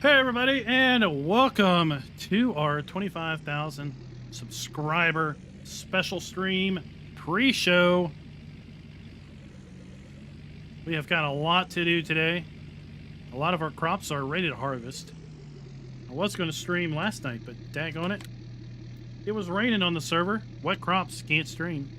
Hey everybody, and welcome to our 25,000 subscriber special stream pre-show. We have got a lot to do today. A lot of our crops are ready to harvest. I was going to stream last night, but daggone it. It was raining on the server. Wet crops can't stream.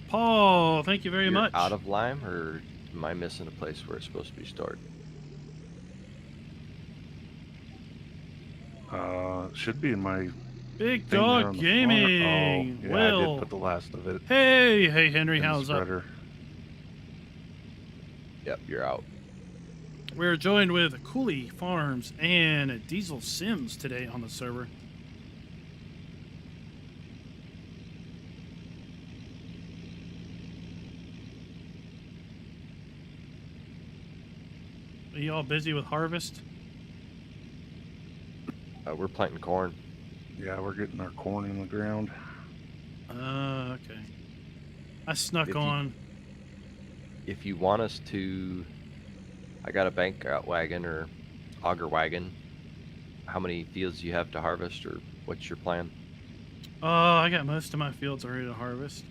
Paul, thank you very You're much. out of lime, or am I missing a place where it's supposed to be stored? Should be in my Big thing there Dog on the Gaming. farm. Oh, yeah, Will. I did put the last of it. Hey Henry, in the how's up? spreader. Yep, you're out. We're joined with Cooley Farms and Diesel Sims today on the server. Are you all busy with harvest? We're planting corn. Yeah, we're getting our corn in the ground. Okay. I snuck If you- on. If you want us to, I got a bank out wagon or auger wagon. How many fields do you have to harvest, or what's your plan? I got most of my fields ready to harvest.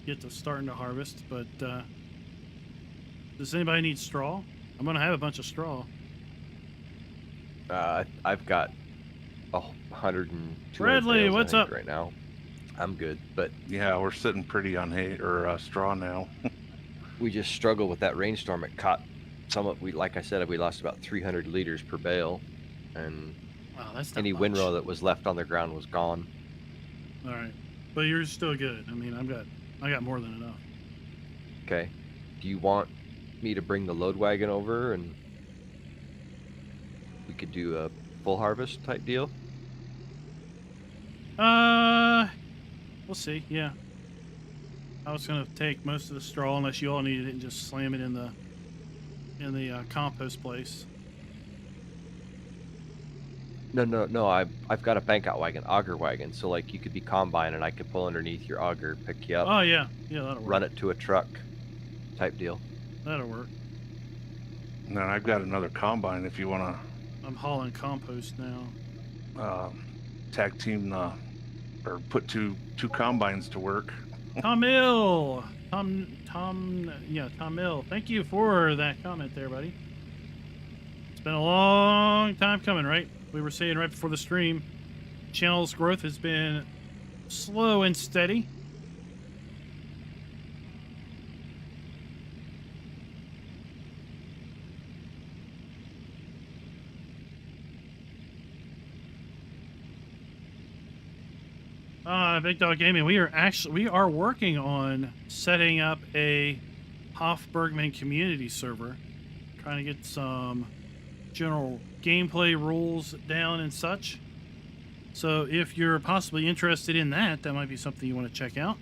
Get to starting to harvest, but does anybody need straw? I'm gonna have a bunch of straw. I've got 100 and 200 Bradley, bales, I what's think, up? right now. I'm good, but Yeah, we're sitting pretty on hay or straw now. we just struggle with that rainstorm. It caught some of like I said, we lost about 300 liters per bale, and Wow, that's not any much. windrow that was left on the ground was gone. All right, but you're still good. I mean, I got more than enough. Okay. Do you want me to bring the load wagon over and we could do a full harvest type deal? We'll see. Yeah, I was gonna take most of the straw unless you all needed it and just slam it in the compost place. No. I've got a bank out wagon, auger wagon. So like you could be combine and I could pull underneath your auger, pick you up, Oh yeah, that'll work. run it to a truck type deal. That'll work. And then I've got another combine if you want I'm hauling compost now. to tag team or put two combines to work. Tom Mill, Tom Mill. Thank you for that comment there, buddy. It's been a long time coming, right? We were saying right before the stream, channel's growth has been slow and steady. Big Dog Gaming, we are working on setting up a Hofbergman community server, trying to get some general gameplay rules down and such. So if you're possibly interested in that, that might be something you want to check out.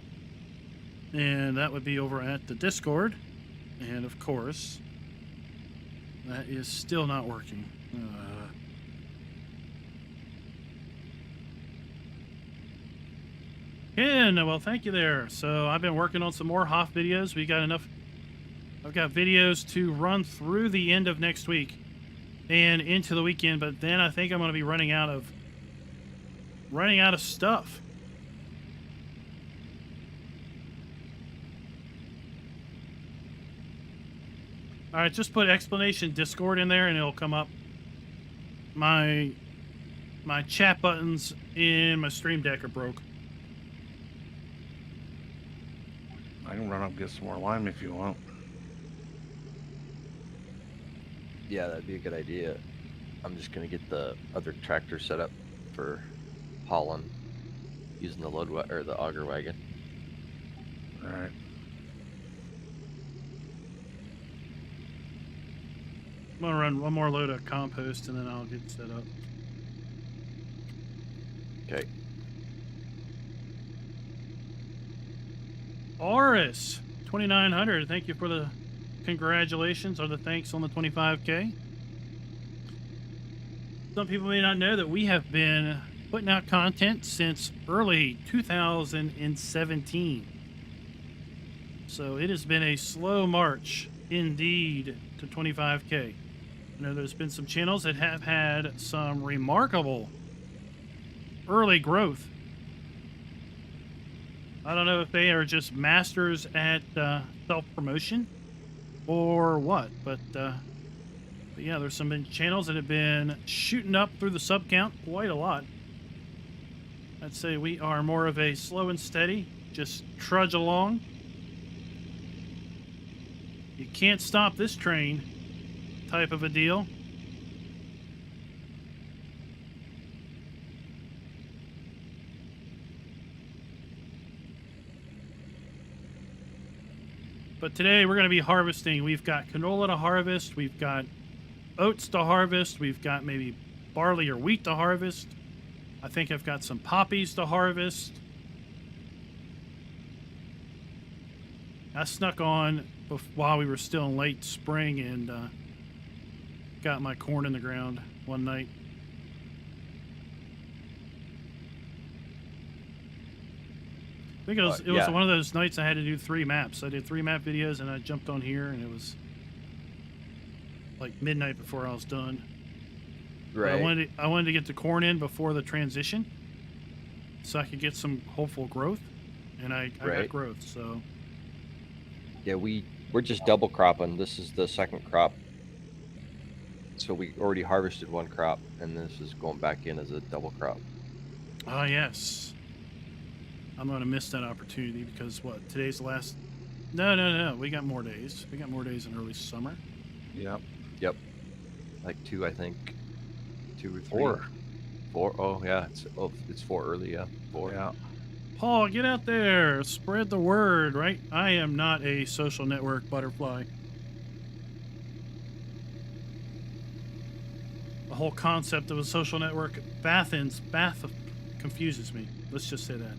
And that would be over at the Discord. And of course, that is still not working. Ken, well, thank you there. So I've been working on some more Hoff videos. We got enough. I've got videos to run through the end of next week and into the weekend, but then I think I'm going to be running out of stuff. All right, just put explanation Discord in there and it'll come up. My chat buttons in my Stream Deck are broke. I can run up and get some more lime if you want. Yeah, that'd be a good idea. I'm just gonna get the other tractor set up for hauling using the or the auger wagon. All right. I'm gonna run one more load of compost and then I'll get set up. Okay. Oris 2900, thank you for the congratulations or the thanks on the 25K. Some people may not know that we have been putting out content since early 2017. So it has been a slow march indeed to 25K. I know there's been some channels that have had some remarkable early growth. I don't know if they are just masters at self-promotion or what, but yeah, there's some channels that have been shooting up through the sub count quite a lot. I'd say we are more of a slow and steady, just trudge along. You can't stop this train type of a deal. But today we're going to be harvesting. We've got canola to harvest. We've got oats to harvest. We've got maybe barley or wheat to harvest. I think I've got some poppies to harvest. I snuck on while we were still in late spring and got my corn in the ground one night. I think it was yeah. one of those nights I had to do 3 maps. I did 3 map videos and I jumped on here and it was like midnight before I was done. Right. I wanted to get the corn in before the transition so I could get some hopeful growth, and I got growth. So yeah, we're just double cropping. This is the second crop. So we already harvested 1 crop and this is going back in as a double crop. oh yes. I'm going to miss that opportunity because what? Today's the last. No. We got more days. We got more days in early summer. Yep. Yep. Like 2, I think. 2 or 3. 4. 4. Oh yeah, it's 4 early. Yeah, 4. Yeah. Paul, get out there. Spread the word, right? I am not a social network butterfly. The whole concept of a social network bath confuses me. Let's just say that.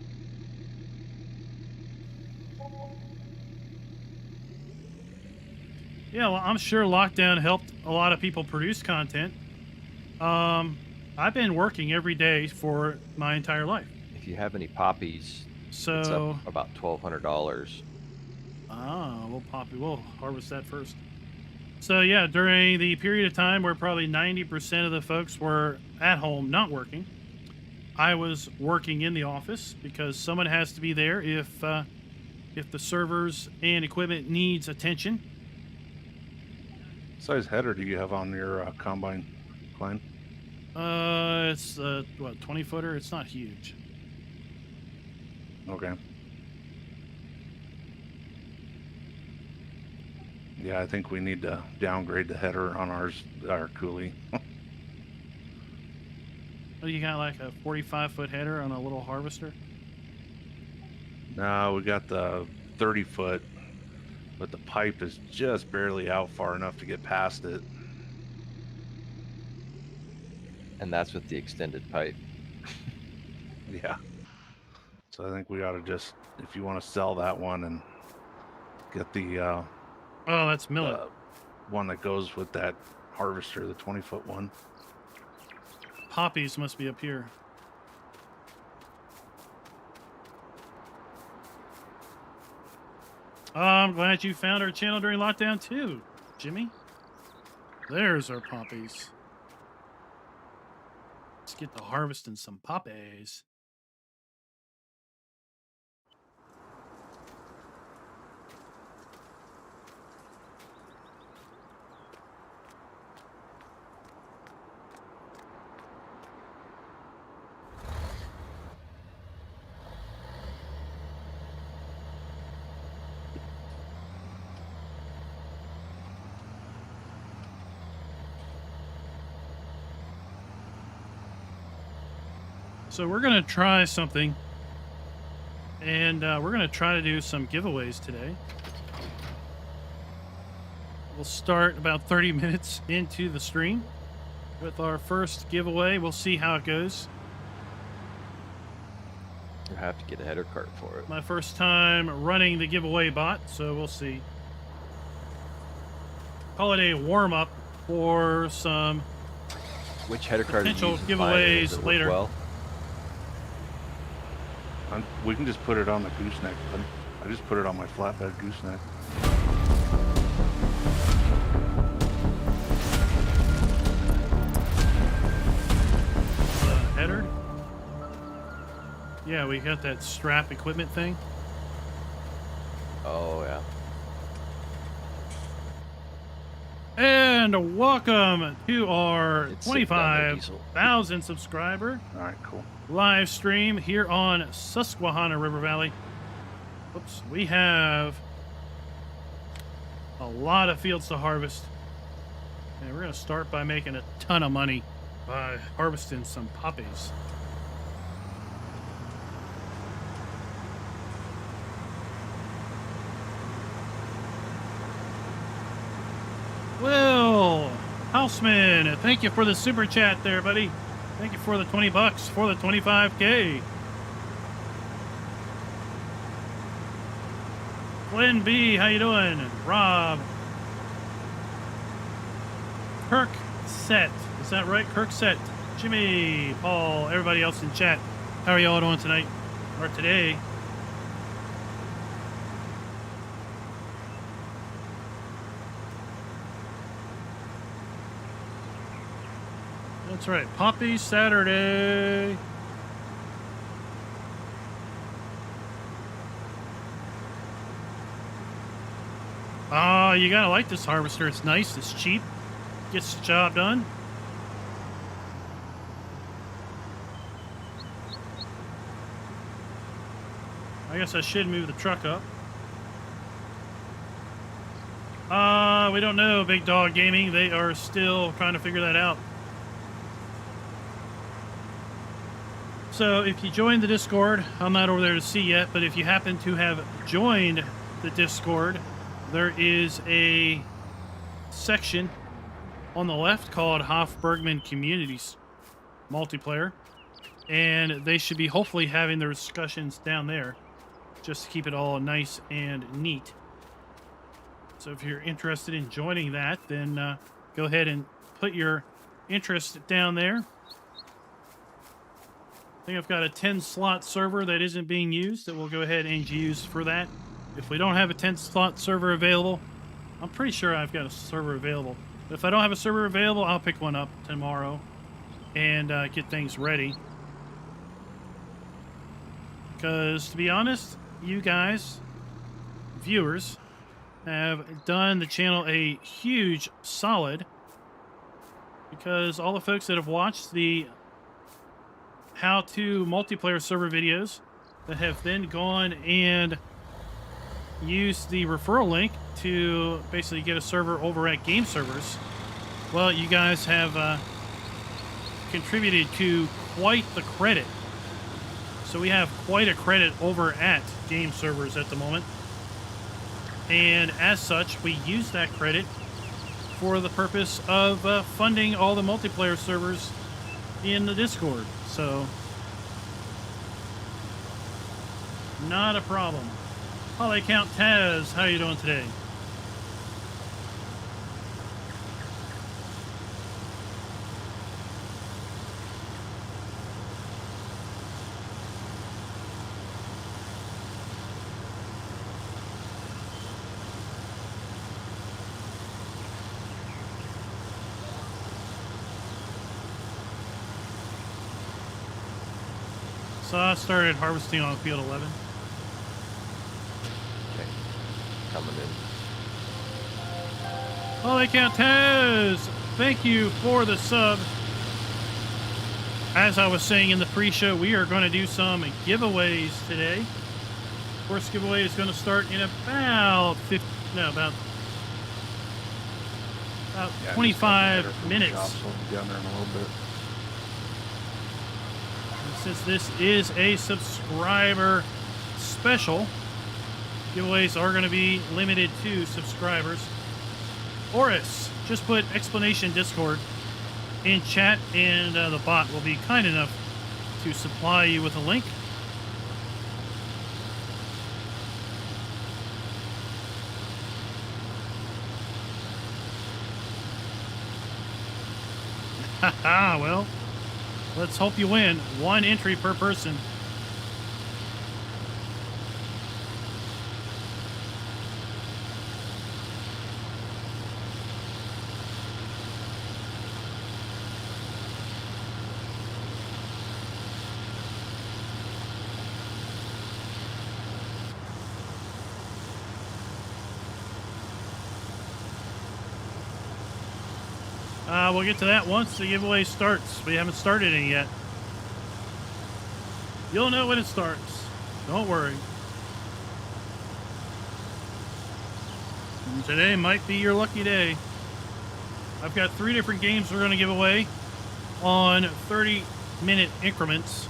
Yeah, well, I'm sure lockdown helped a lot of people produce content. I've been working every day for my entire life. If you have any poppies, So it's up about $1,200. we'll harvest that first. So yeah, during the period of time where probably 90% of the folks were at home not working, I was working in the office because someone has to be there if the servers and equipment needs attention. What size header do you have on your combine, Klein? It's what, 20 footer? It's not huge. Okay. Yeah, I think we need to downgrade the header on our coolie. Oh, you got like a 45-foot header on a little harvester? No, we got the 30-foot, but the pipe is just barely out far enough to get past it. And that's with the extended pipe. Yeah. So I think we ought to just, if you want to sell that one and get the Oh, that's millet. one that goes with that harvester, the 20-foot one. Poppies must be up here. Oh, I'm glad you found our channel during lockdown too, Jimmy. There's our poppies. Let's get to harvesting some poppies. So we're going to try something, and we're going to try to do some giveaways today. We'll start about 30 minutes into the stream with our first giveaway. We'll see how it goes. You have to get a header cart for it. My first time running the giveaway bot, so we'll see. Call it a warm-up for some Which header cart are you potential using? Fine, giveaways does it work later. Well? We can just put it on the gooseneck, but I I just put it on my flatbed gooseneck. Header? Yeah, we got that strap equipment thing. Oh, yeah. And welcome to our It's sitting down there, Diesel. 25,000 subscriber All right, cool. live stream here on Susquehanna River Valley. Oops, we have a lot of fields to harvest. And we're going to start by making a ton of money by harvesting some poppies. Will Houseman, thank you for the super chat there, buddy. Thank you for the 20 bucks for the 25K. Glenn B, how you doing? Rob. Kirk Set. Is that right? Kirk Set. Jimmy, Paul, everybody else in chat. How are y'all doing tonight? Or today? That's right. Poppy Saturday. You gotta like this harvester. It's nice. It's cheap. Gets the job done. I guess I should move the truck up. We don't know, Big Dog Gaming. They are still trying to figure that out. So if you joined the Discord, I'm not over there to see yet, but if you happen to have joined the Discord, there is a section on the left called Hoff-Bergman Communities Multiplayer, and they should be hopefully having their discussions down there just to keep it all nice and neat. So if you're interested in joining that, then go ahead and put your interest down there. I think I've got a 10-slot server that isn't being used that we'll go ahead and use for that. If we don't have a 10-slot server available, I'm pretty sure I've got a server available. But if I don't have a server available, I'll pick one up tomorrow and get things ready. Because, to be honest, you guys, viewers, have done the channel a huge solid. Because all the folks that have watched the how-to multiplayer server videos that have then gone and used the referral link to basically get a server over at Game Servers, well, you guys have contributed to quite the credit. So we have quite a credit over at Game Servers at the moment. And as such, we use that credit for the purpose of funding all the multiplayer servers in the Discord. So, not a problem. Holly Count Taz, how you doing today? So I started harvesting on field 11. Okay. Coming in. Holy Countess, thank you for the sub. As I was saying in the pre-show, we are going to do some giveaways today. First giveaway is going to start in about 25 minutes. Shop, so we'll be down there in a little bit. Since this is a subscriber special, giveaways are going to be limited to subscribers. Oris, just put explanation Discord in chat, and the bot will be kind enough to supply you with a link. Haha, well, let's hope you win. One entry per person. We'll get to that once the giveaway starts. We haven't started it yet. You'll know when it starts. Don't worry. And today might be your lucky day. I've got 3 different games we're going to give away on 30-minute increments.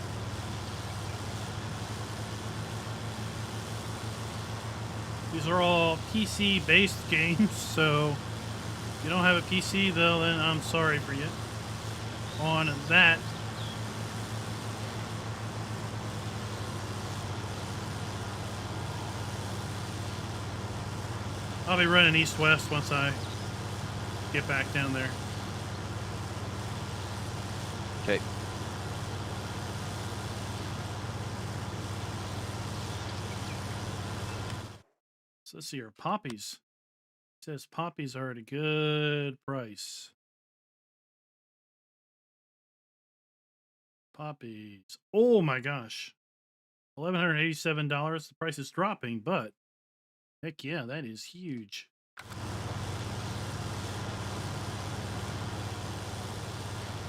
These are all PC-based games, so if you don't have a PC, though, then I'm sorry for you on that. I'll be running east-west once I get back down there. Okay. So let's see here. Poppies. It says poppies are at a good price. Poppies. Oh my gosh. $1,187. The price is dropping, but heck yeah, that is huge.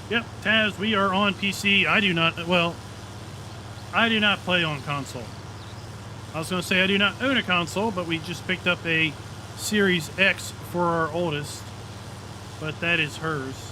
Yep, Taz, we are on PC. I do not play on console. I was going to say I do not own a console, but we just picked up a Series X for our oldest. But that is hers.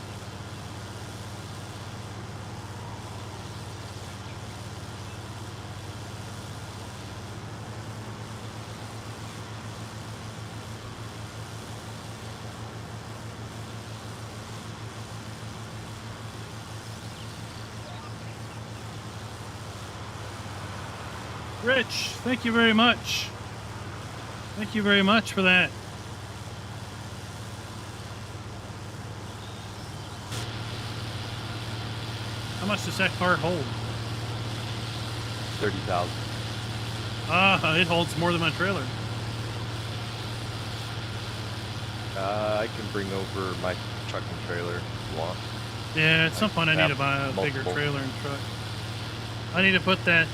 Rich, thank you very much. Thank you very much for that. How much does that car hold? 30,000. Ah, it holds more than my trailer. I can bring over my truck and trailer if you want. Yeah, at some point I need to buy a bigger multiple. trailer and truck. I need to put that,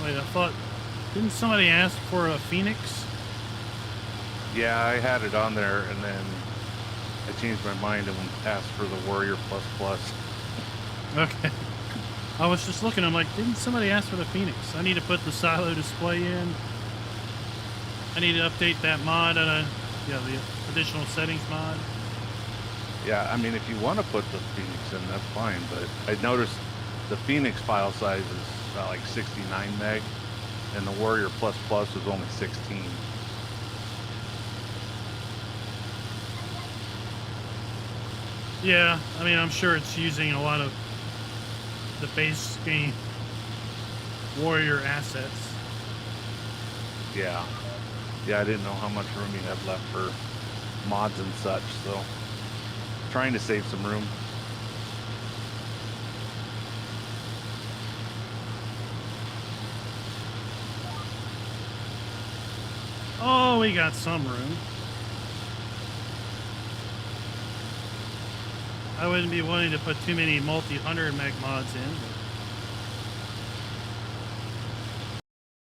wait, I thought, didn't somebody ask for a Phoenix? Yeah, I had it on there, and then I changed my mind and asked for the Warrior Plus Plus. Okay. I was just looking, I'm like, didn't somebody ask for the Phoenix? I need to put the silo display in. I need to update that mod on the additional settings mod. Yeah, I mean, if you want to put the Phoenix in, that's fine, but I noticed the Phoenix file size is about like 69 meg, and the Warrior Plus Plus was only 16. Yeah, I mean, I'm sure it's using a lot of the base game Warrior assets. Yeah. Yeah, I didn't know how much room you had left for mods and such, so trying to save some room. Oh, we got some room. I wouldn't be willing to put too many multi-100 meg mods in.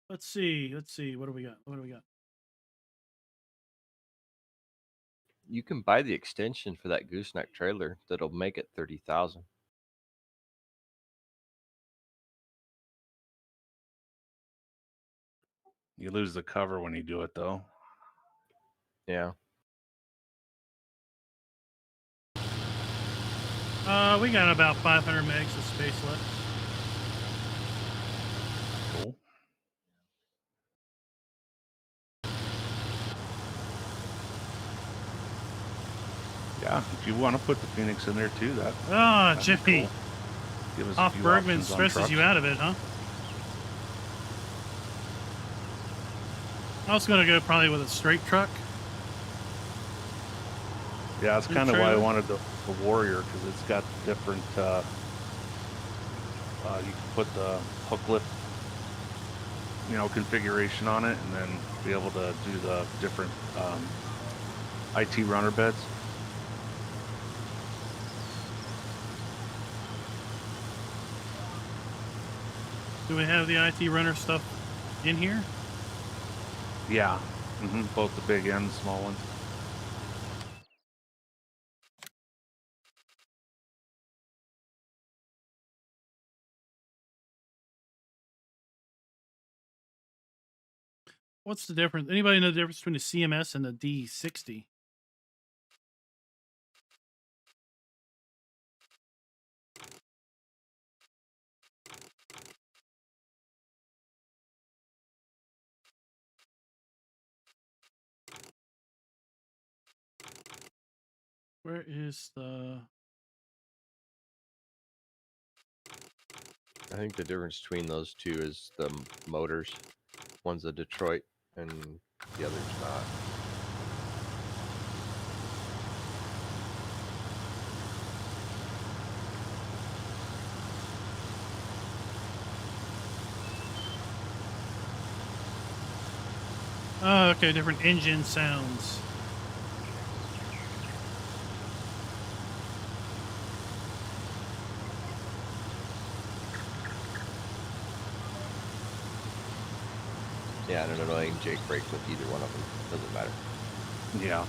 But let's see. What do we got? You can buy the extension for that gooseneck trailer that'll make it 30,000. You lose the cover when you do it, though. Yeah. We got about 500 megs of space left. Cool. Yeah, if you want to put the Phoenix in there too, that'd be Jimmy. cool. Give us a Off few Bergman options on stresses you trucks. out of it, huh? I was going to go probably with a straight truck. Yeah, that's Your kind of why I trailer? wanted the Warrior, because it's got different. You can put the hook lift, configuration on it, and then be able to do the different IT runner beds. Do we have the IT runner stuff in here? Yeah, both the big and the small ones. What's the difference? Anybody know the difference between the CMS and the D60? Where is the... I think the difference between those two is the motors. One's a Detroit and the other's not. Oh, okay, different engine sounds. Yeah, and an annoying Jake brake with either one of them. Doesn't matter. Yeah.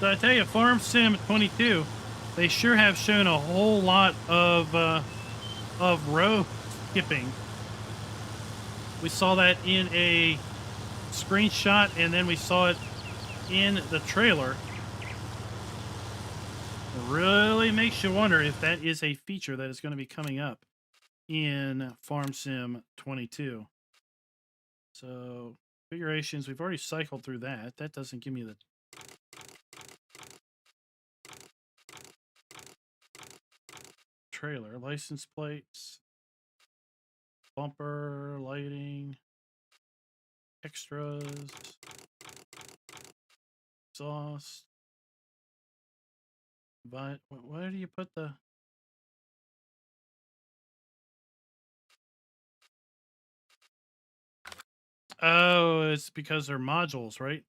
So I tell you, Farm Sim 22, they sure have shown a whole lot of row skipping. We saw that in a screenshot, and then we saw it in the trailer. It really makes you wonder if that is a feature that is going to be coming up in Farm Sim 22. So configurations, we've already cycled through that. That doesn't give me the... trailer. License plates, bumper, lighting, extras, exhaust. But where do you put the... Oh, it's because they're modules, right?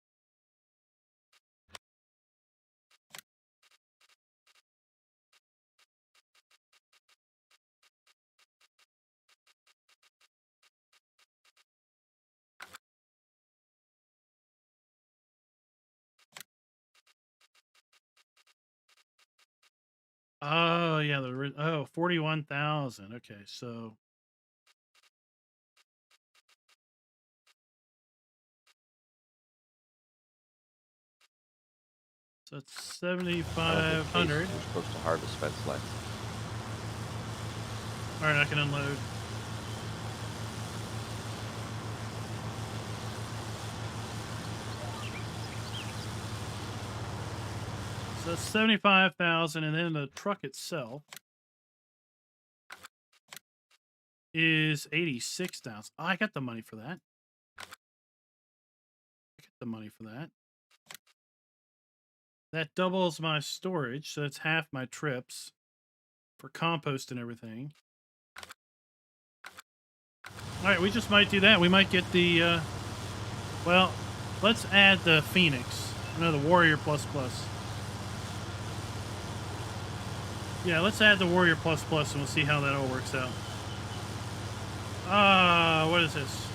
Oh, yeah, oh, 41,000. Okay, so it's I don't think 7,500. You're supposed to harvest fence length. All right, I can unload. So that's 75,000, and then the truck itself is 86,000. Oh, I got the money for that. That doubles my storage, so it's half my trips for compost and everything. All right, we just might do that. We might get the, well, let's add the Phoenix. No, the Warrior Plus Plus. Yeah, let's add the Warrior Plus Plus, and we'll see how that all works out. What is this?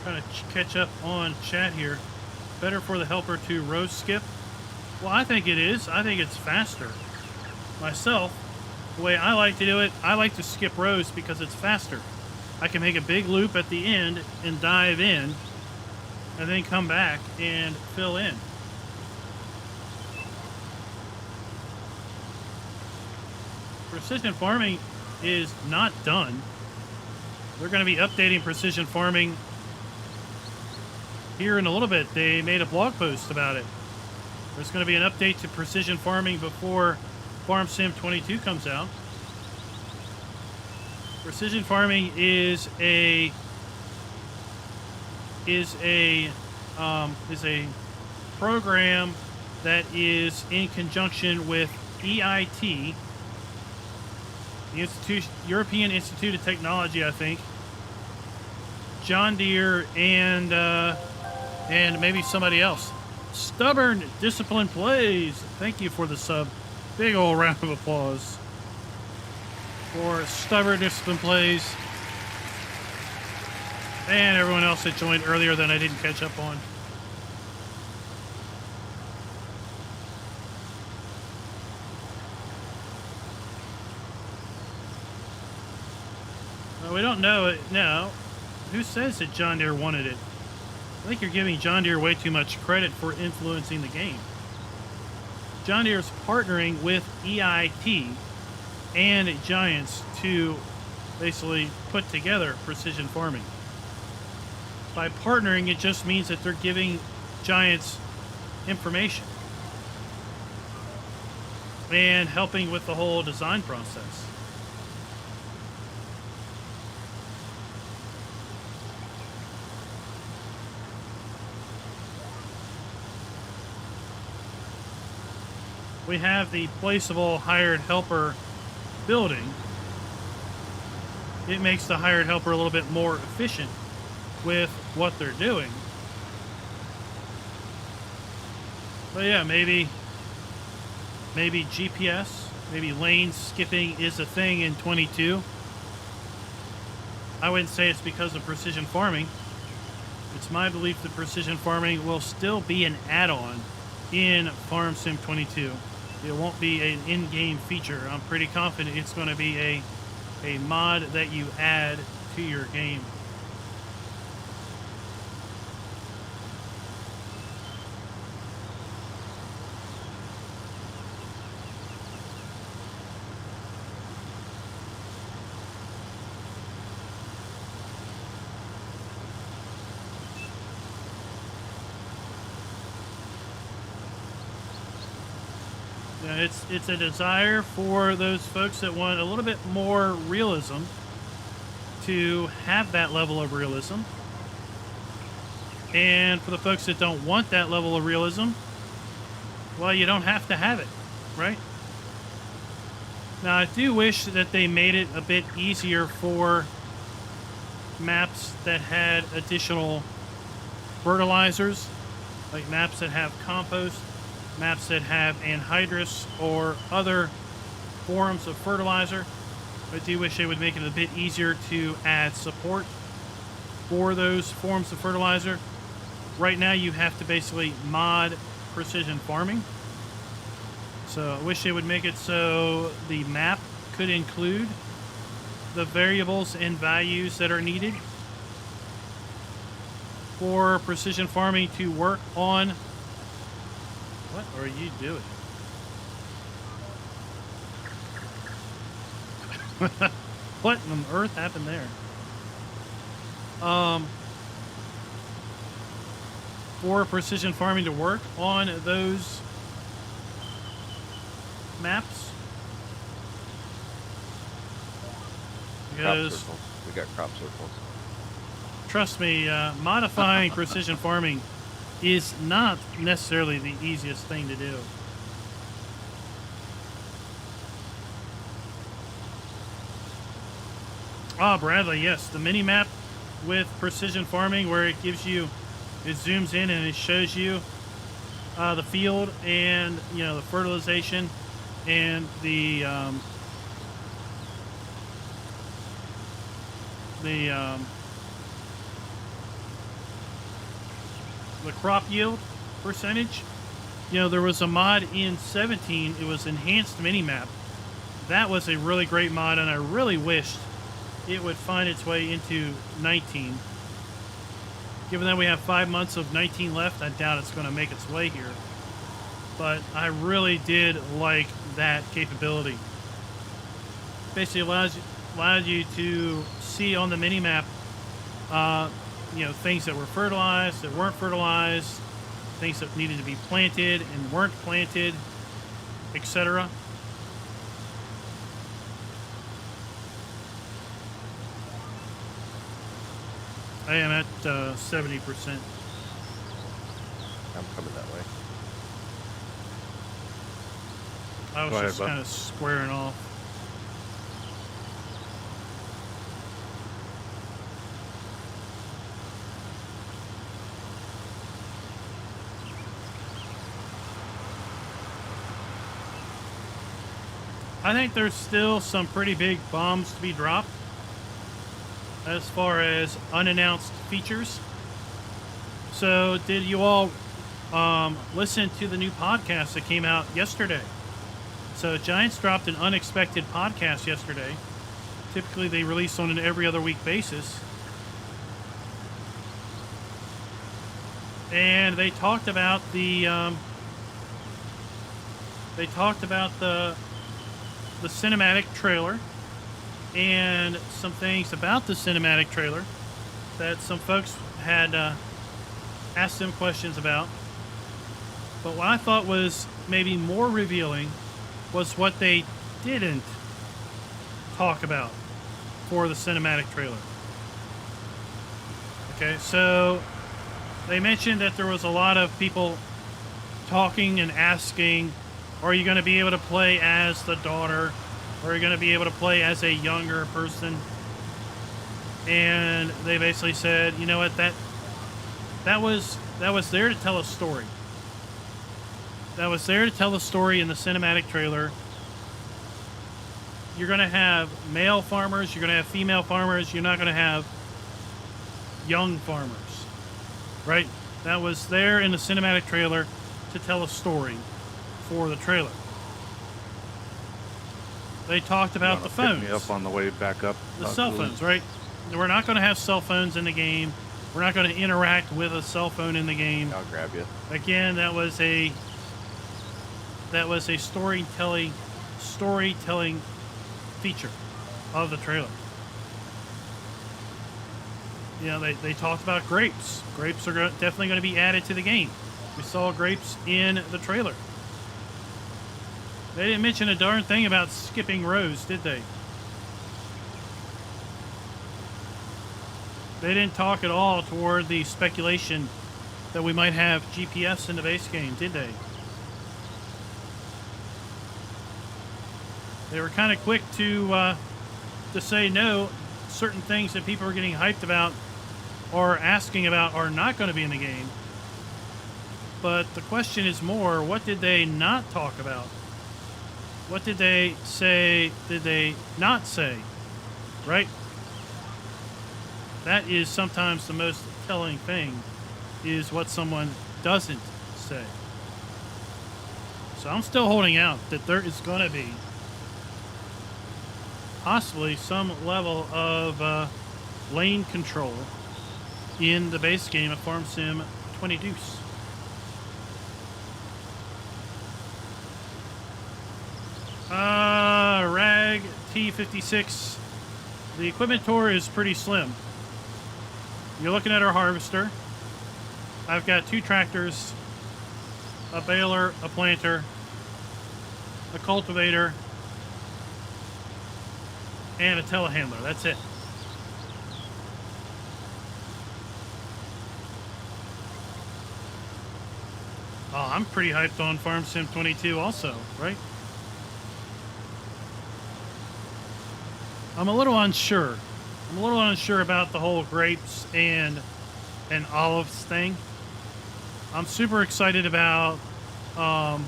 Trying to catch up on chat here. Better for the helper to row skip? Well, I think it is. I think it's faster. Myself, the way I like to do it, I like to skip rows because it's faster. I can make a big loop at the end and dive in, and then come back and fill in. Precision farming is not done. They're going to be updating precision farming here in a little bit. They made a blog post about it. There's going to be an update to precision farming before Farm Sim 22 comes out. Precision farming is a program that is in conjunction with EIT, the European Institute of Technology, I think, John Deere, and maybe somebody else. Stubborn Discipline Plays. Thank you for the sub. Big old round of applause for Stubborn Discipline Plays. And everyone else that joined earlier that I didn't catch up on. Well, we don't know it now. Who says that John Deere wanted it? I think you're giving John Deere way too much credit for influencing the game. John Deere is partnering with EIT and Giants to basically put together precision farming. By partnering, it just means that they're giving Giants information and helping with the whole design process. We have the placeable hired helper building. It makes the hired helper a little bit more efficient with what they're doing. But yeah, maybe GPS, maybe lane skipping is a thing in 22. I wouldn't say it's because of precision farming. It's my belief that precision farming will still be an add-on in Farm Sim 22. It won't be an in-game feature. I'm pretty confident it's going to be a mod that you add to your game. Yeah, it's a desire for those folks that want a little bit more realism to have that level of realism. And for the folks that don't want that level of realism, well, you don't have to have it, right? Now, I do wish that they made it a bit easier for maps that had additional fertilizers, like maps that have compost, maps that have anhydrous or other forms of fertilizer. I do wish they would make it a bit easier to add support for those forms of fertilizer. Right now, you have to basically mod precision farming. So I wish they would make it so the map could include the variables and values that are needed for precision farming to work on. What are you doing? What on earth happened there? For precision farming to work on those maps. Because Crop circles. We got crop circles. trust me, modifying precision farming is not necessarily the easiest thing to do. Ah, Bradley, yes, the mini map with precision farming where it gives you, it zooms in and it shows you the field and, you know, the fertilization and the crop yield percentage. You know, there was a mod in 17. It was enhanced minimap. That was a really great mod, and I really wished it would find its way into 19. Given that we have 5 months of 19 left, I doubt it's going to make its way here. But I really did like that capability. Basically allowed you to see on the minimap you know, things that were fertilized, that weren't fertilized, things that needed to be planted and weren't planted, etc. I am at 70%. I'm coming that way. I was Go ahead, just bud. kind of squaring off. I think there's still some pretty big bombs to be dropped. as far as unannounced features. So, did you all listen to the new podcast that came out yesterday? So, Giants dropped an unexpected podcast yesterday. Typically, they release on an every other week basis. And they talked about the cinematic trailer and some things about the cinematic trailer that some folks had asked them questions about. But what I thought was maybe more revealing was what they didn't talk about for the cinematic trailer. Okay, so they mentioned that there was a lot of people talking and asking, are you going to be able to play as the daughter? Or are you going to be able to play as a younger person? And they basically said, you know what, that was there to tell a story. That was there to tell a story in the cinematic trailer. You're going to have male farmers, you're going to have female farmers, you're not going to have young farmers. Right? That was there in the cinematic trailer to tell a story for the trailer. They talked about the phones. Pick me up on the way back up. The cell phones, right? We're not going to have cell phones in the game. We're not going to interact with a cell phone in the game. I'll grab you. Again, that was a storytelling feature of the trailer. You know, they talked about grapes. Grapes are definitely going to be added to the game. We saw grapes in the trailer. They didn't mention a darn thing about skipping rows, did they? They didn't talk at all toward the speculation that we might have GPS in the base game, did they? They were kind of quick to say no. Certain things that people are getting hyped about or asking about are not going to be in the game. But the question is more, what did they not talk about? What did they say, did they not say? Right? That is sometimes the most telling thing, is what someone doesn't say. So I'm still holding out that there is going to be possibly some level of lane control in the base game of Farm Sim 20 Deuce. Rag T56. The equipment tour is pretty slim. You're looking at our harvester. I've got 2 tractors, a baler, a planter, a cultivator, and a telehandler. That's it. Oh, I'm pretty hyped on Farm Sim 22 also, right? I'm a little unsure. I'm a little unsure about the whole grapes and olives thing. I'm super excited about I'm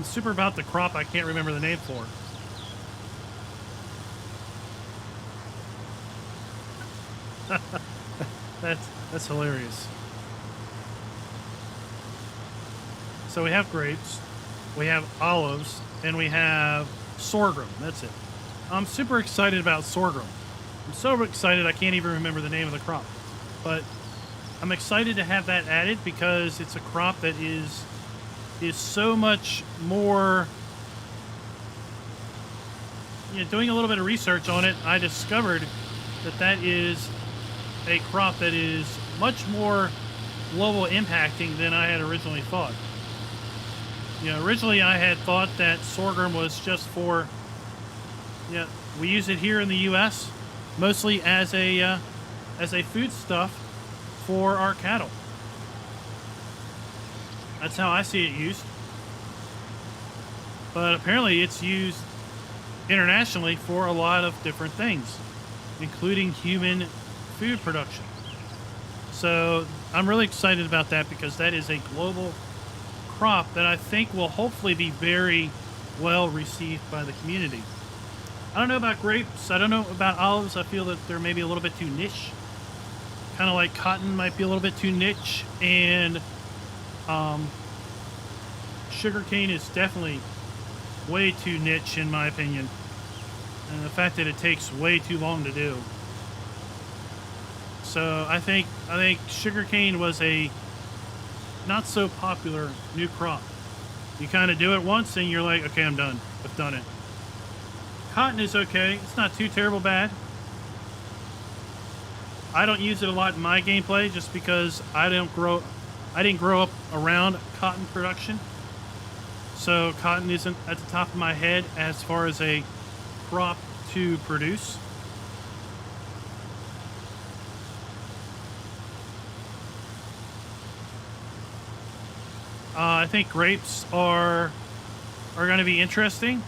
super about the crop I can't remember the name for. That's hilarious. So we have grapes, we have olives, and we have sorghum. That's it. I'm super excited about sorghum. I'm so excited I can't even remember the name of the crop. But I'm excited to have that added because it's a crop that is so much more. You know, doing a little bit of research on it, I discovered that is a crop that is much more global impacting than I had originally thought. You know, originally I had thought that sorghum was just for, we use it here in the U.S. mostly as a food stuff for our cattle. That's how I see it used. But apparently it's used internationally for a lot of different things, including human food production. So I'm really excited about that because that is a global crop that I think will hopefully be very well received by the community. I don't know about grapes. I don't know about olives. I feel that they're maybe a little bit too niche. Kind of like cotton might be a little bit too niche, and sugarcane is definitely way too niche in my opinion. And the fact that it takes way too long to do. So I think sugarcane was a not so popular new crop. You kind of do it once and you're like, okay, I'm done. I've done it. Cotton is okay. It's not too terrible bad. I don't use it a lot in my gameplay just because I didn't grow up around cotton production. So cotton isn't at the top of my head as far as a crop to produce. I think grapes are going to be interesting.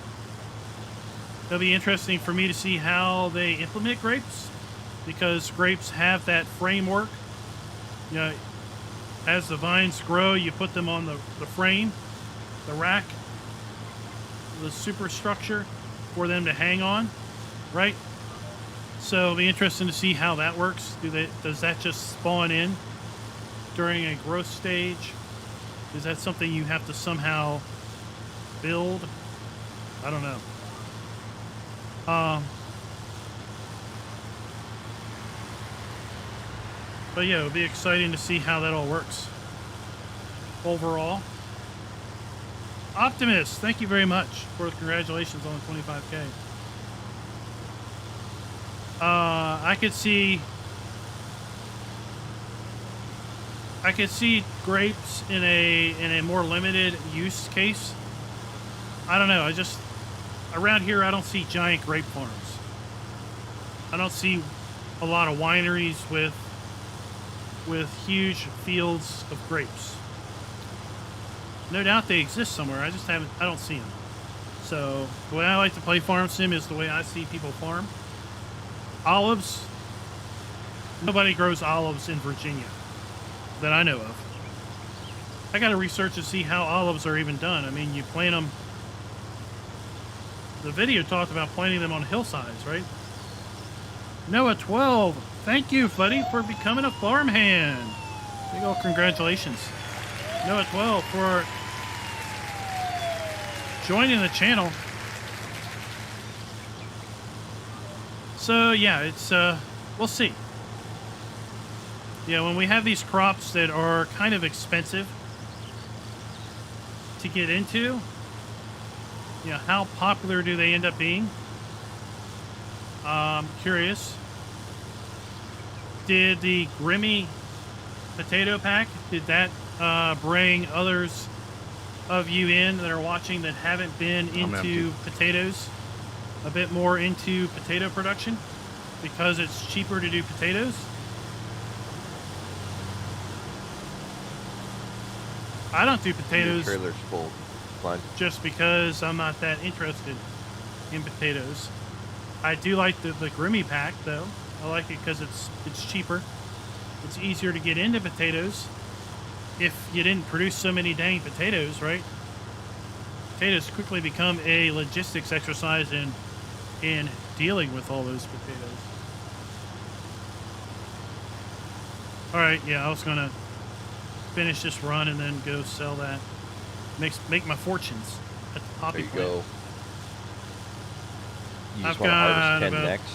It'll be interesting for me to see how they implement grapes, because grapes have that framework. You know, as the vines grow, you put them on the frame, the rack, the superstructure for them to hang on, right? So it'll be interesting to see how that works. Does that just spawn in during a growth stage? Is that something you have to somehow build? I don't know. But yeah, it'll be exciting to see how that all works overall. Optimus, thank you very much for the congratulations on the 25K. I could see grapes in a more limited use case. I don't know. Around here I don't see giant grape farms. I don't see a lot of wineries with huge fields of grapes. No doubt they exist somewhere. I don't see them. So the way I like to play Farm Sim is the way I see people farm. Olives. Nobody grows olives in Virginia that I know of. I got to research to see how olives are even done. I mean, you plant them. The video talked about planting them on hillsides, right? Noah 12, thank you, buddy, for becoming a farmhand. Big old congratulations. Noah 12 for joining the channel. So yeah, it's we'll see. Yeah, when we have these crops that are kind of expensive to get into, you know, how popular do they end up being? Curious. Did the Grimmy potato pack, did that bring others of you in that are watching that haven't been into potatoes, a bit more into potato production because it's cheaper to do potatoes? I don't do potatoes. Your trailer's full. Klein. Just because I'm not that interested in potatoes. I do like the Grimmy pack though. I like it because it's cheaper. It's easier to get into potatoes if you didn't produce so many dang potatoes, right? Potatoes quickly become a logistics exercise in dealing with all those potatoes. All right, yeah, I was gonna finish this run and then go sell that. Make my fortunes at the poppy There you plant. go. You just I've want to got harvest 10 about next?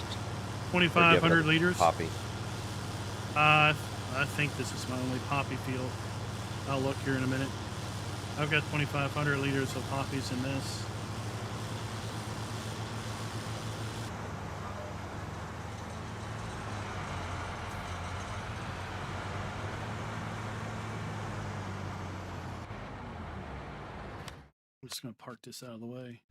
2,500 liters. Poppy. I think this is my only poppy field. I'll look here in a minute. I've got 2,500 liters of poppies in this. I'm just going to park this out of the way.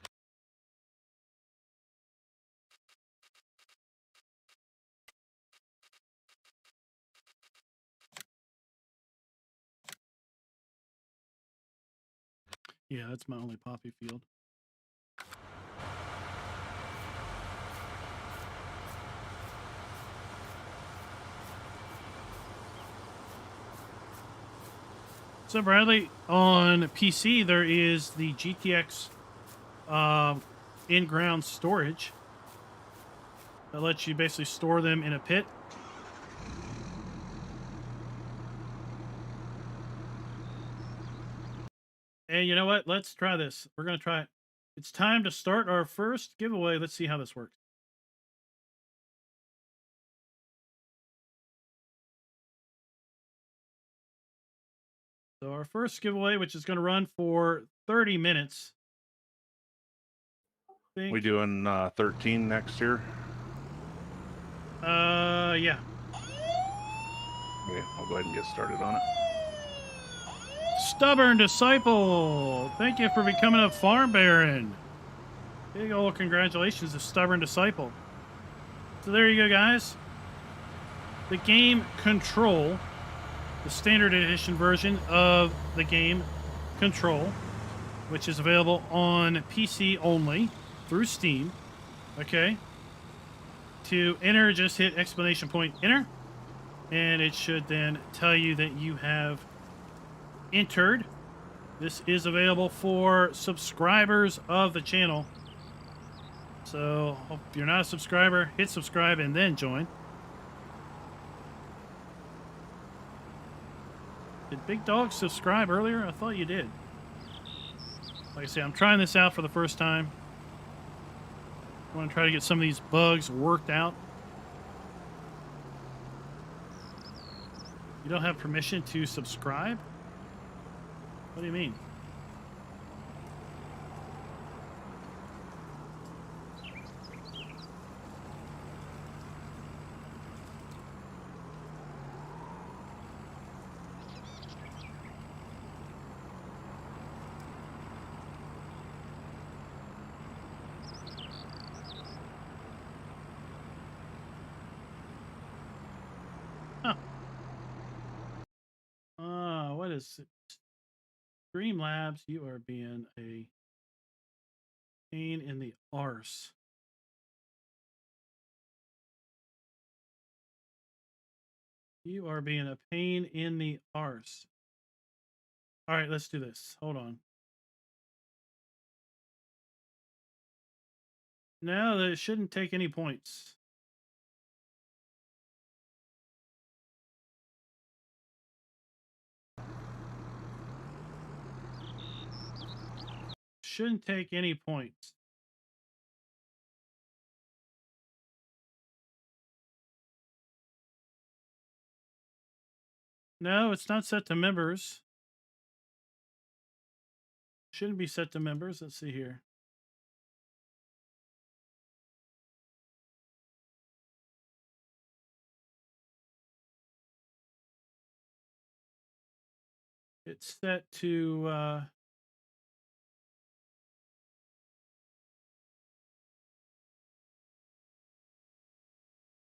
Yeah, that's my only poppy field. So Bradley, on PC there is the GTX in-ground storage, that lets you basically store them in a pit. And you know what? Let's try this. We're going to try it. It's time to start our first giveaway. Let's see how this works. So our first giveaway, which is going to run for 30 minutes. We doing 13 next year? Yeah. Okay, I'll go ahead and get started on it. Stubborn Disciple. Thank you for becoming a farm baron. Big old congratulations to Stubborn Disciple. So there you go, guys. The game Control, the standard edition version of the game Control, which is available on PC only through Steam. Okay. To enter, just hit ! Enter. And it should then tell you that you have entered. This is available for subscribers of the channel. So if you're not a subscriber, hit subscribe and then join. Did Big Dog subscribe earlier? I thought you did. Like I say, I'm trying this out for the first time. I want to try to get some of these bugs worked out. You don't have permission to subscribe? What do you mean? Huh. What is it? Streamlabs, you are being a pain in the arse. You are being a pain in the arse. All right, let's do this. Hold on. No, that shouldn't take any points. Shouldn't take any points. No, it's not set to members. Shouldn't be set to members. Let's see here. It's set to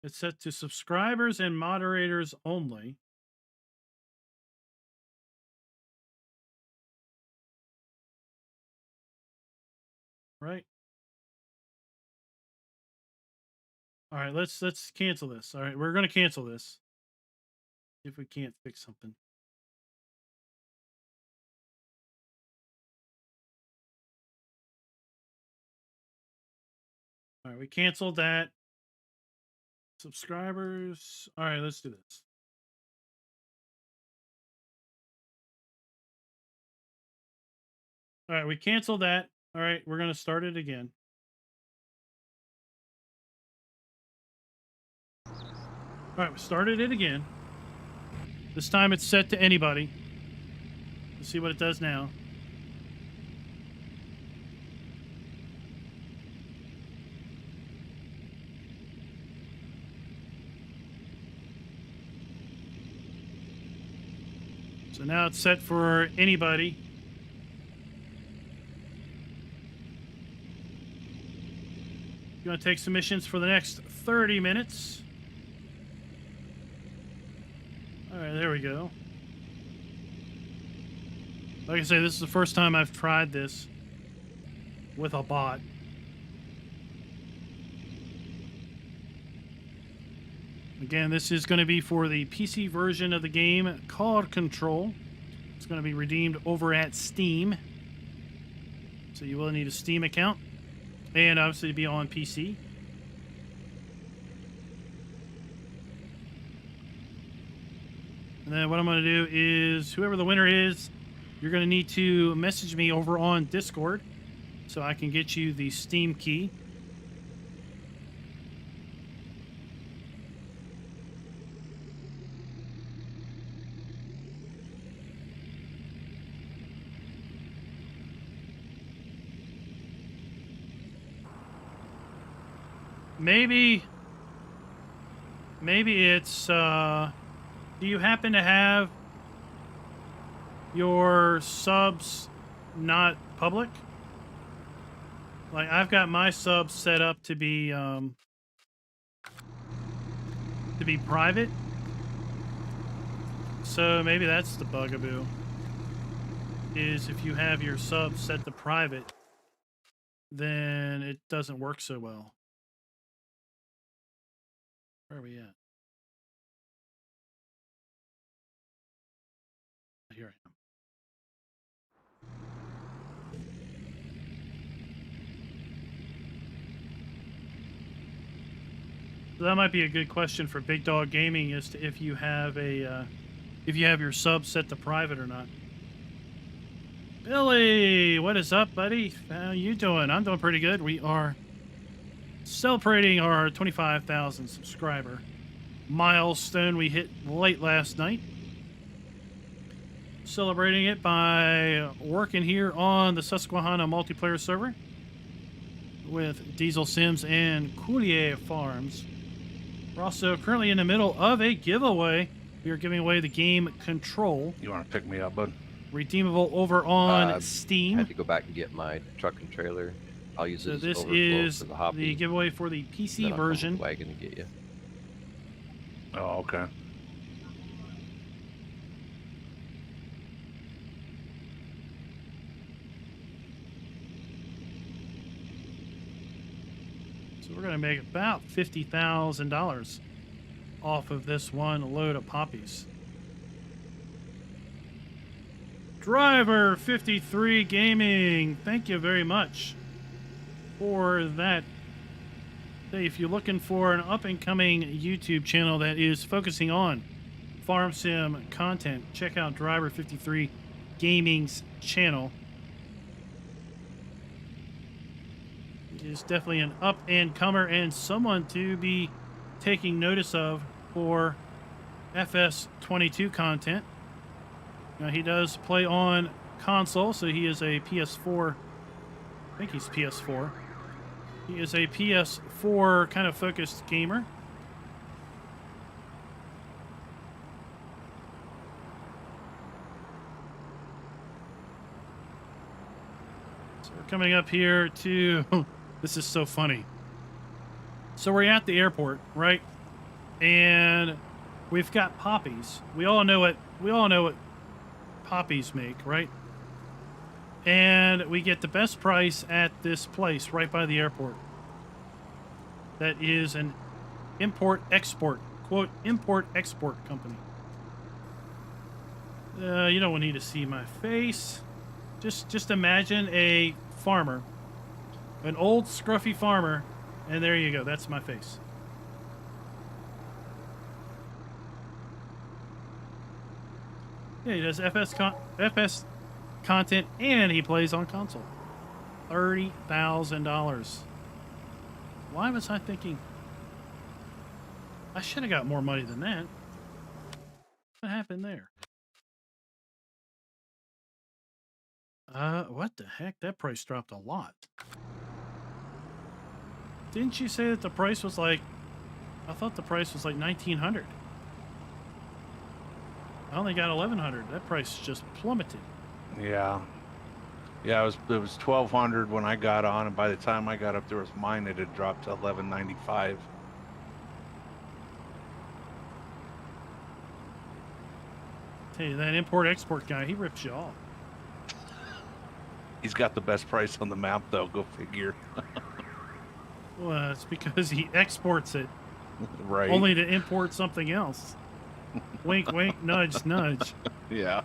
it's set to subscribers and moderators only. Right? All right, let's cancel this. All right, we're going to cancel this. See if we can't fix something. All right, we canceled that. Subscribers. All right, let's do this. All right, we canceled that. All right, we're going to start it again. All right, we started it again. This time it's set to anybody. Let's see what it does now. So now it's set for anybody. You're going to take submissions for the next 30 minutes. All right, there we go. Like I say, this is the first time I've tried this with a bot. Again, this is going to be for the PC version of the game called Control. It's going to be redeemed over at Steam. So you will need a Steam account. And obviously be on PC. And then what I'm going to do is, whoever the winner is, you're going to need to message me over on Discord so I can get you the Steam key. Maybe it's, do you happen to have your subs not public? Like, I've got my subs set up to be private. So maybe that's the bugaboo. Is if you have your subs set to private, then it doesn't work so well. Where are we at? Here I am. So that might be a good question for Big Dog Gaming, as to if you have a if you have your sub set to private or not. Billy, what is up, buddy? How you doing? I'm doing pretty good. We are celebrating our 25,000 subscriber milestone we hit late last night. Celebrating it by working here on the Susquehanna multiplayer server with Diesel Sims and Coulier Farms. We're also currently in the middle of a giveaway. We are giving away the game Control. You want to pick me up, bud? Redeemable over on Steam. I had to go back and get my truck and trailer. I'll use it as this overflow is for the hobby. the giveaway for the Then PC I'll come with version. the wagon to get you. Oh, okay. So we're going to make about $50,000 off of this one load of poppies. Driver 53 Gaming, thank you very much for that. Hey, if you're looking for an up-and-coming YouTube channel that is focusing on farm sim content, check out Driver 53 Gaming's channel. He is definitely an up-and-comer and someone to be taking notice of for FS22 content. Now, he does play on console, so he is a PS4. I think he's PS4. He is a PS4 kind of focused gamer. So we're coming up here to... This is so funny. So we're at the airport, right? And we've got poppies. We all know what poppies make, right? And we get the best price at this place right by the airport. That is an import-export, quote, import-export company. You don't need to see my face. Just imagine a farmer, an old scruffy farmer, and there you go. That's my face. Yeah, he does FS content, and he plays on console. $30,000. Why was I thinking? I should have got more money than that. What happened there? What the heck? That price dropped a lot. Didn't you say that the price was like... I thought the price was like $1,900. I only got $1,100. That price just plummeted. Yeah. Yeah, it was $1,200 when I got on, and by the time I got up there with mine, it had dropped to $1,195. Hey, that import-export guy, he rips you off. He's got the best price on the map, though. Go figure. Well, it's because he exports it. Right. Only to import something else. Wink, wink, nudge, nudge. Yeah.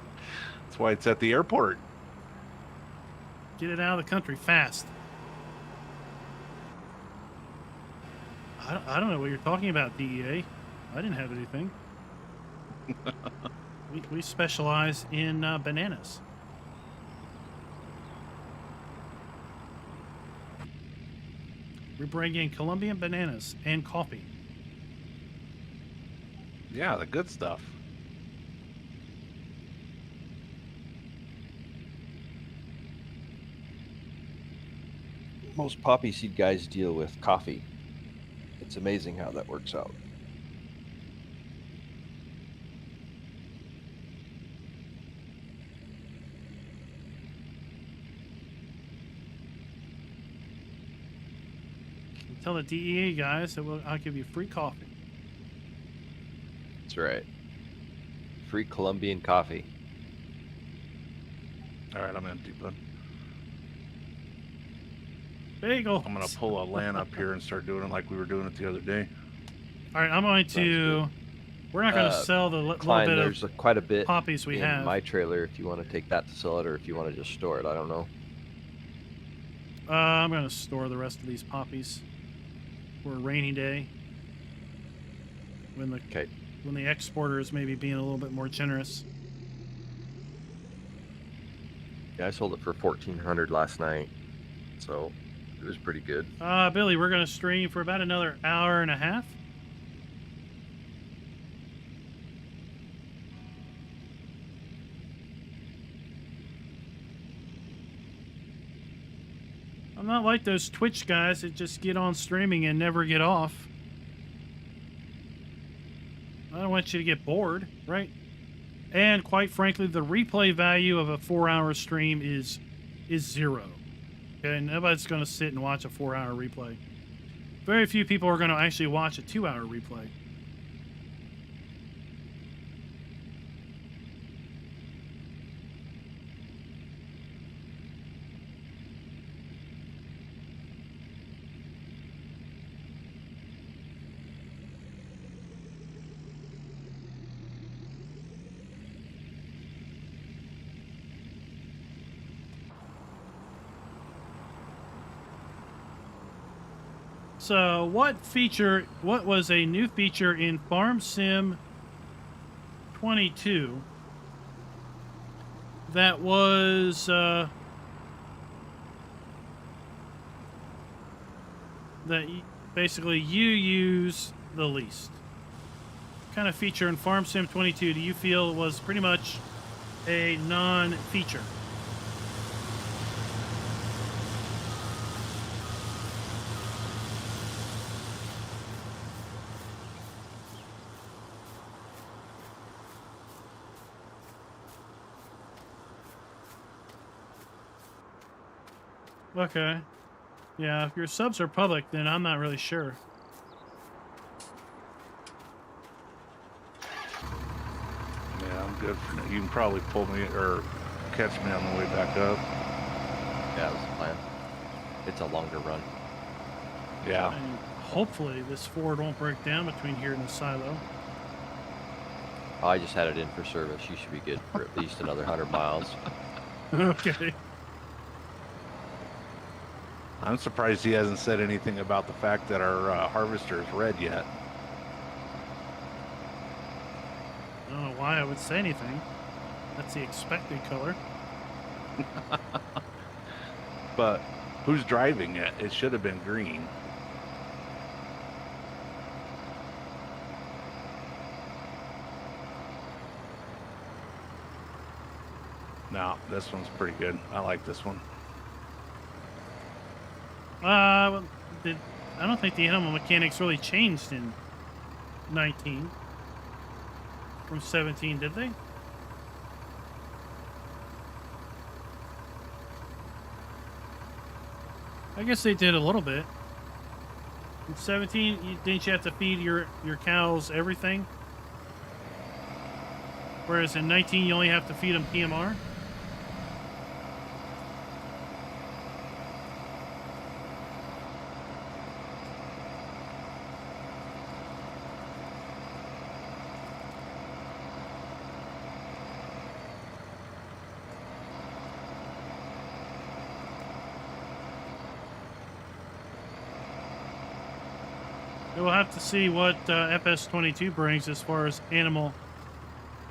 That's why it's at the airport. Get it out of the country fast. I don't know what you're talking about, DEA. I didn't have anything. We specialize in bananas. We bring in Colombian bananas and coffee. Yeah, the good stuff. Most poppy seed guys deal with coffee. It's amazing how that works out. Tell the DEA guys that I'll give you free coffee. That's right. Free Colombian coffee. All right, I'm empty, bud. Bagel. I'm gonna pull a LAN up here and start doing it like we were doing it the other day. All right, I'm going to. We're not going to sell the Klein, little bit there's of quite a bit poppies we in have. my trailer if you want to take that to sell it or if you want to just store it. I don't know. I'm going to store the rest of these poppies for a rainy day when the exporter is maybe being a little bit more generous. Yeah, I sold it for $1,400 last night, so it was pretty good. Billy, we're going to stream for about another hour and a half. I'm not like those Twitch guys that just get on streaming and never get off. I don't want you to get bored, right? And quite frankly, the replay value of a 4-hour stream is 0. Okay, nobody's going to sit and watch a 4-hour replay. Very few people are going to actually watch a 2-hour replay. So, what was a new feature in Farm Sim 22 that was, basically you use the least? What kind of feature in Farm Sim 22 do you feel was pretty much a non-feature? Okay. Yeah, if your subs are public, then I'm not really sure. Yeah, I'm good. You can probably pull me or catch me on the way back up. Yeah, that was the plan. It's a longer run. Yeah. And hopefully this Ford won't break down between here and the silo. Oh, I just had it in for service. You should be good for at least another 100 miles. Okay. I'm surprised he hasn't said anything about the fact that our harvester is red yet. I don't know why I would say anything. That's the expected color. But who's driving it? It should have been green. No, this one's pretty good. I like this one. Well, I don't think the animal mechanics really changed in 19 from 17, did they? I guess they did a little bit. In 17, didn't you have to feed your cows everything? Whereas in 19, you only have to feed them PMR? We'll have to see what FS22 brings as far as animal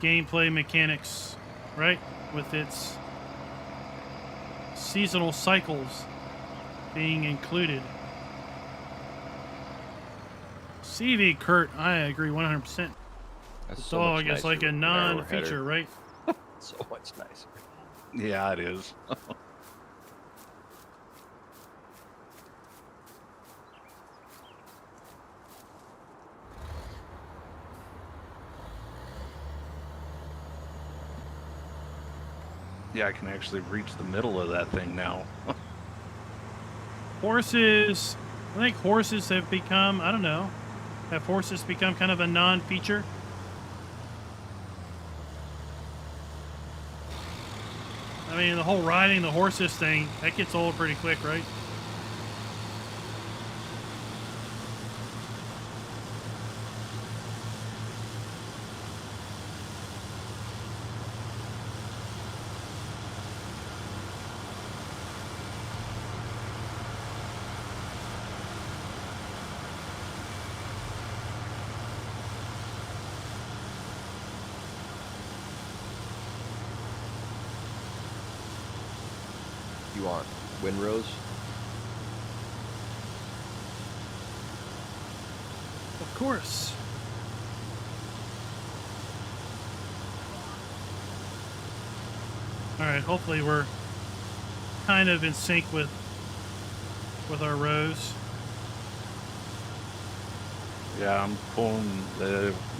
gameplay mechanics, right? With its seasonal cycles being included. CV Kurt, I agree 100%. That's The so much dog is nicer like a with the narrower non-feature, header. right? So much nicer. Yeah, it is. Yeah, I can actually reach the middle of that thing now. Horses, I think horses have become, I don't know, have horses become kind of a non-feature? I mean, the whole riding the horses thing, that gets old pretty quick, right? You want windrows? Of course. All right, hopefully we're kind of in sync with our rows. Yeah, I'm pulling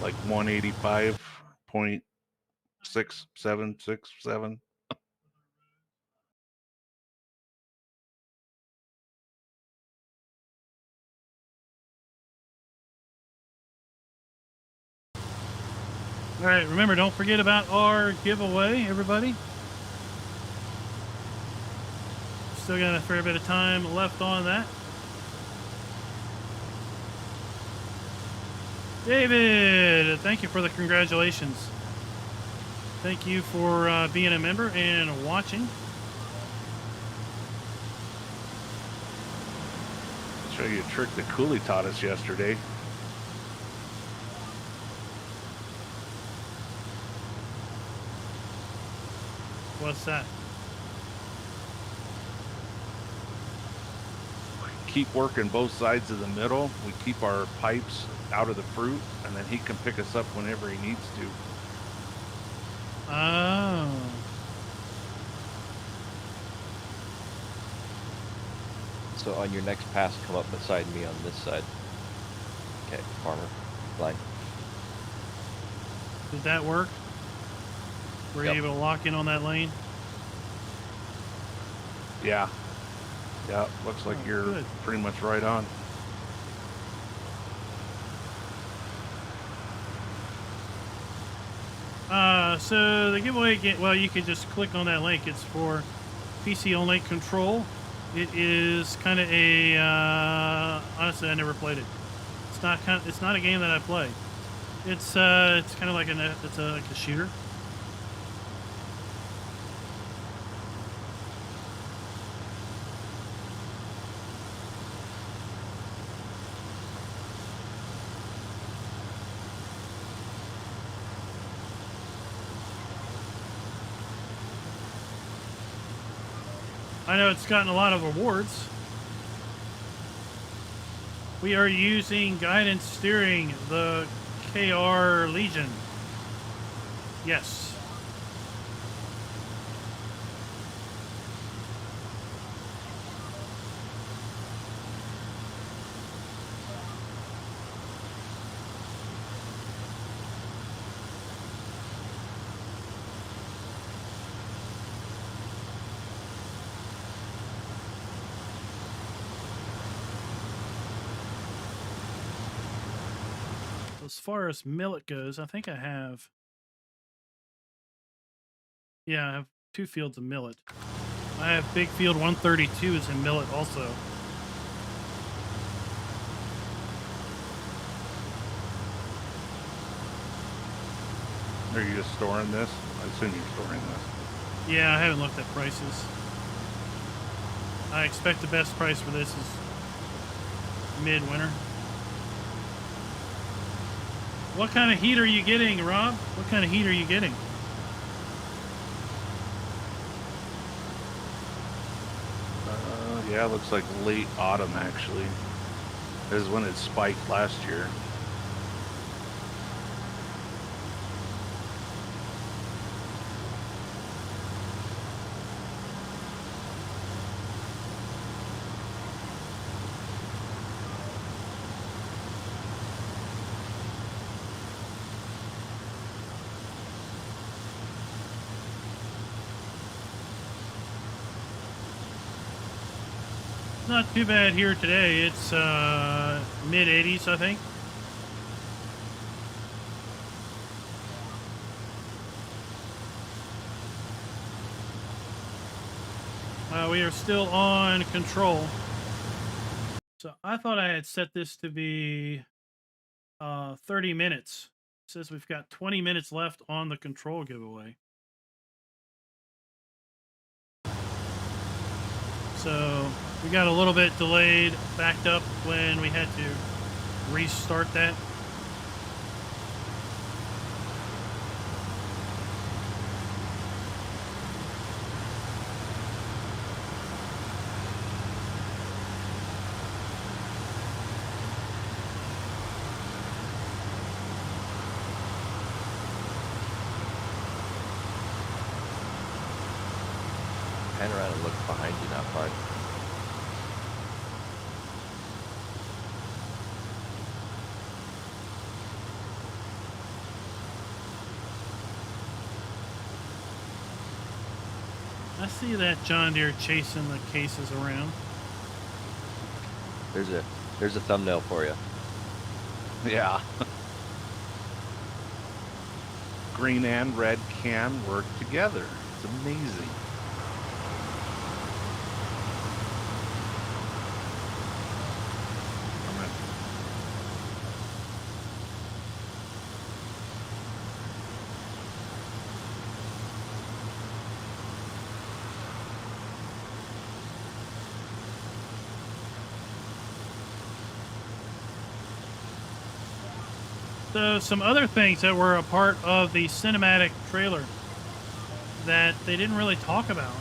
like 185.6767. All right, remember, don't forget about our giveaway, everybody. Still got a fair bit of time left on that. David, thank you for the congratulations. Thank you for being a member and watching. I'll show you a trick that Cooley taught us yesterday. What's that? Keep working both sides of the middle. We keep our pipes out of the fruit, and then he can pick us up whenever he needs to. Oh. So on your next pass, come up beside me on this side. Okay, farmer. Klein. Did that work? Were you able to lock in on that lane? Yeah. Yeah, looks like you're good. pretty much right on. So the giveaway, well, you can just click on that link. It's for PC only control. It is kind of a, honestly, I never played it. It's not a game that I play. It's kind of like like a shooter. I know it's gotten a lot of awards. We are using guidance steering, the KR Legion. Yes. As far as millet goes, I think I have... Yeah, I have 2 fields of millet. I have big field 132 is in millet also. Are you just storing this? I assume you're storing this. Yeah, I haven't looked at prices. I expect the best price for this is midwinter. What kind of heat are you getting, Rob? What kind of heat are you getting? Yeah, it looks like late autumn actually. This is when it spiked last year. Not too bad here today. It's mid 80s, I think. We are still on control. So I thought I had set this to be 30 minutes. It says we've got 20 minutes left on the control giveaway. So we got a little bit delayed, backed up when we had to restart that. Pan around and look behind you, not far. I see that John Deere chasing the cases around. There's a thumbnail for you. Yeah. Green and red can work together. It's amazing. So some other things that were a part of the cinematic trailer that they didn't really talk about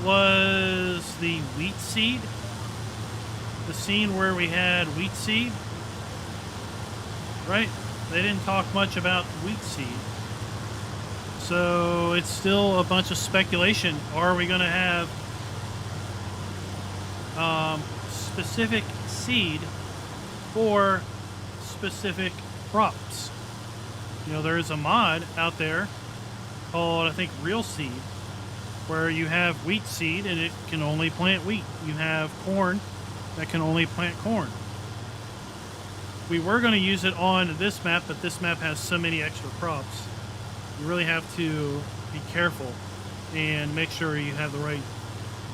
was the wheat seed. The scene where we had wheat seed, right? They didn't talk much about wheat seed. So it's still a bunch of speculation. Are we going to have specific seed for specific crops? You know, there is a mod out there called, I think, Real Seed, where you have wheat seed and it can only plant wheat. You have corn that can only plant corn. We were going to use it on this map, but this map has so many extra crops. You really have to be careful and make sure you have the right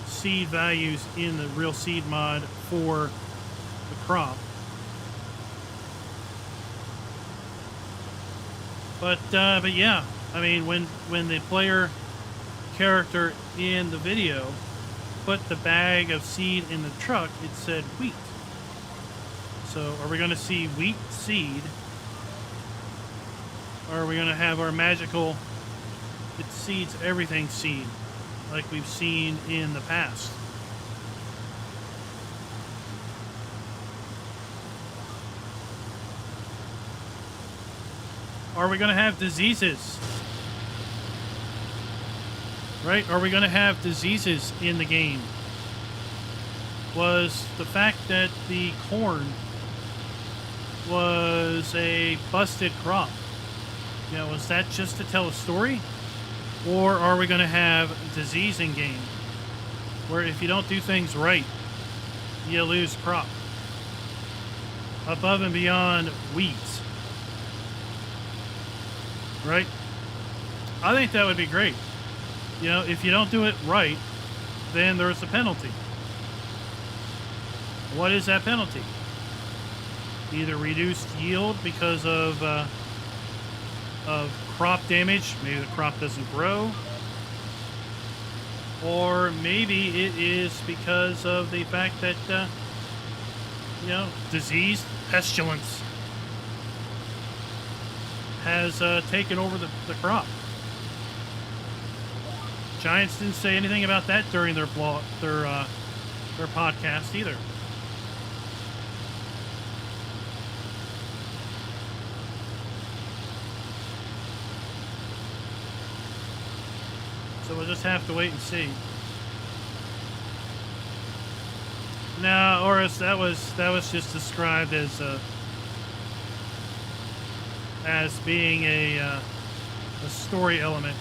seed values in the Real Seed mod for the crop. But yeah, I mean, when the player character in the video put the bag of seed in the truck, it said wheat. So are we going to see wheat seed? Or are we going to have our magical, it seeds everything seed, like we've seen in the past? Are we going to have diseases? Right? Are we going to have diseases in the game? Was the fact that the corn was a busted crop, you know, was that just to tell a story? Or are we going to have disease in game, where if you don't do things right, you lose crop above and beyond weeds? Right? I think that would be great. You know, if you don't do it right, then there's a penalty. What is that penalty? Either reduced yield because of crop damage, maybe the crop doesn't grow, or maybe it is because of the fact that you know, disease, pestilence. has taken over the crop. Giants didn't say anything about that during their blog, their podcast either. So we'll just have to wait and see. Now, Oris, that was just described as being a story element.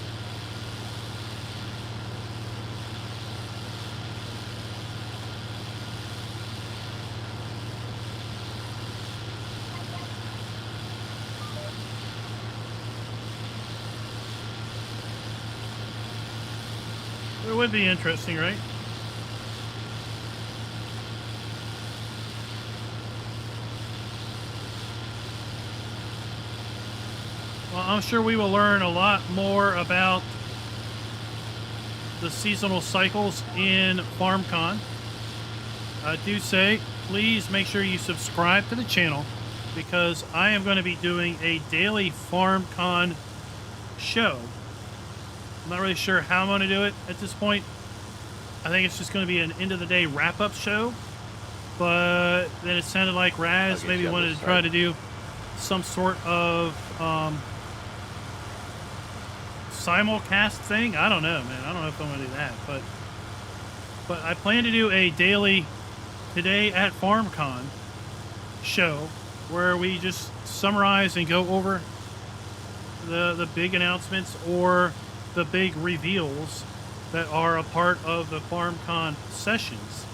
It would be interesting, right? Well, I'm sure we will learn a lot more about the seasonal cycles in FarmCon. I do say, please make sure you subscribe to the channel because I am going to be doing a daily FarmCon show. I'm not really sure how I'm going to do it at this point. I think it's just going to be an end-of-the-day wrap-up show. But then it sounded like Raz maybe wanted to try to do some sort of simulcast thing. I don't know, man. I don't know if I'm going to do that. But I plan to do a daily Today at FarmCon show where we just summarize and go over the big announcements or the big reveals that are a part of the FarmCon sessions.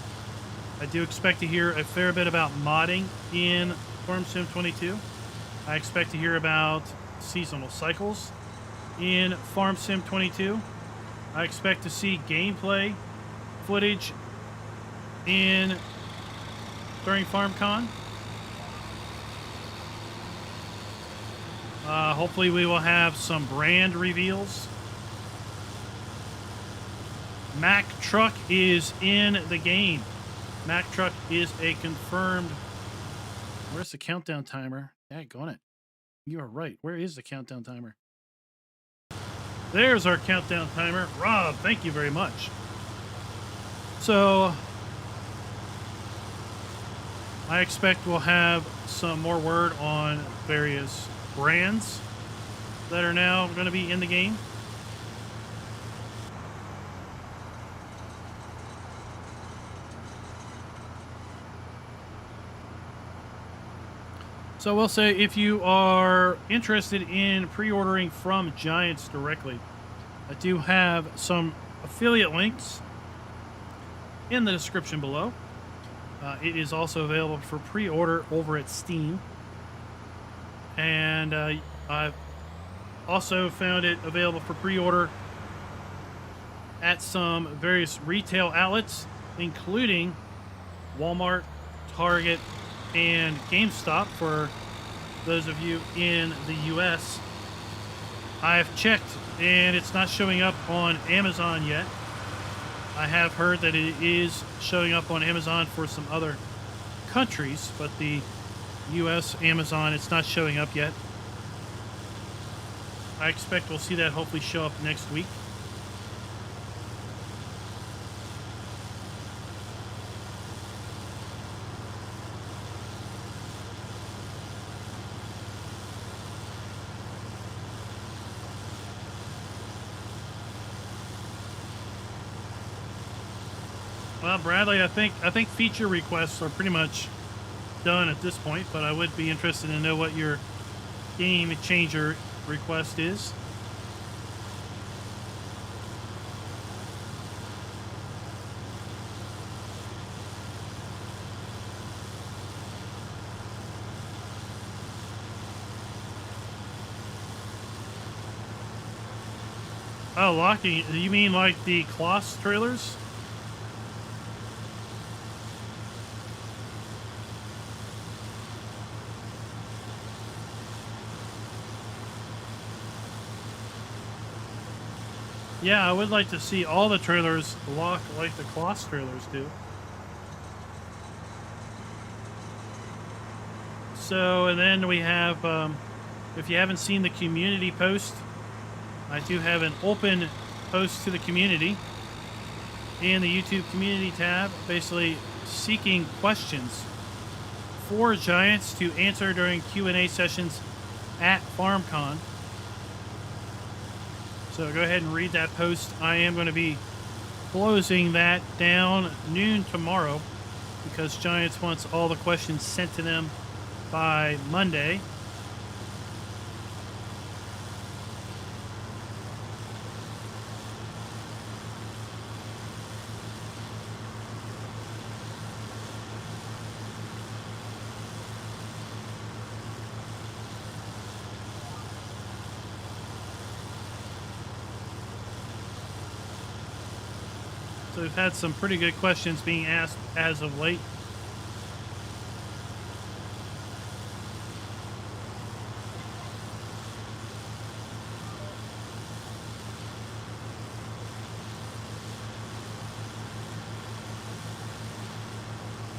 I do expect to hear a fair bit about modding in Farm Sim 22. I expect to hear about seasonal cycles in Farm Sim 22. I expect to see gameplay footage during FarmCon. Hopefully we will have some brand reveals. Mack Truck is in the game. Mack Truck is a confirmed... Where's the countdown timer? Daggone it. You are right. Where is the countdown timer? There's our countdown timer. Rob, thank you very much. So, I expect we'll have some more word on various brands that are now going to be in the game. So we'll say if you are interested in pre-ordering from Giants directly, I do have some affiliate links in the description below. It is also available for pre-order over at Steam. And I've also found it available for pre-order at some various retail outlets, including Walmart, Target, and GameStop for those of you in the US. I've checked and it's not showing up on Amazon yet. I have heard that it is showing up on Amazon for some other countries, but the US Amazon, it's not showing up yet. I expect we'll see that hopefully show up next week. Well, Bradley, I think feature requests are pretty much done at this point, but I would be interested to know what your game changer request is. Oh, locking. You mean like the Kloss trailers? Yeah, I would like to see all the trailers lock like the Kloss trailers do. So, and then we have If you haven't seen the community post, I do have an open post to the community in the YouTube community tab, basically seeking questions for Giants to answer during Q&A sessions at FarmCon. So go ahead and read that post. I am going to be closing that down noon tomorrow because Giants wants all the questions sent to them by Monday. So we've had some pretty good questions being asked as of late.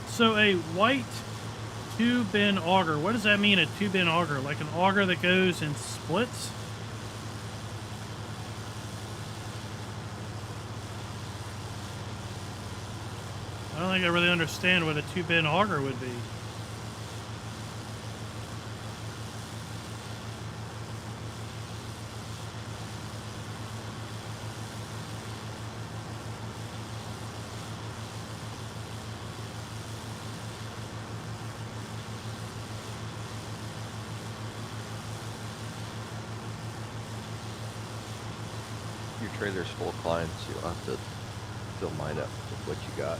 So a white two-bin auger. What does that mean, a two-bin auger? Like an auger that goes in splits? I don't think I really understand what a two-bin auger would be. Your trailer's full, Klein, so you'll have to fill mine up with what you got.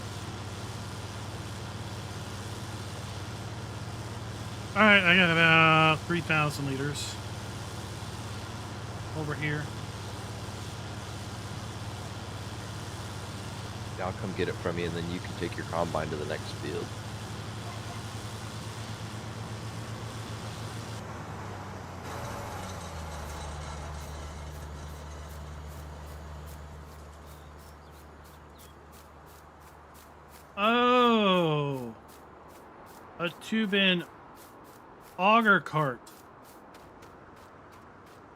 All right, I got about 3,000 liters over here. I'll come get it from you, and then you can take your combine to the next field. Oh, a two-bin auger cart.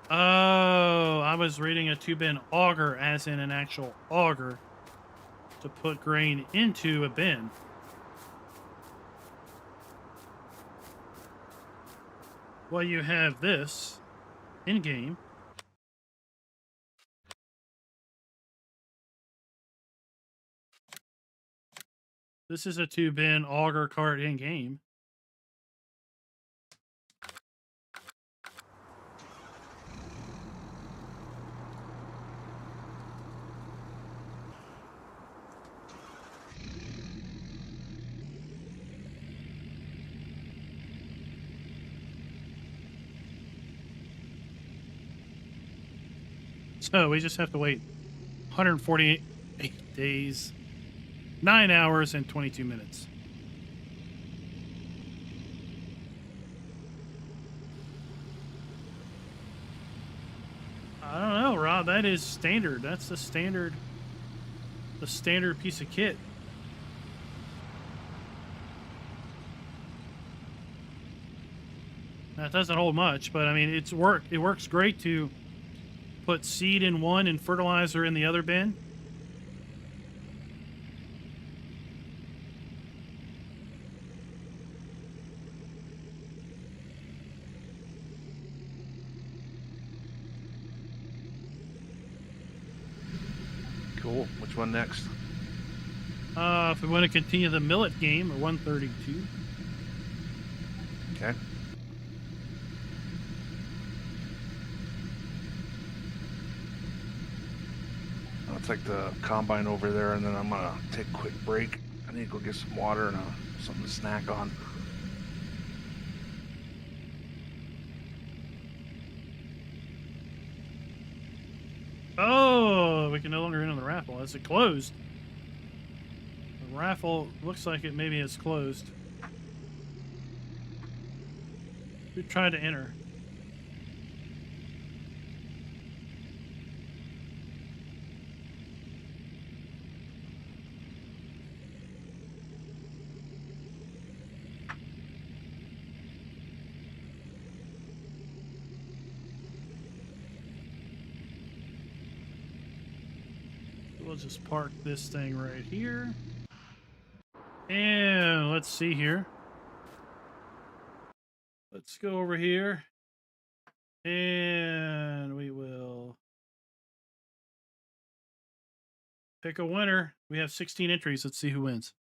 Oh, I was reading a two-bin auger as in an actual auger to put grain into a bin. Well, you have this in-game. This is a two-bin auger cart in-game. So we just have to wait 148 days, 9 hours, and 22 minutes. I don't know, Rob. That is standard. That's the standard piece of kit. That doesn't hold much, but I mean, it works great to put seed in one and fertilizer in the other bin. Cool. Which one next? If we want to continue the millet game, or 132. Okay. I'll take the combine over there, and then I'm gonna take a quick break. I need to go get some water and something to snack on. Oh, we can no longer enter the raffle. Is it closed? The raffle looks like it maybe is closed. Who tried to enter? just park this thing right here. And let's see here. Let's go over here. And we will pick a winner. We have 16 entries. Let's see who wins.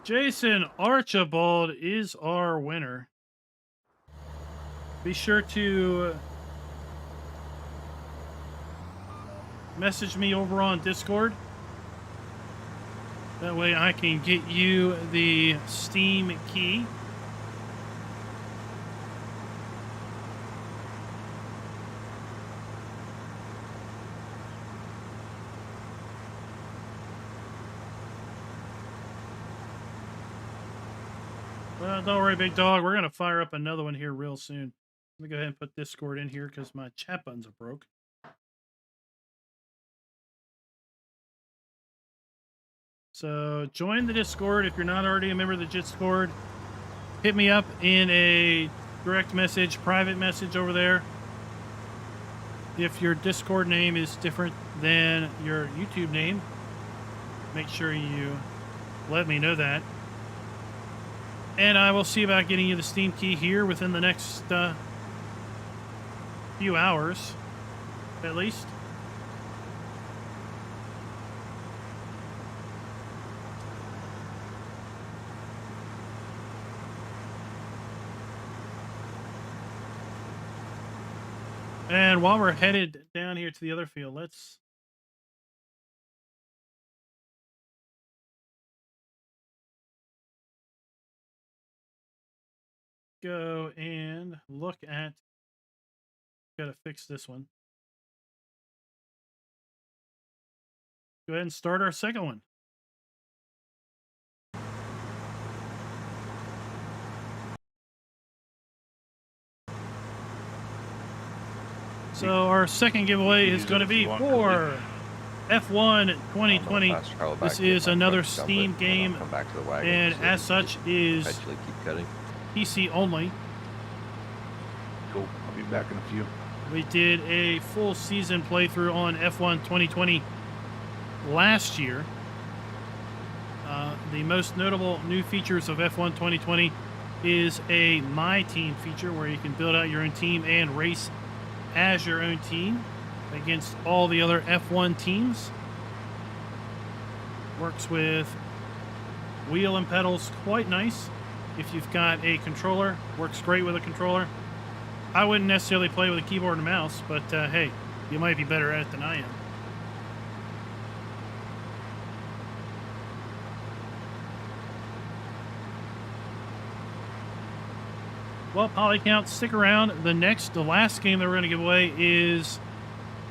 Jason Archibald is our winner. Be sure to message me over on Discord. That way I can get you the Steam key. Well, don't worry, big dog. We're going to fire up another one here real soon. Let me go ahead and put Discord in here because my chat buttons are broke. So join the Discord if you're not already a member of the Discord. Hit me up in a direct message, private message over there. If your Discord name is different than your YouTube name, make sure you let me know that. And I will see about getting you the Steam key here within the next few hours, at least. And while we're headed down here to the other field, let's go and look at, gotta fix this one. Go ahead and start our second one. So our second giveaway is going to be for F1 2020. This is another Steam game, and as such is Eventually keep cutting. PC only. Cool. I'll be back in a few. We did a full season playthrough on F1 2020 last year. The most notable new features of F1 2020 is a My Team feature where you can build out your own team and race as your own team against all the other F1 teams. Works with wheel and pedals quite nice. If you've got a controller, works great with a controller. I wouldn't necessarily play with a keyboard and mouse, but hey, you might be better at it than I am. Well, Polycount, stick around. The last game that we're going to give away is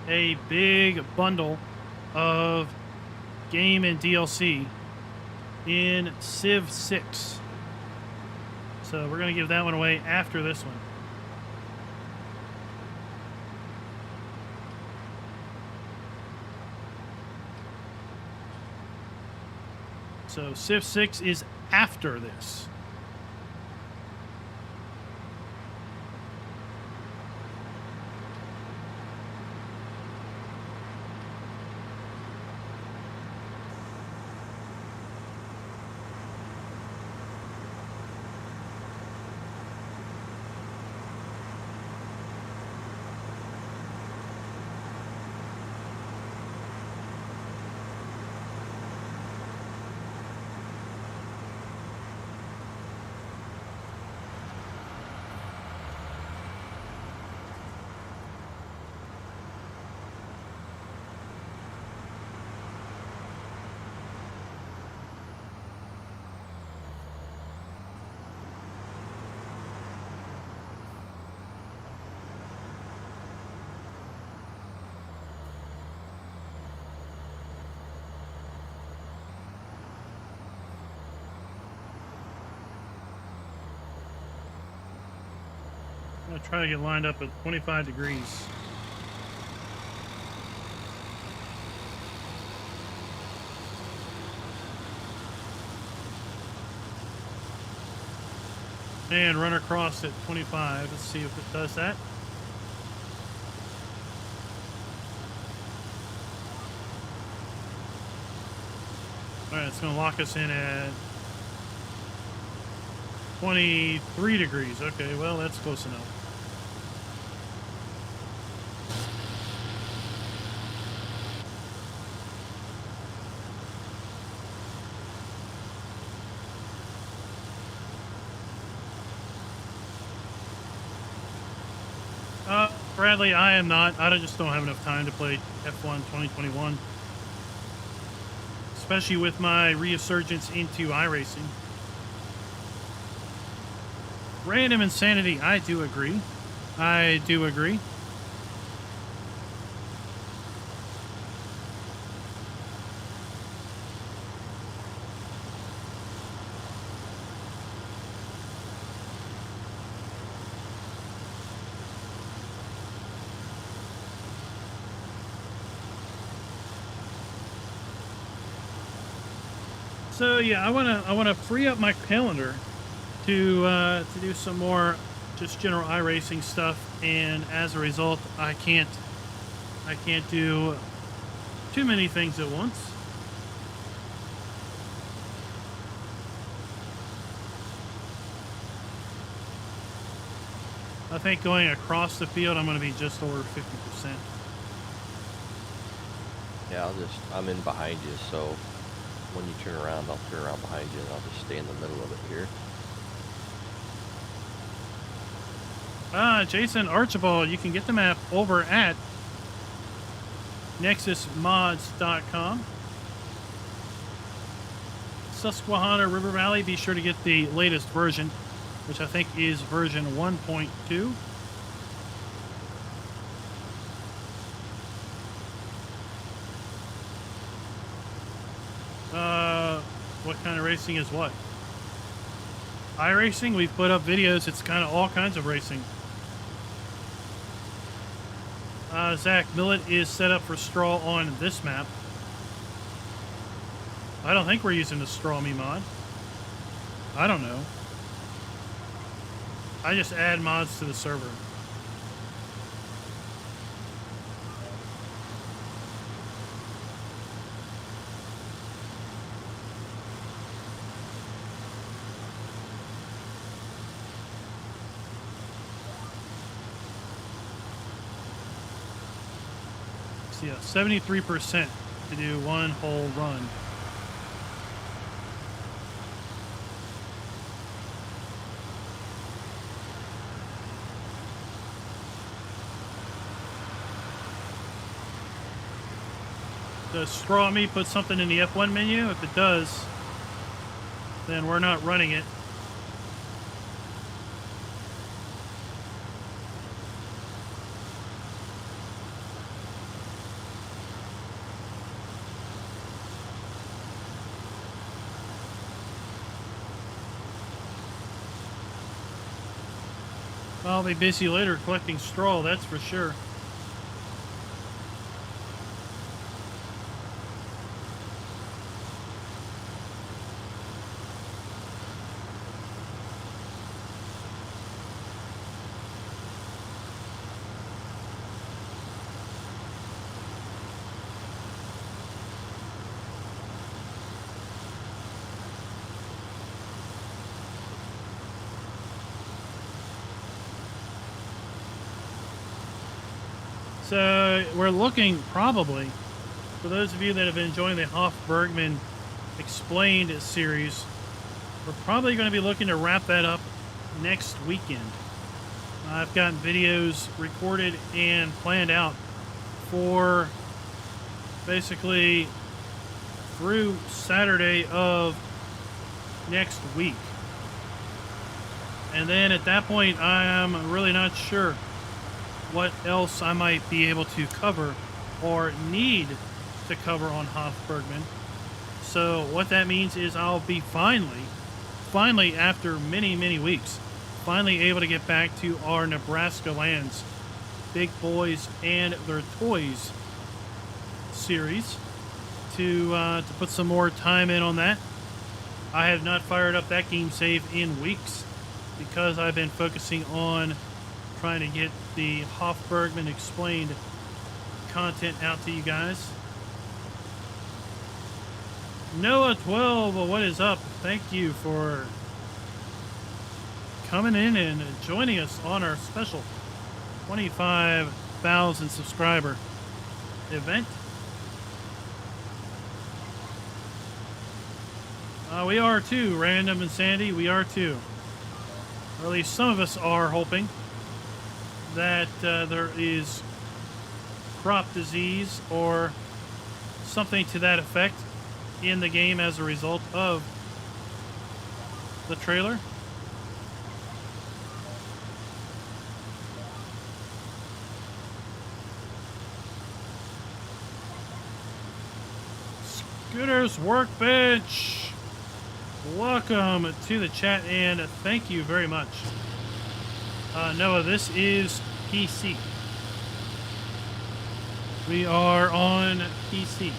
a big bundle of game and DLC in Civ 6. So we're going to give that one away after this one. So Civ 6 is after this. I'm going to try to get lined up at 25 degrees. And run across at 25. Let's see if it does that. All right, it's going to lock us in at 23 degrees. Okay, well, that's close enough. Bradley, I am not. I just don't have enough time to play F1 2021. Especially with my resurgence into iRacing. Random insanity, I do agree. I do agree. So yeah, I wanna free up my calendar to do some more just general iRacing stuff, and as a result, I can't do too many things at once. I think going across the field, I'm going to be just over 50%. Yeah, I'm in behind you, so when you turn around, I'll turn around behind you, and I'll just stay in the middle of it here. Jason Archibald, you can get the map over at nexusmods.com. Susquehanna River Valley, be sure to get the latest version, which I think is version 1.2. What kind of racing is what? iRacing, we've put up videos. It's kind of all kinds of racing. Zach, Millet is set up for straw on this map. I don't think we're using the straw me mod. I don't know. I just add mods to the server. So yeah, 73% to do one whole run. Does Straw Me put something in the F1 menu? If it does, then we're not running it. I'll be busy later collecting straw, that's for sure. So we're looking probably, for those of you that have been enjoying the Hoff-Bergman Explained series, we're probably going to be looking to wrap that up next weekend. I've got videos recorded and planned out for basically through Saturday of next week. And then at that point, I'm really not sure what else I might be able to cover or need to cover on Hoff-Bergman. So what that means is I'll be finally after many weeks, finally able to get back to our Nebraska lands, Big Boys and Their Toys series to put some more time in on that. I have not fired up that game save in weeks. because I've been focusing on trying to get the Hofbergman Explained content out to you guys. Noah 12, what is up? Thank you for coming in and joining us on our special 25,000 subscriber event. We are too, Random and Sandy. We are too. Or at least some of us are hoping that there is crop disease or something to that effect in the game as a result of the trailer. Scooter's Workbench. Welcome to the chat and thank you very much. Noah, this is PC. We are on PC.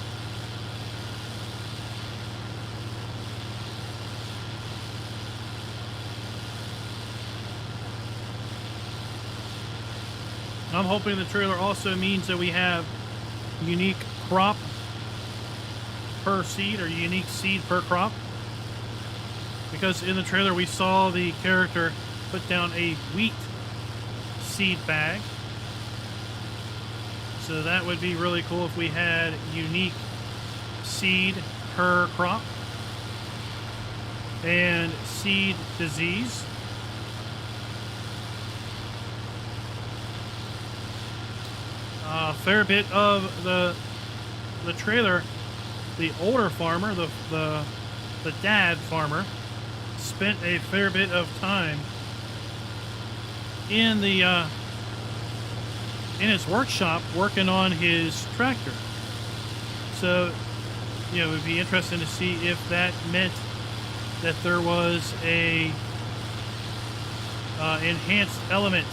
I'm hoping the trailer also means that we have unique crop per seed or unique seed per crop. Because in the trailer we saw the character put down a wheat seed bag. So that would be really cool if we had unique seed per crop and seed disease. A fair bit of the trailer, the older farmer, the dad farmer, spent a fair bit of time in the in his workshop working on his tractor. So, you know, it would be interesting to see if that meant that there was a enhanced element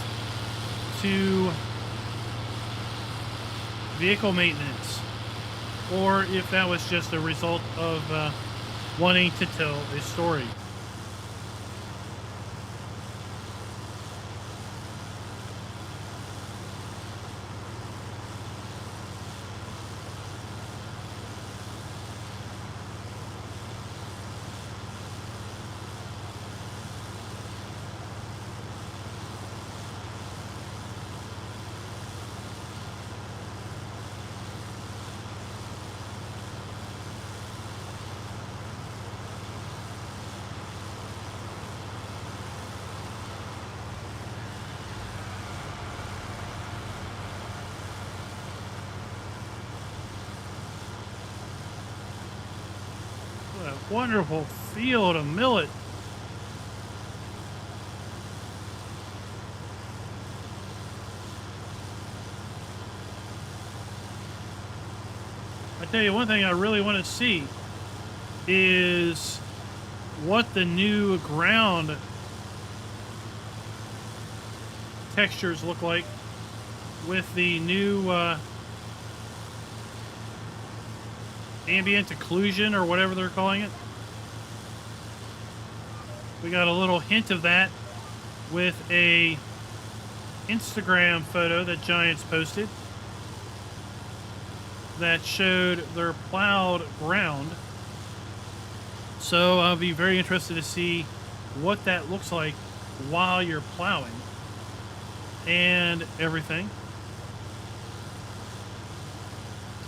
to vehicle maintenance, or if that was just a result of wanting to tell a story. Wonderful field of millet. I tell you one thing I really want to see is what the new ground textures look like with the new ambient occlusion or whatever they're calling it. We got a little hint of that with a Instagram photo that Giants posted that showed their plowed ground. So I'll be very interested to see what that looks like while you're plowing and everything.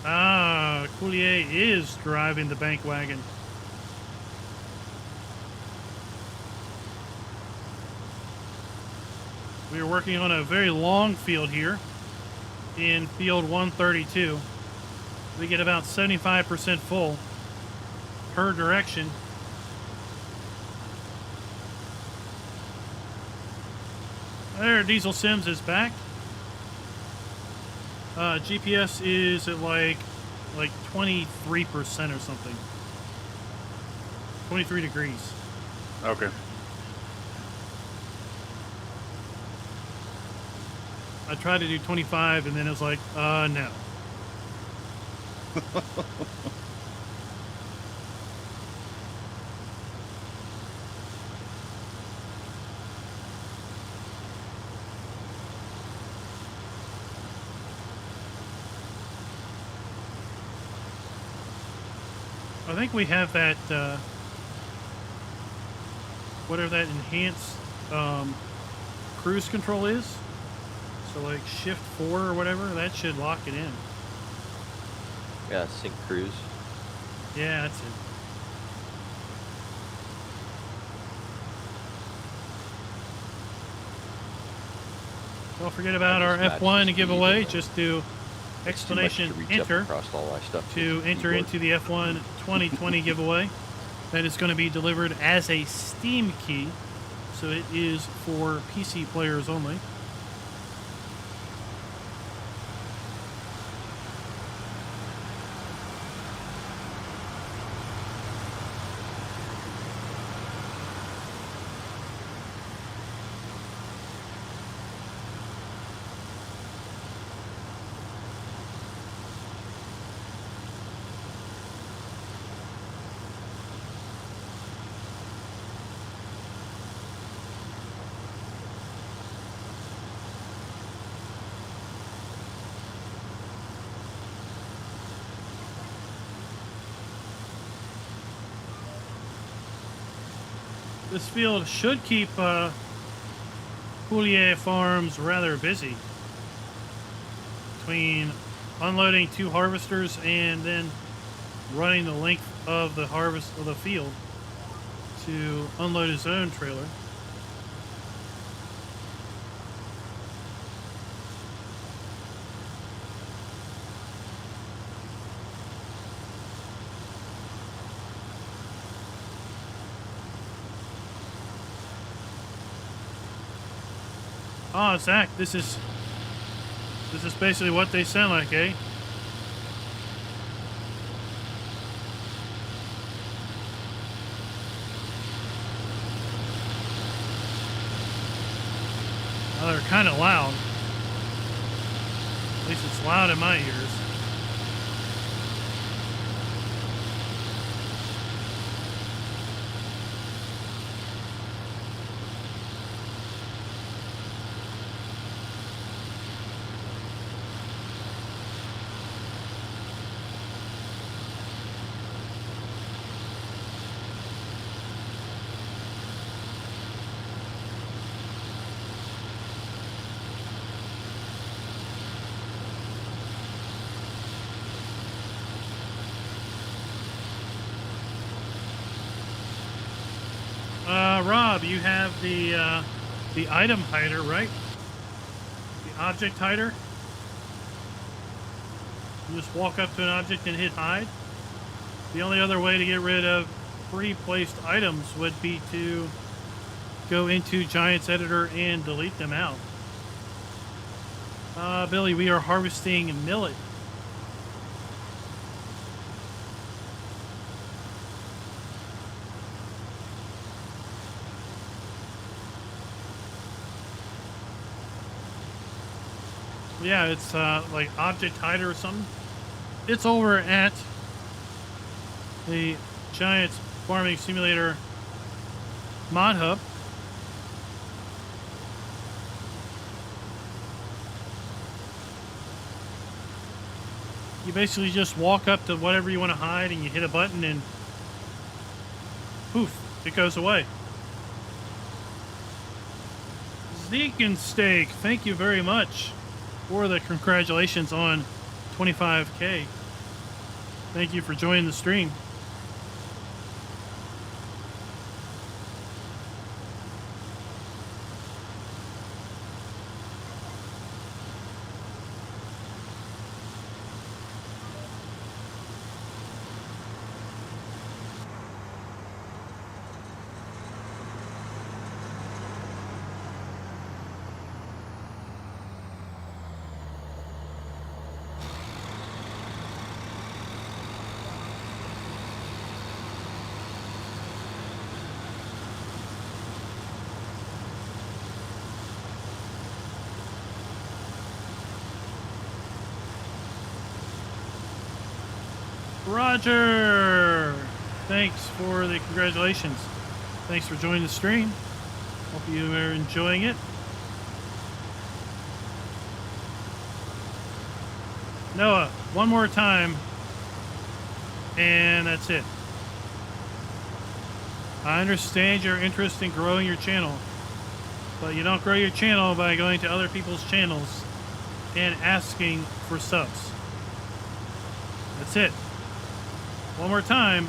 Ah, Coulier is driving the bank wagon. We are working on a very long field here in field 132. We get about 75% full per direction. There, Diesel Sims is back. GPS is at like 23% or something. 23 degrees. Okay. I tried to do 25 and then it was like, no. think we have that, whatever that enhanced cruise control is. So like shift 4 or whatever, that should lock it in. Yeah, sync cruise. Yeah, that's it. Don't forget about our just matched F1 the giveaway. speed. Just do It's too much explanation to reach up enter across all my stuff to with the enter keyboard. into the F1 2020 giveaway. That is going to be delivered as a Steam key, so it is for PC players only. This field should keep Poulier Farms rather busy. Between unloading 2 harvesters and then running the length of the harvest of the field to unload his own trailer. Oh, Zach, this is basically what they sound like, eh? Well, they're kind of loud. At least it's loud in my ears. Rob, you have the item hider, right? The object hider. You just walk up to an object and hit hide. The only other way to get rid of pre-placed items would be to go into Giants Editor and delete them out. Billy, we are harvesting millet. Yeah, it's like object hider or something. It's over at the Giants Farming Simulator mod hub. You basically just walk up to whatever you want to hide and you hit a button and poof, it goes away. Zeke and Steak, thank you very much for the congratulations on 25K. Thank you for joining the stream. Roger, thanks for the congratulations. Thanks for joining the stream. Hope you are enjoying it. Noah, one more time, and that's it. I understand your interest in growing your channel, but you don't grow your channel by going to other people's channels and asking for subs. That's it. One more time,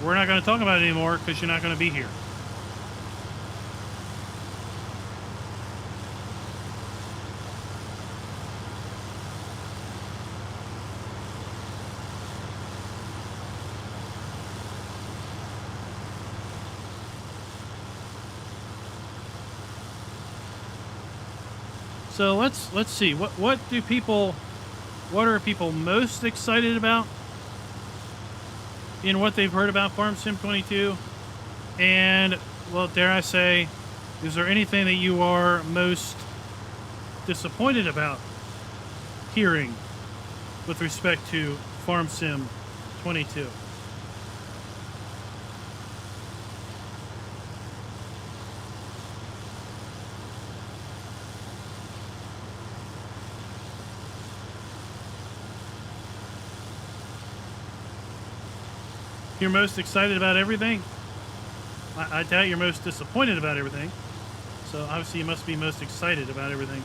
we're not going to talk about it anymore because you're not going to be here. So let's see what are people most excited about in what they've heard about Farm Sim 22, and well, dare I say, is there anything that you are most disappointed about hearing with respect to Farm Sim 22? You're most excited about everything? I doubt you're most disappointed about everything. So obviously you must be most excited about everything.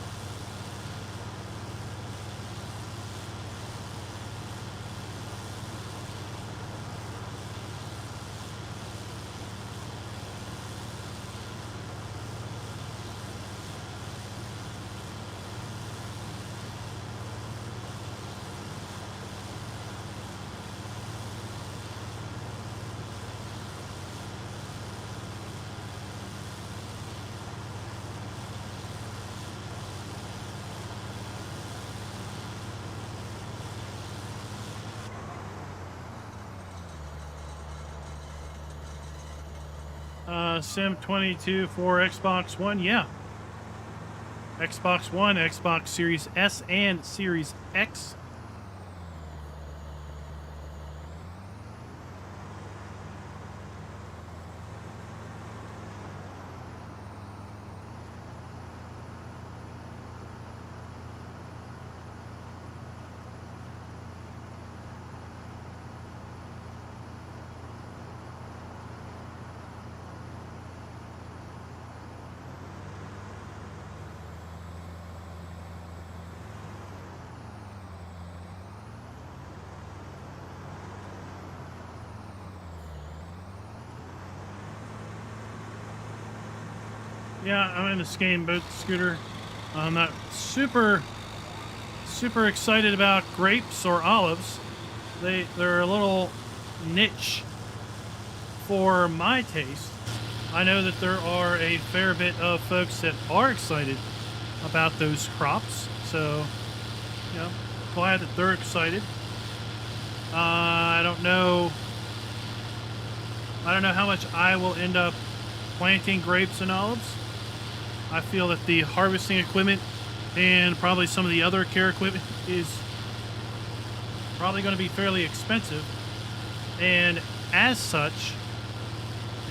Sim 22 for Xbox One, yeah. Xbox One, Xbox Series S, and Series X. Yeah, I'm in the skate boat scooter. I'm not super excited about grapes or olives. They're a little niche for my taste. I know that there are a fair bit of folks that are excited about those crops, so you know, glad that they're excited. I don't know how much I will end up planting grapes and olives. I feel that the harvesting equipment and probably some of the other care equipment is probably going to be fairly expensive, and as such,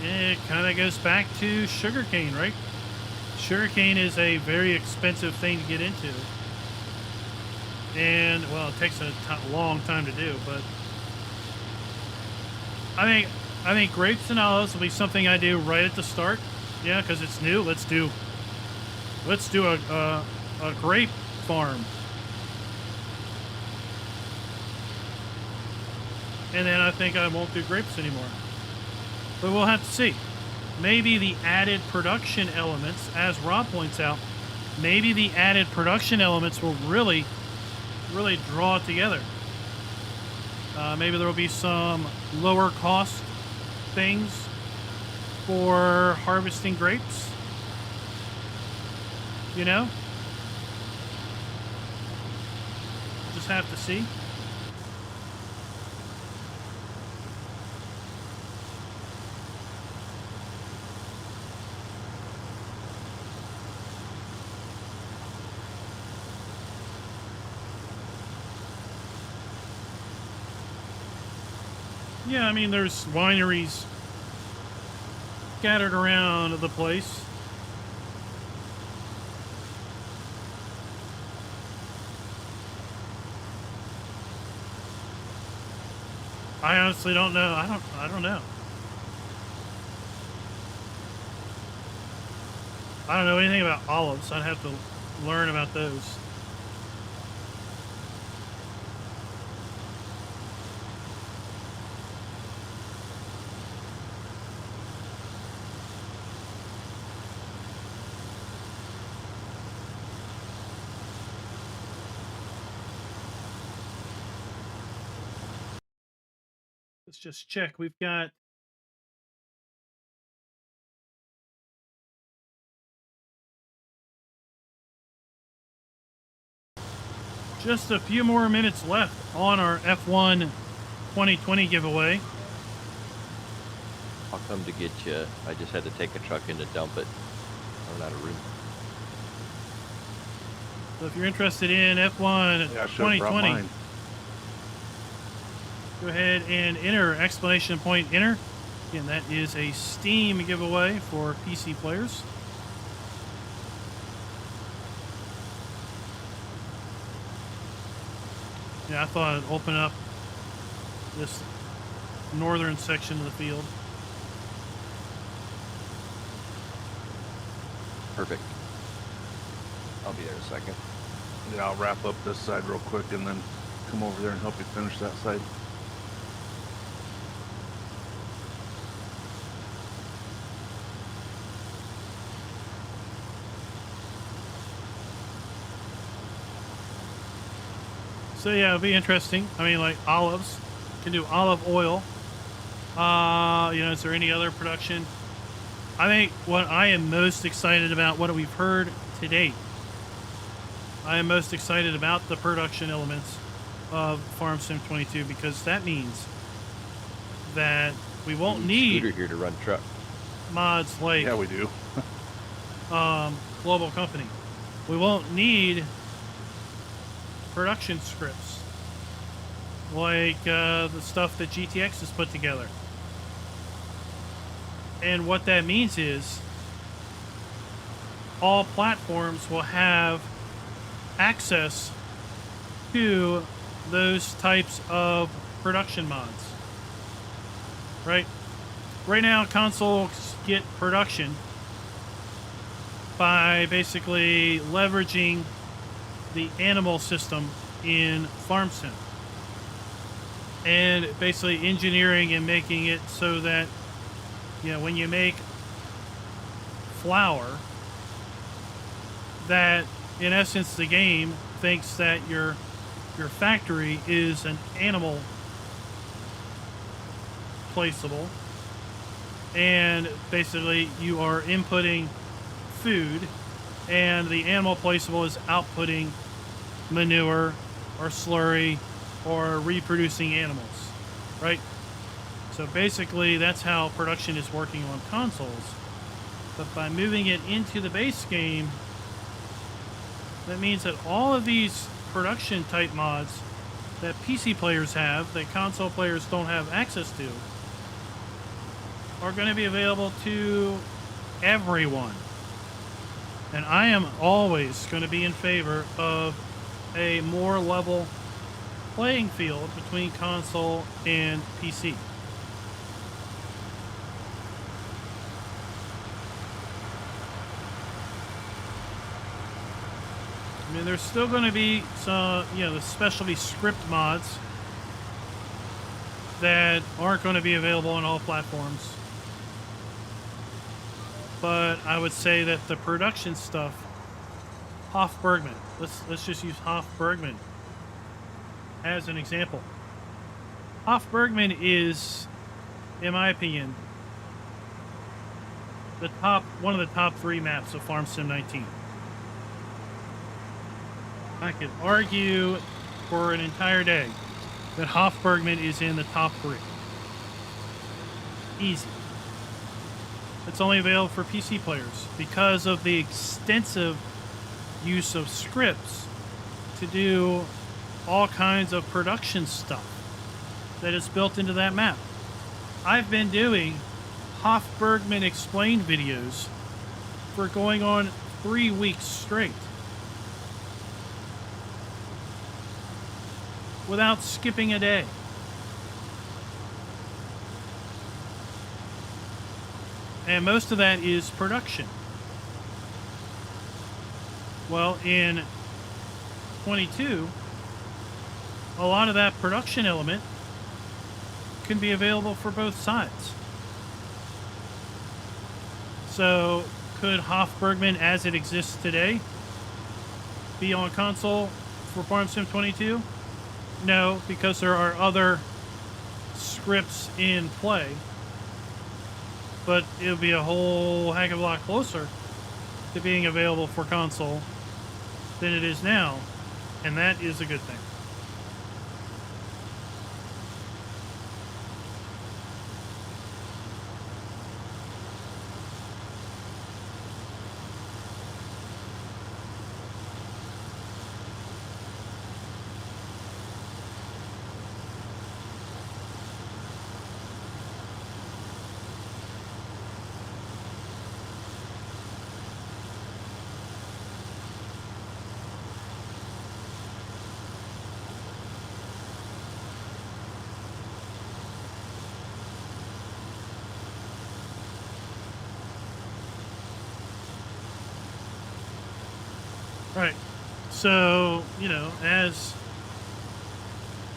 it kind of goes back to sugarcane, right? Sugarcane is a very expensive thing to get into, and well, it takes a long time to do. But I think grapes and olives will be something I do right at the start. Yeah, because it's new. Let's do a grape farm, and then I think I won't do grapes anymore. But we'll have to see. Maybe the added production elements, as Rob points out, maybe the added production elements will really draw it together. Maybe there will be some lower cost things for harvesting grapes. You know? Just have to see. Yeah, I mean, there's wineries scattered around the place. I honestly don't know. I don't know. I don't know anything about olives. I'd have to learn about those. Let's just check. We've got just a few more minutes left on our F1 2020 giveaway. I'll come to get you. I just had to take a truck in to dump it. I'm out of room. So if you're interested in F1 Yeah, I should have brought 2020, mine. go ahead and enter, exclamation point enter. Again, that is a Steam giveaway for PC players. Yeah, I thought I'd open up this northern section of the field. Perfect. I'll be there in a second. Yeah, I'll wrap up this side real quick and then come over there and help you finish that side. So yeah, it'll be interesting. I mean, like olives, you can do olive oil. You know, is there any other production? I think what I am most excited about, what we've heard to date, I am most excited about the production elements of Farm Sim 22 because that means that we won't need Scooter here to run truck. mods like Yeah, we do. Global Company. We won't need production scripts like the stuff that GTX has put together. And what that means is all platforms will have access to those types of production mods. Right now, consoles get production by basically leveraging the animal system in Farm Sim and basically engineering and making it so that, you know, when you make flour, that in essence the game thinks that your factory is an animal placeable, and basically you are inputting food and the animal placeable is outputting manure or slurry or reproducing animals, right? So basically that's how production is working on consoles. But by moving it into the base game, that means that all of these production type mods that PC players have, that console players don't have access to, are going to be available to everyone. And I am always going to be in favor of a more level playing field between console and PC. I mean, there's still going to be some, you know, the specialty script mods that aren't going to be available on all platforms. But I would say that the production stuff, Hoff Bergman, let's just use Hoff Bergman as an example. Hoff Bergman is, in my opinion, one of the top 3 maps of Farm Sim 19. I could argue for an entire day that Hoff Bergman is in the top 3. Easy. It's only available for PC players because of the extensive use of scripts to do all kinds of production stuff that is built into that map. I've been doing Hoff Bergman explained videos for going on 3 weeks straight without skipping a day. And most of that is production. Well, in 22, a lot of that production element can be available for both sides. So, could Hofbergman, as it exists today, be on console for Farm Sim 22? No, because there are other scripts in play. But it'll be a whole heck of a lot closer to being available for console than it is now, and that is a good thing. Right. So, you know, as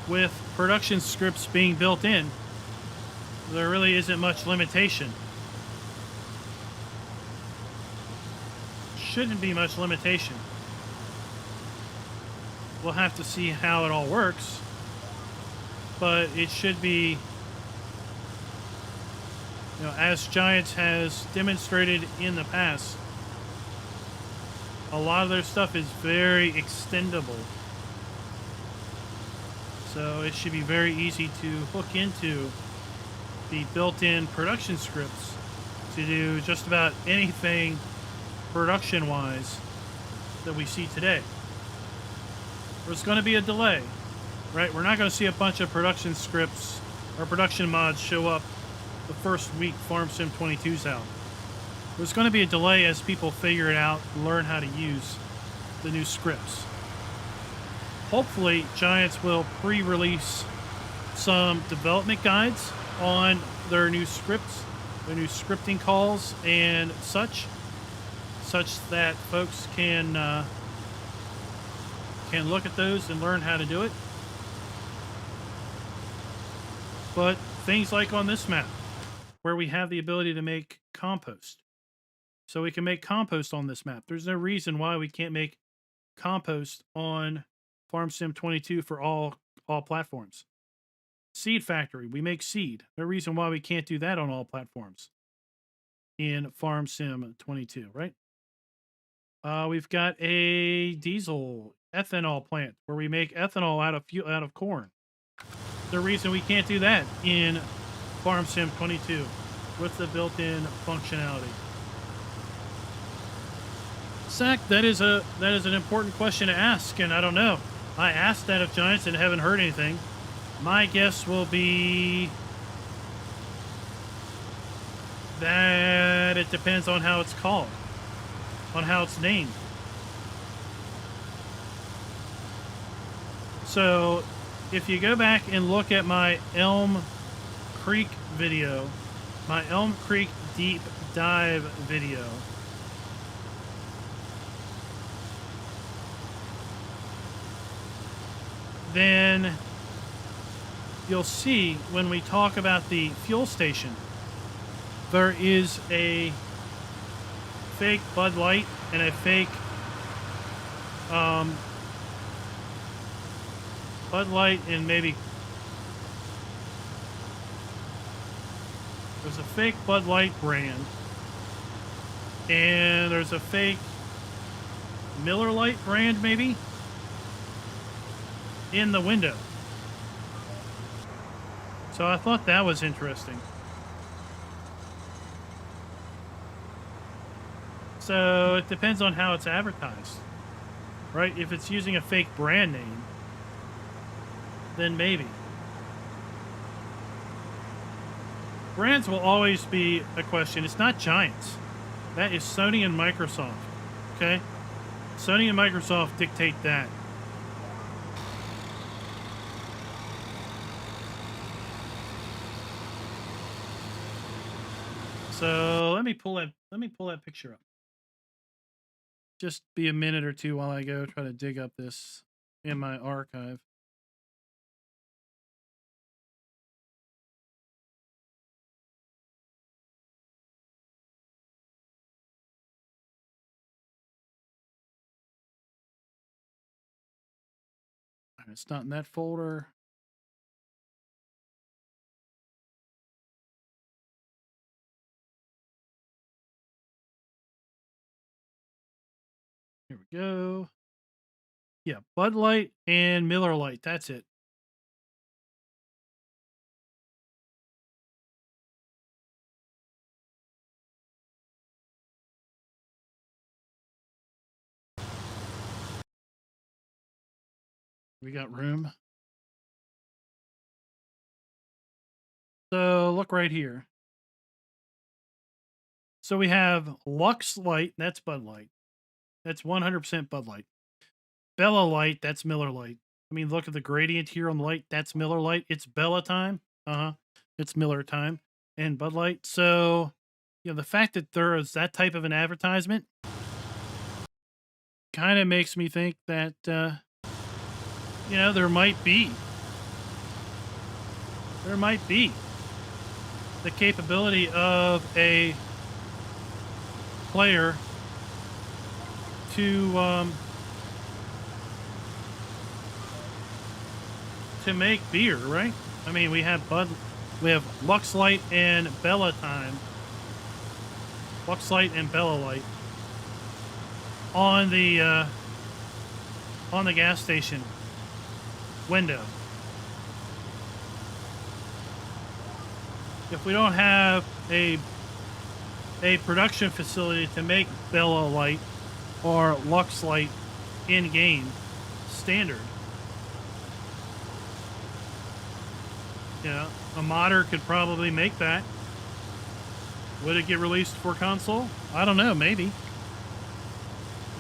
with production scripts being built in, there really isn't much limitation. Shouldn't be much limitation. We'll have to see how it all works, but it should be, you know, as Giants has demonstrated in the past, a lot of their stuff is very extendable. So it should be very easy to hook into the built-in production scripts to do just about anything production-wise that we see today. There's going to be a delay, right? We're not going to see a bunch of production scripts or production mods show up the first week Farm Sim 22's out. There's going to be a delay as people figure it out and learn how to use the new scripts. Hopefully, Giants will pre-release some development guides on their new scripts, their new scripting calls and such that folks can look at those and learn how to do it. But things like on this map, where we have the ability to make compost. So we can make compost on this map. There's no reason why we can't make compost on Farm Sim 22 for all platforms. Seed factory, we make seed. No reason why we can't do that on all platforms in Farm Sim 22, right? We've got a diesel ethanol plant where we make ethanol out of corn. The reason we can't do that in Farm Sim 22 with the built-in functionality. Zach, that is an important question to ask, and I don't know. I asked that of Giants and haven't heard anything. My guess will be that it depends on how it's called, on how it's named. So, if you go back and look at my Elm Creek video, my Elm Creek deep dive video, then you'll see when we talk about the fuel station, there is a fake Bud Light and a fake Bud Light and maybe there's a fake Bud Light brand and there's a fake Miller Lite brand maybe in the window. So I thought that was interesting. So it depends on how it's advertised, right? If it's using a fake brand name, then maybe. Brands will always be a question. It's not Giants. That is Sony and Microsoft, okay? Sony and Microsoft dictate that. So let me pull that picture up. just be a minute or two while I go try to dig up this in my archive. It's not in that folder. Here we go. Yeah, Bud Light and Miller Lite. That's it. We got room. So look right here. So we have Lux Light. That's Bud Light. That's 100% Bud Light. Bella Light. That's Miller Lite. I mean, look at the gradient here on the light. That's Miller Lite. It's Bella time. It's Miller time and Bud Light. So, you know, the fact that there is that type of an advertisement kind of makes me think that, you know, there might be the capability of a player to make beer, right? I mean, we have Lux Light and Bella time. Lux Light and Bella Light on the gas station window. If we don't have a production facility to make Bella Light or Lux Light in game standard, you know, a modder could probably make that. Would it get released for console? I don't know, maybe.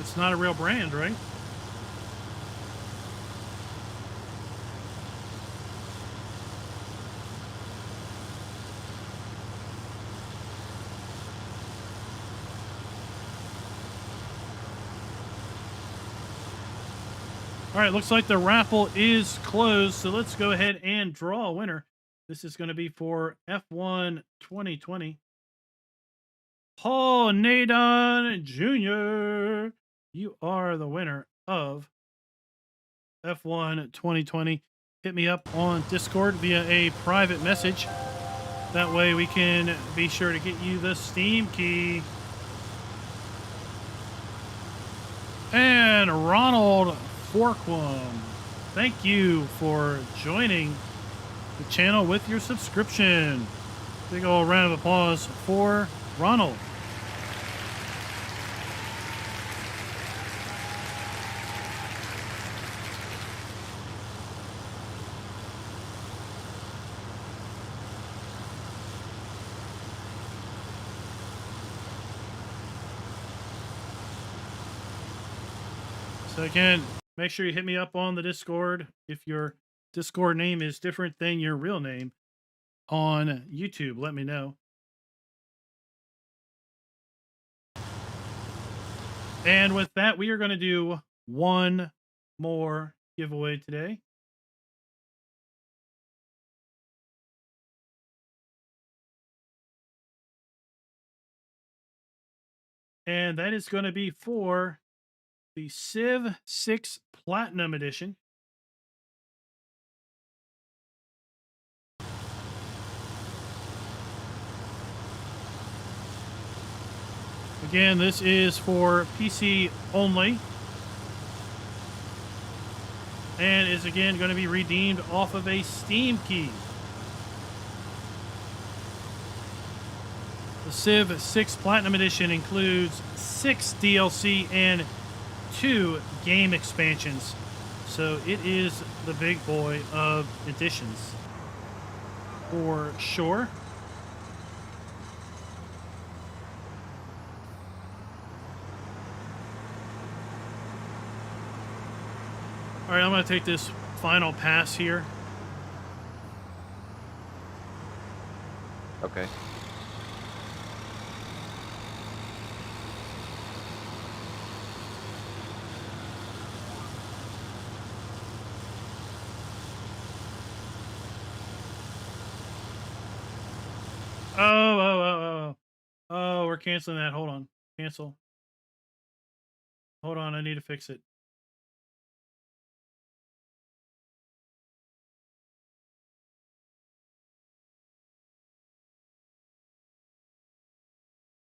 It's not a real brand, right? All right, looks like the raffle is closed, so let's go ahead and draw a winner. This is going to be for F1 2020. Paul Nadon Jr., you are the winner of F1 2020. Hit me up on Discord via a private message. That way we can be sure to get you the Steam key. And Ronald Forquam, thank you for joining the channel with your subscription. Big old round of applause for Ronald. So again, make sure you hit me up on the Discord if your Discord name is different than your real name on YouTube. Let me know. And with that, we are going to do one more giveaway today. And that is going to be for the Civ 6 Platinum Edition. Again, this is for PC only. And is again going to be redeemed off of a Steam key. The Civ 6 Platinum Edition includes 6 DLC and 2 game expansions. So it is the big boy of editions for sure. All right, I'm going to take this final pass here. Okay. canceling that. Hold on. Cancel. Hold on. I need to fix it.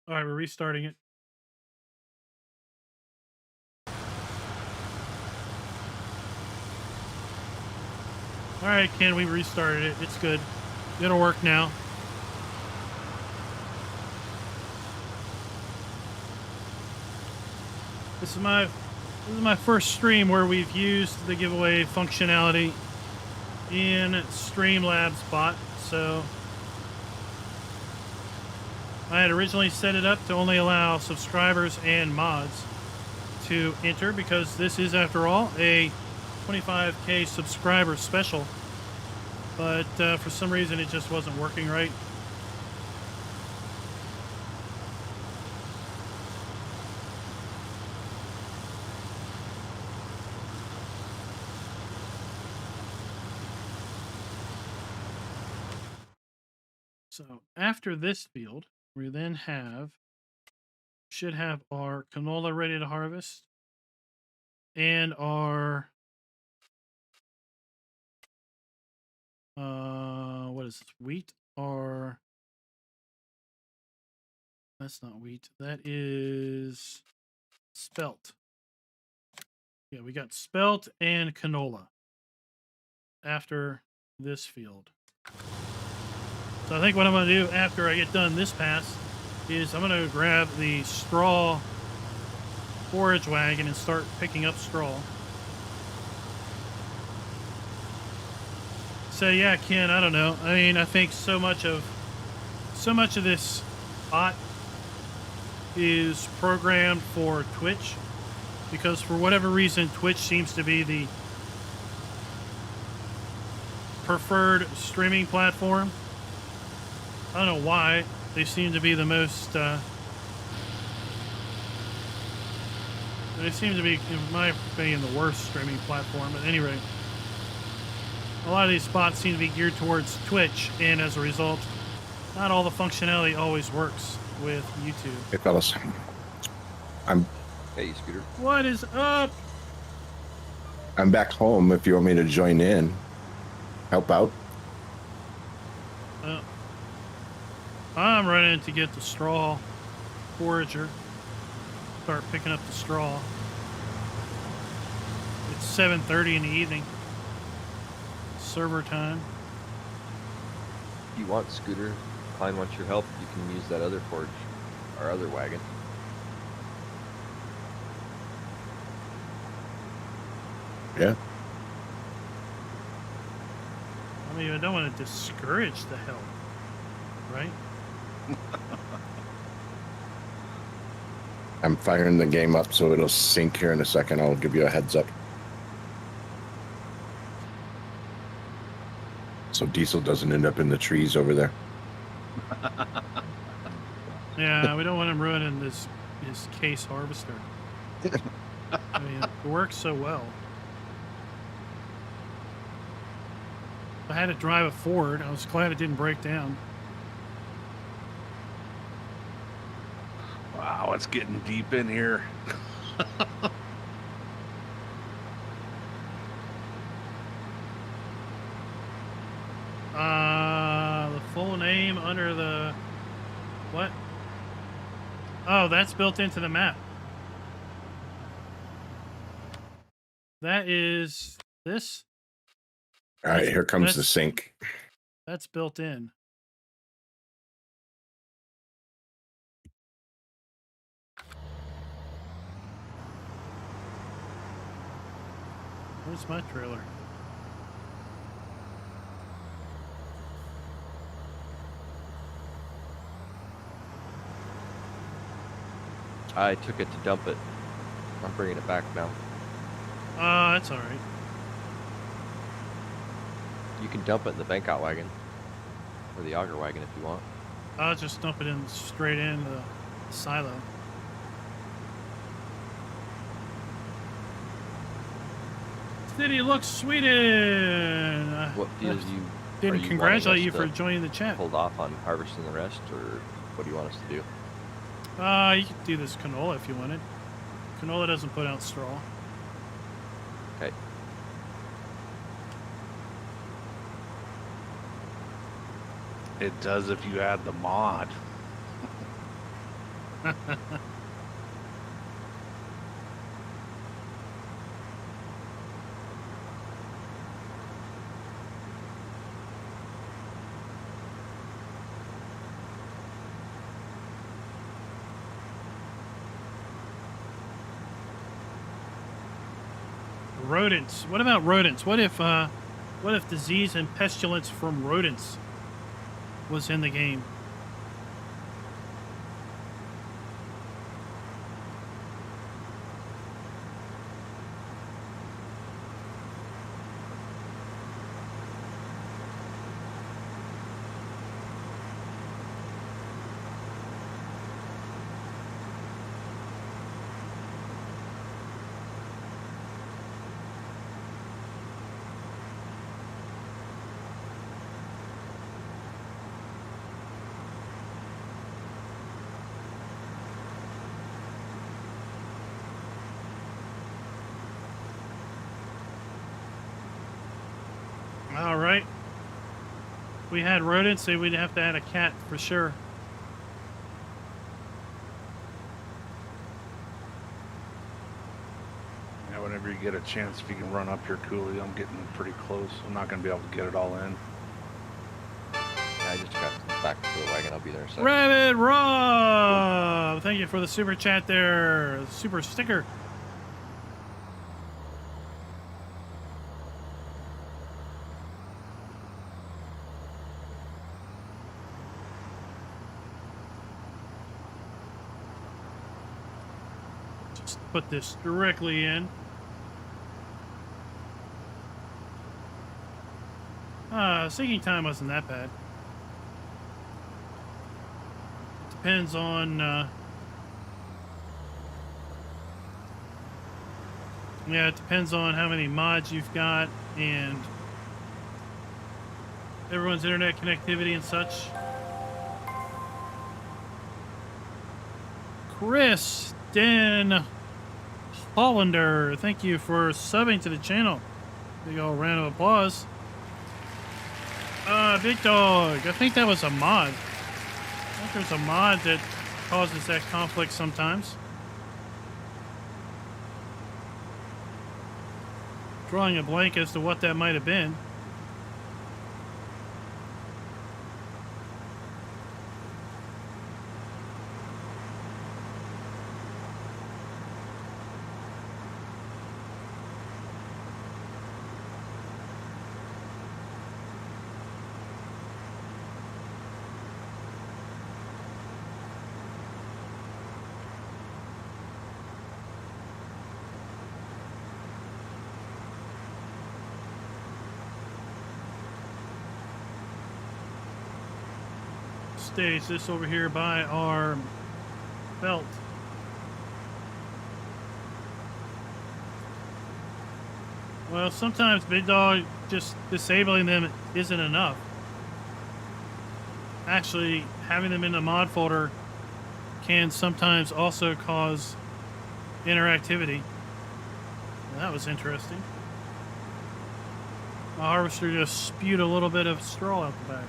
All right, we're restarting it. All right, Ken, we restarted it. It's good. It'll work now. This is my first stream where we've used the giveaway functionality in Streamlabs bot. So I had originally set it up to only allow subscribers and mods to enter because this is, after all, a 25K subscriber special. But for some reason, it just wasn't working right. So after this field, we then should have our canola ready to harvest and our what is this, wheat? Or that's not wheat, that is spelt. Yeah, we got spelt and canola after this field. So I think what I'm going to do after I get done this pass is I'm going to grab the straw forage wagon and start picking up straw. So yeah, Ken, I don't know. I mean, I think so much of this bot is programmed for Twitch, because for whatever reason Twitch seems to be the preferred streaming platform. I don't know why. They seem to be the most, they seem to be, in my opinion, the worst streaming platform. At any rate, a lot of these spots seem to be geared towards Twitch, and as a result, not all the functionality always works with YouTube. Hey, fellas. Hey, Scooter. What is up? I'm back home if you want me to join in. Help out. I'm running to get the straw forager. Start picking up the straw. It's 7:30 in the evening. Server time. If you want, Scooter, Klein wants your help, you can use that other forge, our other wagon. Yeah. I mean, I don't want to discourage the help, right? I'm firing the game up so it'll sync here in a second. I'll give you a heads up. So Diesel doesn't end up in the trees over there. Yeah, we don't want him ruining this case harvester. I mean, it works so well. I had to drive a Ford. I was glad it didn't break down. Wow, it's getting deep in here. The full name under the what? Oh, that's built into the map. That is this. All right, here comes the sync. That's built in. Where's my trailer? I took it to dump it. I'm bringing it back now. That's all right. You can dump it in the bank out wagon or the auger wagon if you want. I'll just dump it in straight in the silo. City looks Sweden. What feels you Didn't congratulate you for joining the chat. Hold off on harvesting the rest, or what do you want us to do? You could do this canola if you wanted. Canola doesn't put out straw. Okay. It does if you add the mod. Rodents. What about rodents? What if disease and pestilence from rodents was in the game? All right. If we had rodents, then we'd have to add a cat for sure. Yeah, whenever you get a chance, if you can run up here, Cooley, I'm getting pretty close. I'm not going to be able to get it all in. Yeah, I just got back to the wagon. I'll be there in a second. Rabbit Rob! Thank you for the super chat there. Super sticker. Just put this directly in. Sinking time wasn't that bad. Depends on, yeah, it depends on how many mods you've got and everyone's internet connectivity and such. Chris Den Hollander, thank you for subbing to the channel. Big old round of applause. Big Dog, I think that was a mod. I think there's a mod that causes that conflict sometimes. Drawing a blank as to what that might have been. Stage this over here by our belt. Well, sometimes Big Dog just disabling them isn't enough. Actually, having them in the mod folder can sometimes also cause interactivity. Well, that was interesting. My harvester just spewed a little bit of straw out the back.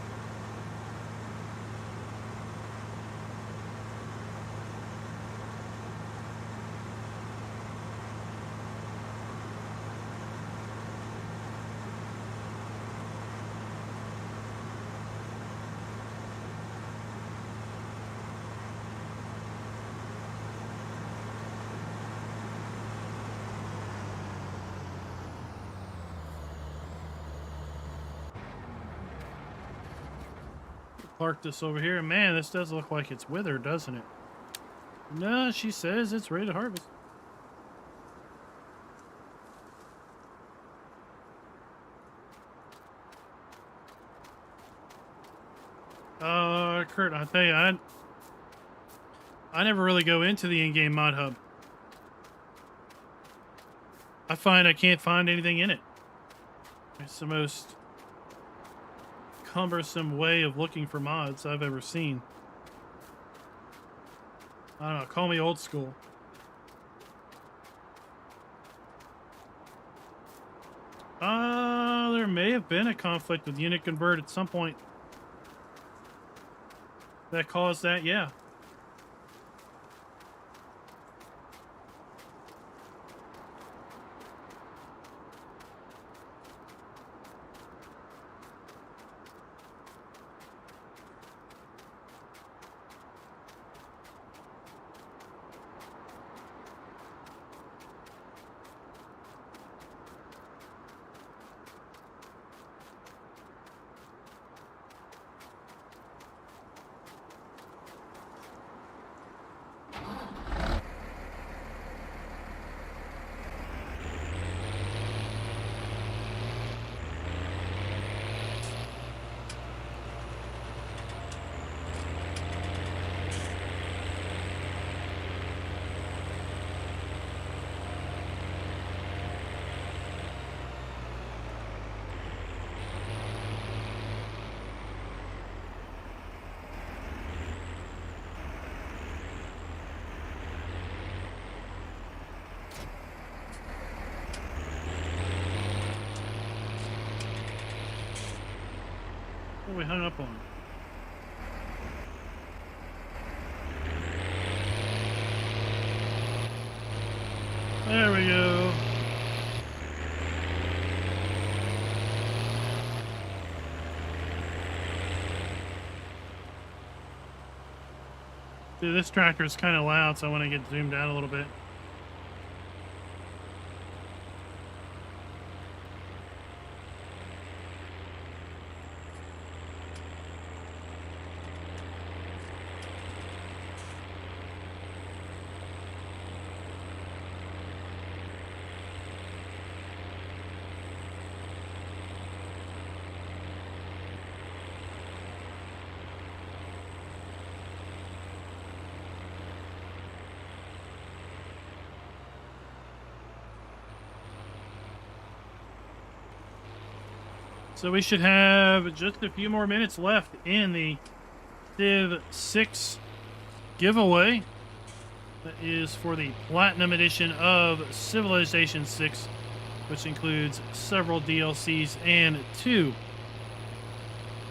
Park this over here. Man, this does look like it's withered, doesn't it? No, she says it's ready to harvest. Kurt, I tell you, I never really go into the in-game mod hub. I find I can't find anything in it. It's the most cumbersome way of looking for mods I've ever seen. I don't know. Call me old school. There may have been a conflict with unit convert at some point that caused that, yeah. What we hung up on? There we go. Dude, this tractor is kind of loud, so I want to get zoomed out a little bit. So we should have just a few more minutes left in the Civ 6 giveaway. That is for the Platinum Edition of Civilization 6, which includes several DLCs and 2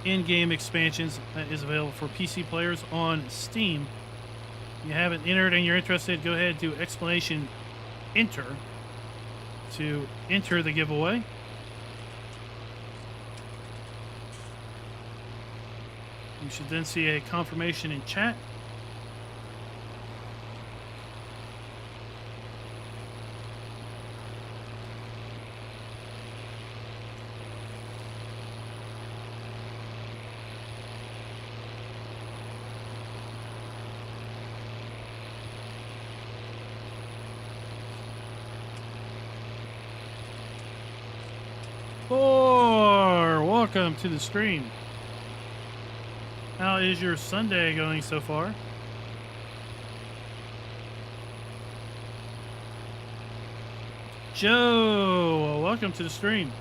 in-game expansions that is available for PC players on Steam. If you haven't entered and you're interested, go ahead to explanation enter to enter the giveaway. You should then see a confirmation in chat. Welcome to the stream. How is your Sunday going so far? Joe, welcome to the stream.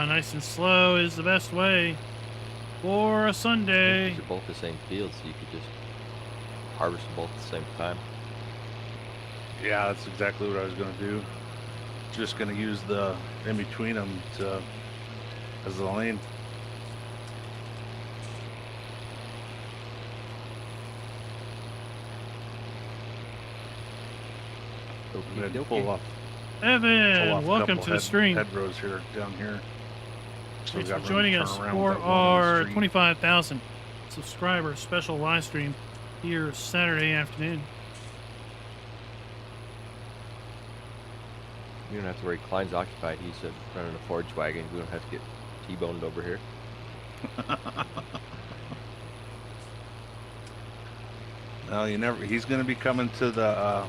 Nice and slow is the best way for a Sunday. They're both the same field, so you could just harvest them both at the same time. Yeah, that's exactly what I was going to do. Just going to use the in between them as the lane. I'm going to pull off. Evan, welcome to the stream. Hedgerows here, down here. So Thanks for joining us for our 25,000 subscriber special live stream here Saturday afternoon. You don't have to worry. Klein's occupied. He's running a forage wagon. We don't have to get T-boned over here. No, you never. He's going to be coming to the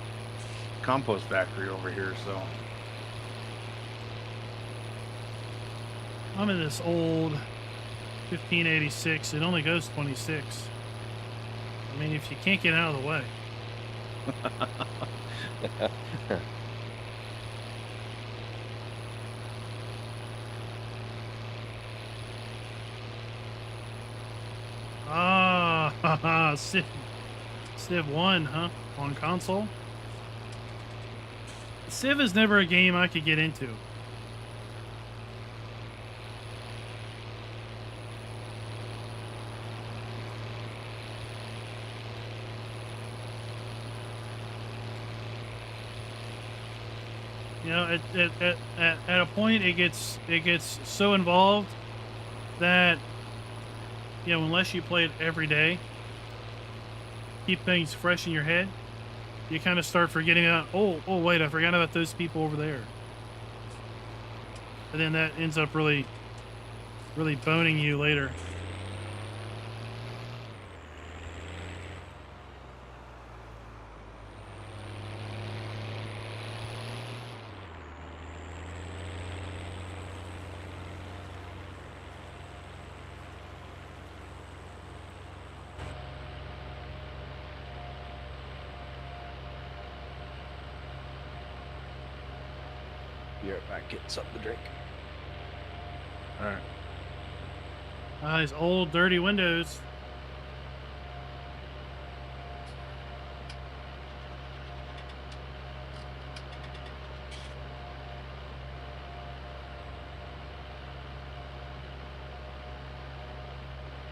compost factory over here. So I'm in this old 1586. It only goes 26. I mean, if you can't get out of the way. Ah, haha, Civ 1, huh? On console? Civ is never a game I could get into. You know, at a point it gets so involved that, you know, unless you play it every day, keep things fresh in your head, you kind of start forgetting about, oh wait, I forgot about those people over there. And then that ends up really boning you later. Be right back, getting something to drink. all right. These old dirty windows.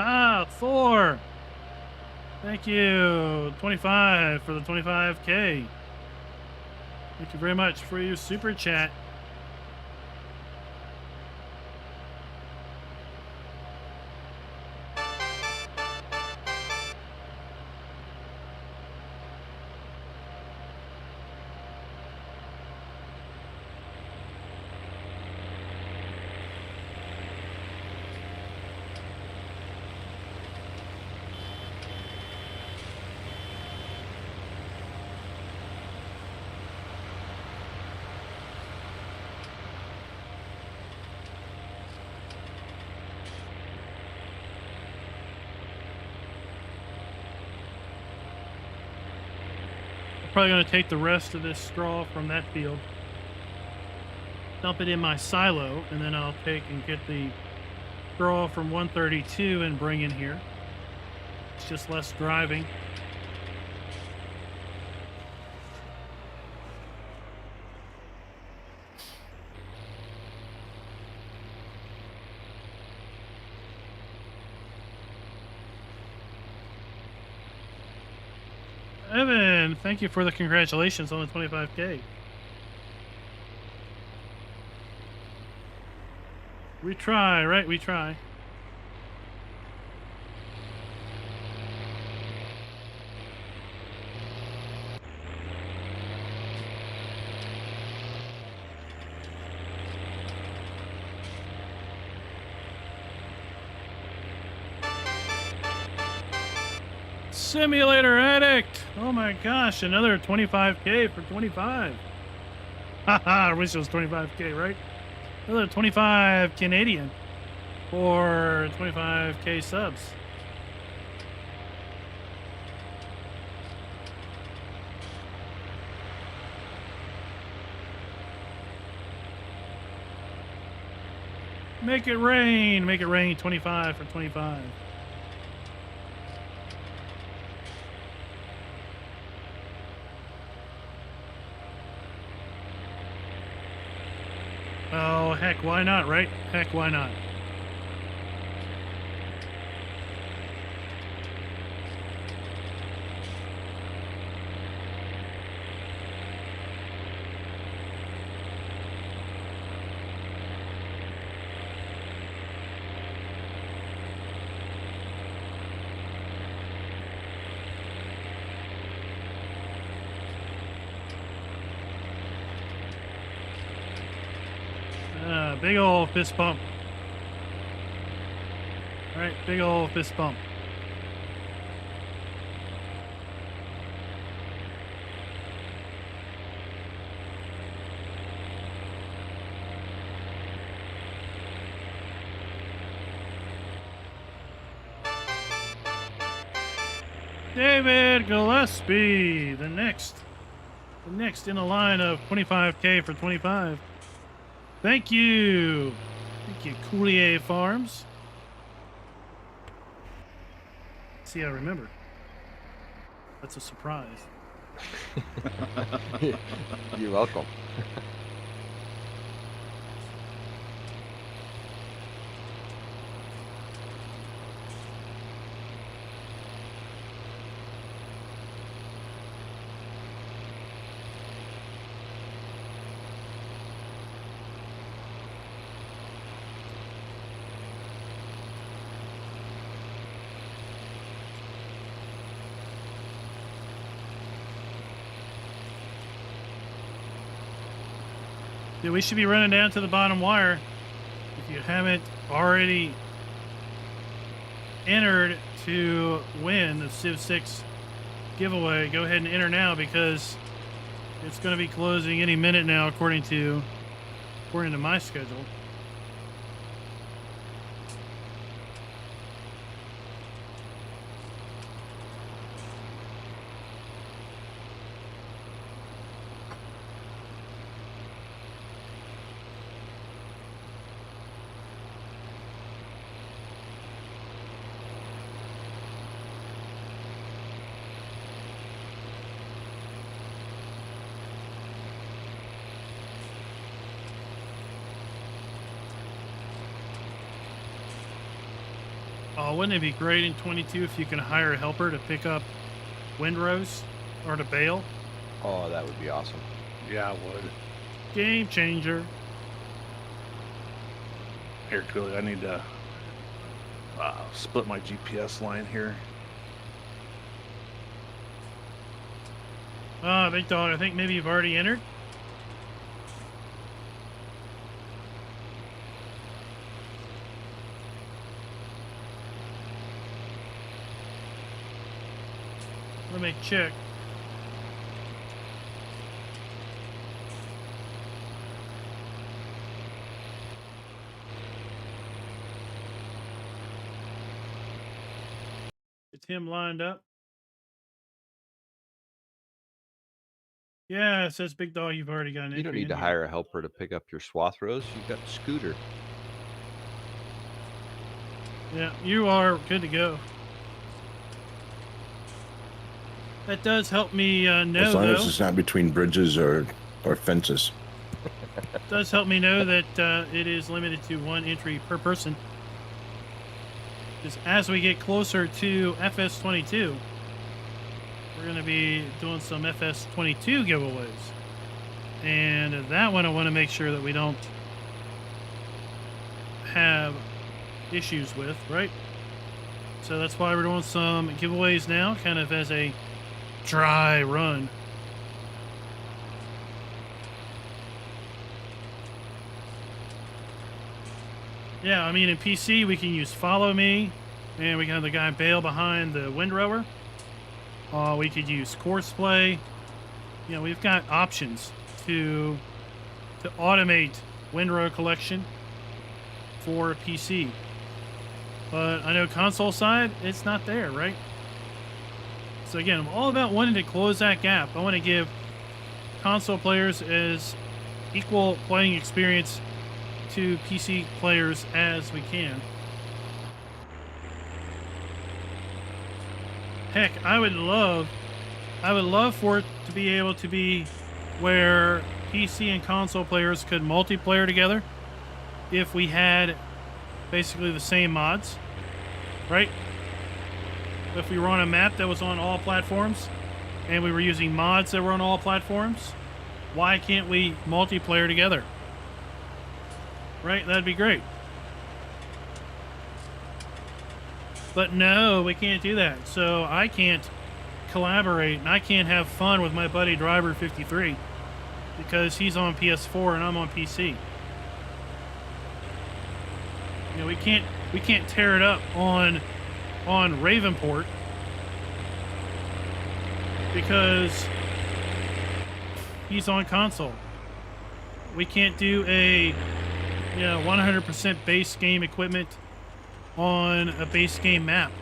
Ah, Thor. Thank you. 25 for the 25K. Thank you very much for your super chat. Probably going to take the rest of this straw from that field, dump it in my silo, and then I'll take and get the straw from 132 and bring in here. It's just less driving. Evan, thank you for the congratulations on the 25K. We try, right? We try. Simulator Addict! Oh my gosh, another 25K for 25. Haha, I wish it was 25K, right? Another 25 Canadian for 25K subs. Make it rain 25 for 25. Oh, heck, why not, right? Heck, why not? Big old fist bump. All right, big old fist bump. David Gillespie, the next in a line of 25K for 25. Thank you. Thank you, Coulier Farms. See, I remember. That's a surprise. You're welcome. Yeah, we should be running down to the bottom wire. If you haven't already entered to win the Civ 6 giveaway, go ahead and enter now because it's going to be closing any minute now according to my schedule. Oh, wouldn't it be great in 22 if you can hire a helper to pick up windrows or to bale? Oh, that would be awesome. Yeah, I would. Game changer. Here, Cooley, I need to split my GPS line here. Big dog, I think maybe you've already entered. Let me check. It's him lined up. Yeah, it says Big Dog, you've already got an You don't entry need in to here. hire a helper to pick up your swath rows. You've got Scooter. Yeah, you are good to go. That does help me know, As long though. as it's not between bridges or fences. Does help me know that it is limited to one entry per person. Because as we get closer to FS22, we're going to be doing some FS22 giveaways. And that one I want to make sure that we don't have issues with, right? So that's why we're doing some giveaways now, kind of as a dry run. Yeah, I mean, in PC, we can use Follow Me, and we can have the guy bail behind the windrower. We could use Course Play. You know, we've got options to automate windrow collection for PC. But I know console side, it's not there, right? So again, I'm all about wanting to close that gap. I want to give console players as equal playing experience to PC players as we can. Heck, I would love for it to be able to be where PC and console players could multiplayer together if we had basically the same mods, right? If we were on a map that was on all platforms and we were using mods that were on all platforms, why can't we multiplayer together? Right? That'd be great. But no, we can't do that. So I can't collaborate and I can't have fun with my buddy Driver 53 because he's on PS4 and I'm on PC. You know, we can't tear it up on Ravenport because he's on console. We can't do a 100% base game equipment on a base game map.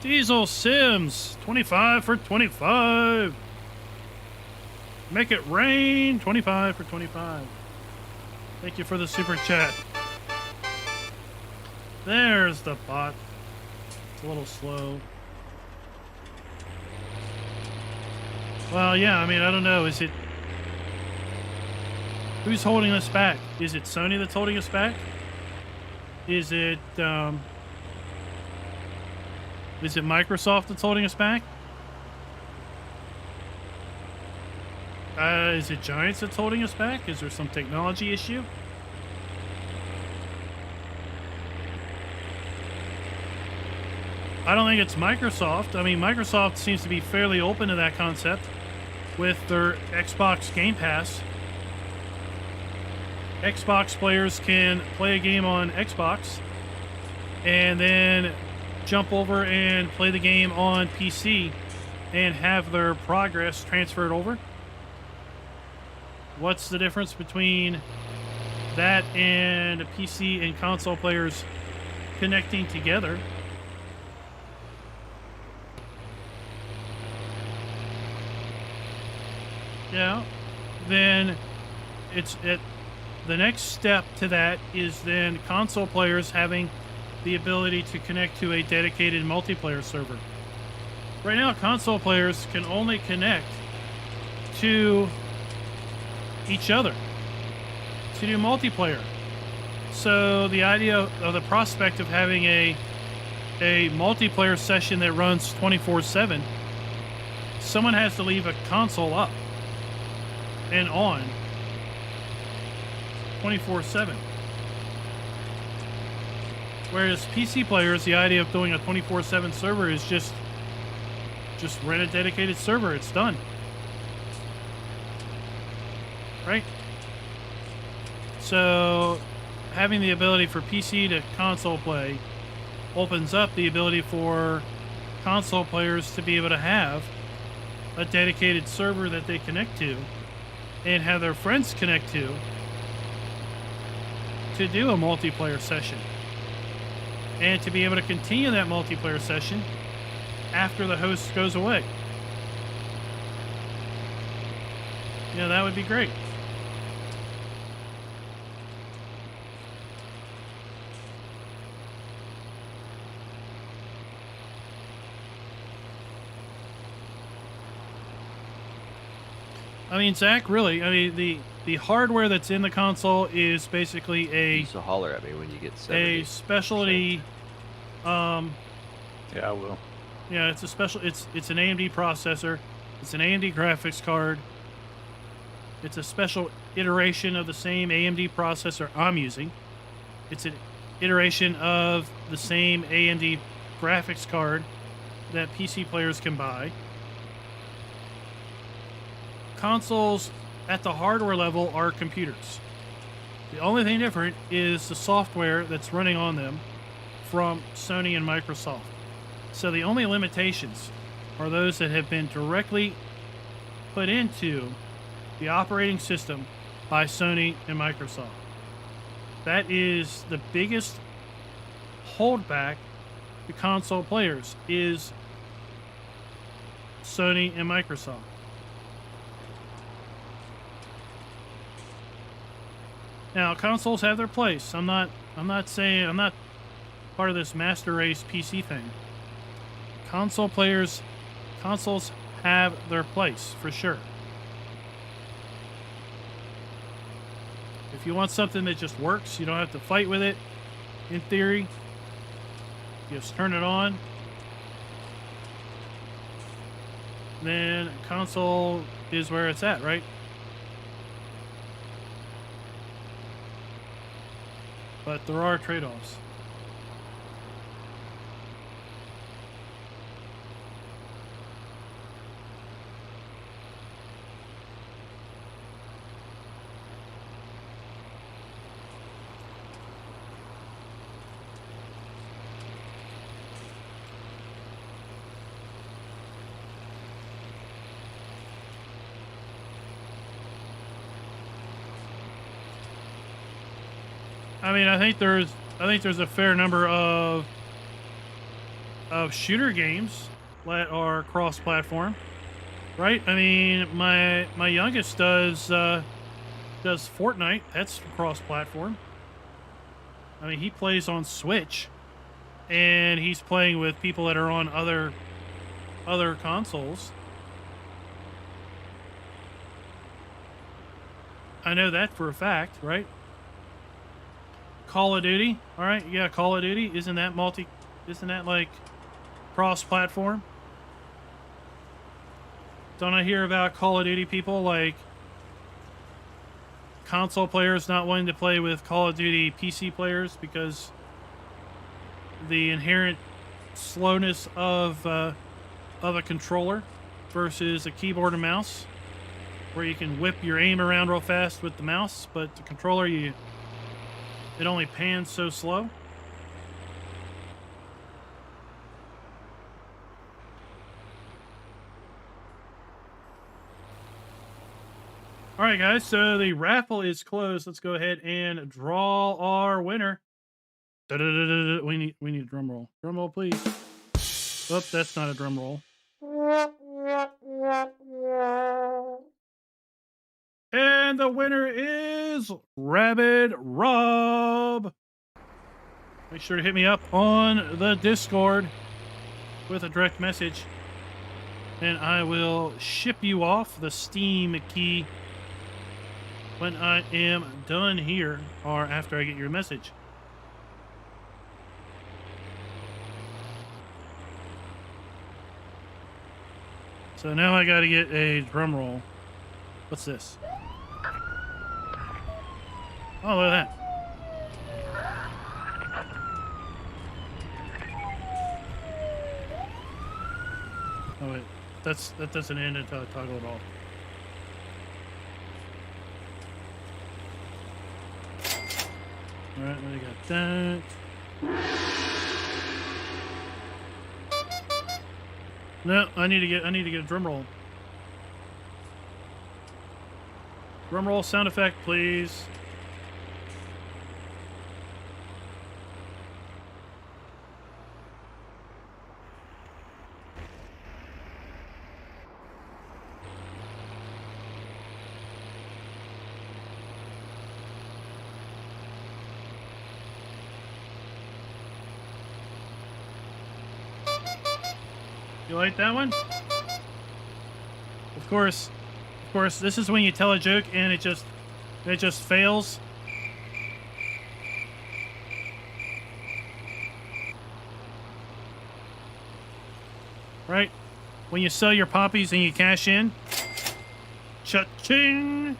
Diesel Sims, 25 for 25. Make it rain, 25 for 25. Thank you for the super chat. There's the bot. It's a little slow. Well, yeah, I mean, I don't know. Is it... Who's holding us back? Is it Sony that's holding us back? Is it Microsoft that's holding us back? Is it Giants that's holding us back? Is there some technology issue? I don't think it's Microsoft. I mean, Microsoft seems to be fairly open to that concept with their Xbox Game Pass. Xbox players can play a game on Xbox and then jump over and play the game on PC and have their progress transferred over. What's the difference between that and PC and console players connecting together? Yeah, then the next step to that is then console players having the ability to connect to a dedicated multiplayer server. Right now, console players can only connect to each other to do multiplayer. So the idea of the prospect of having a multiplayer session that runs 24/7, someone has to leave a console up and on 24/7. Whereas PC players, the idea of doing a 24/7 server is just rent a dedicated server. It's done. Right? So having the ability for PC to console play opens up the ability for console players to be able to have a dedicated server that they connect to and have their friends connect to do a multiplayer session, and to be able to continue that multiplayer session after the host goes away. You know, that would be great. I mean, Zach, really, I mean, the hardware that's in the console is basically So holler at me when you get 70. a specialty. Yeah, I will. Yeah, it's a special. It's an AMD processor. It's an AMD graphics card. It's a special iteration of the same AMD processor I'm using. It's an iteration of the same AMD graphics card that PC players can buy. Consoles at the hardware level are computers. The only thing different is the software that's running on them from Sony and Microsoft. So the only limitations are those that have been directly put into the operating system by Sony and Microsoft. That is the biggest holdback to console players, is Sony and Microsoft. Now, consoles have their place. I'm not part of this master race PC thing. Consoles have their place, for sure. If you want something that just works, you don't have to fight with it, in theory, just turn it on, then console is where it's at, right? But there are trade-offs. I mean, I think there's a fair number of of shooter games that are cross-platform, right? I mean, my youngest does Fortnite. That's cross-platform. I mean, he plays on Switch, and he's playing with people that are on other consoles. I know that for a fact, right? Call of Duty, all right, yeah, Call of Duty, isn't that like cross-platform? Don't I hear about Call of Duty people like console players not wanting to play with Call of Duty PC players because the inherent slowness of a controller versus a keyboard and mouse, where you can whip your aim around real fast with the mouse, but the controller, it only pans so slow. All right, guys, so the raffle is closed. Let's go ahead and draw our winner. Da-da-da-da-da. We need a drum roll. Drum roll, please. Oops, that's not a drum roll. And the winner is Rabid Rob. Make sure to hit me up on the Discord with a direct message, and I will ship you off the Steam key when I am done here, or after I get your message. So now I gotta get a drum roll. What's this? Oh, look at that. Oh wait, that doesn't end until I toggle it off. All right, we got that. No, I need to get a drum roll. Drum roll sound effect, please. You like that one? Of course, this is when you tell a joke and it just fails. Right? When you sell your poppies and you cash in. Cha-ching!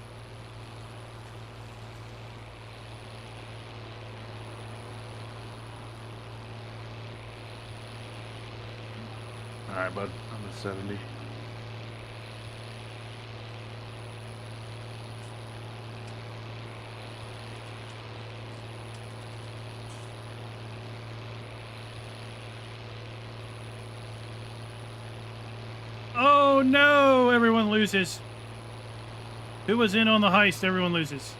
All right, bud. I'm at 70. Oh no! Everyone loses. Who was in on the heist? Everyone loses.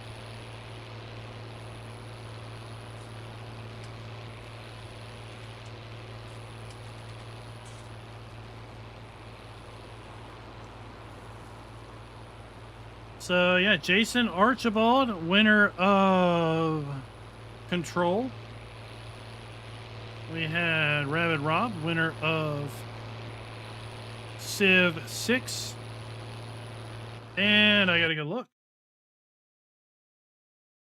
So yeah, Jason Archibald, winner of Control. We had Rabid Rob, winner of Civ 6. And I gotta go look.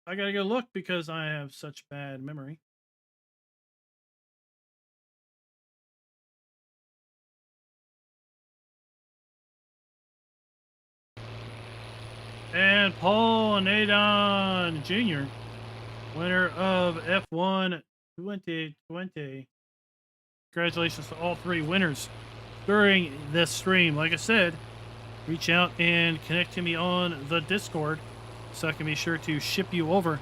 I gotta go look because I have such bad memory. And Paul Nadon Jr., winner of F1 2020. Congratulations to all three winners during this stream. Like I said, reach out and connect to me on the Discord so I can be sure to ship you over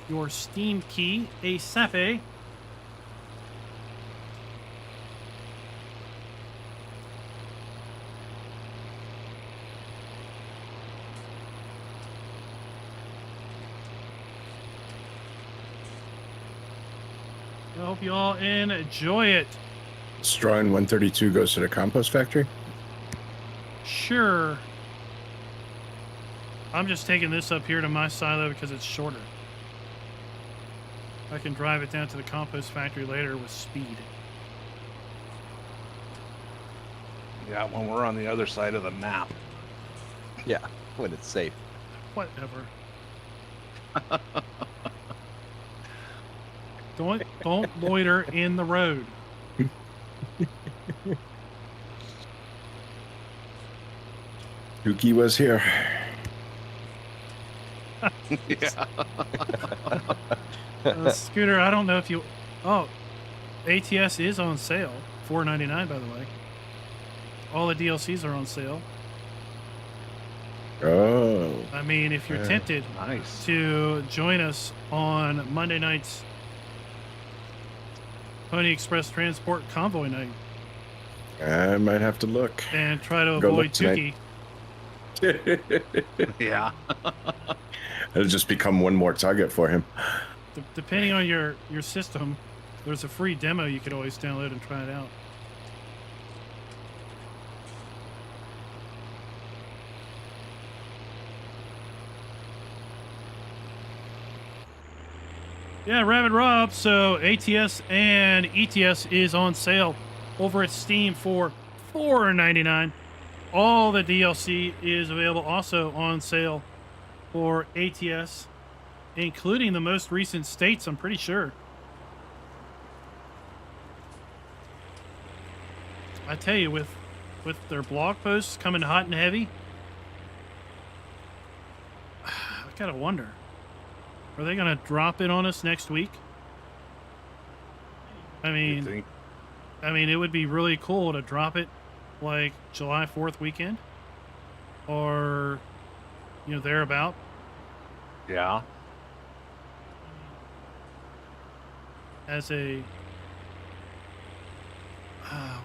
your Steam key ASAP. I hope you all enjoy it. Straw in 132 goes to the compost factory? Sure. I'm just taking this up here to my silo because it's shorter. I can drive it down to the compost factory later with speed. Yeah, when we're on the other side of the map. Yeah, when it's safe. Whatever. Don't loiter in the road. Dookie was here. Yeah. Scooter, I don't know if you... Oh, ATS is on sale. $4.99, by the way. All the DLCs are on sale. Oh. I mean, if you're Yeah. tempted Nice. to join us on Monday night's Pony Express Transport Convoy Night I might have to look. and try to Go avoid look tonight. Tukey. Yeah. It'll just become one more target for him. Depending on your system, there's a free demo you could always download and try it out. Yeah, Rabbit Rob. So ATS and ETS is on sale over at Steam for $4.99. All the DLC is available also on sale for ATS, including the most recent states, I'm pretty sure. I tell you, with their blog posts coming hot and heavy, I gotta wonder, are they gonna drop it on us next week? I You mean, think? it would be really cool to drop it like July 4th weekend, or thereabout. Yeah. As a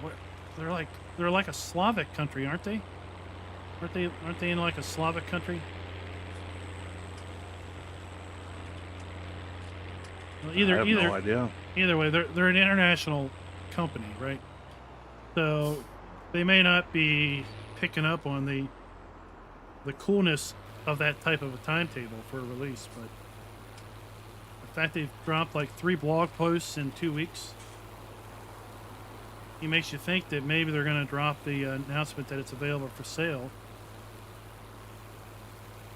what, they're like a Slavic country, aren't they? Aren't they in like a Slavic country? Well, I have no idea. either way, they're an international company, right? So they may not be picking up on the coolness of that type of a timetable for a release, but the fact they've dropped like 3 blog posts in 2 weeks, it makes you think that maybe they're going to drop the announcement that it's available for sale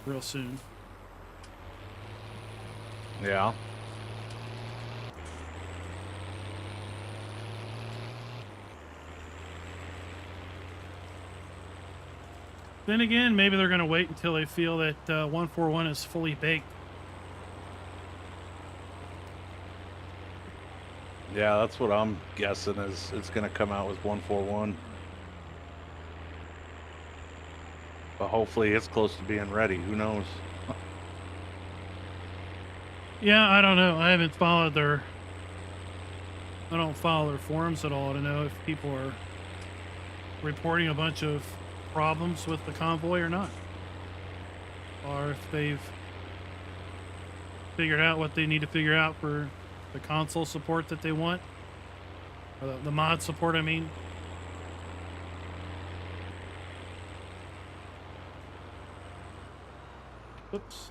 real soon. Yeah. Then again, maybe they're going to wait until they feel that 141 is fully baked. Yeah, that's what I'm guessing is it's going to come out with 141. But hopefully it's close to being ready. Who knows? Yeah, I don't know. I don't follow their forums at all to know if people are reporting a bunch of problems with the convoy or not, or if they've figured out what they need to figure out for the console support that they want, or the mod support, I mean. Oops.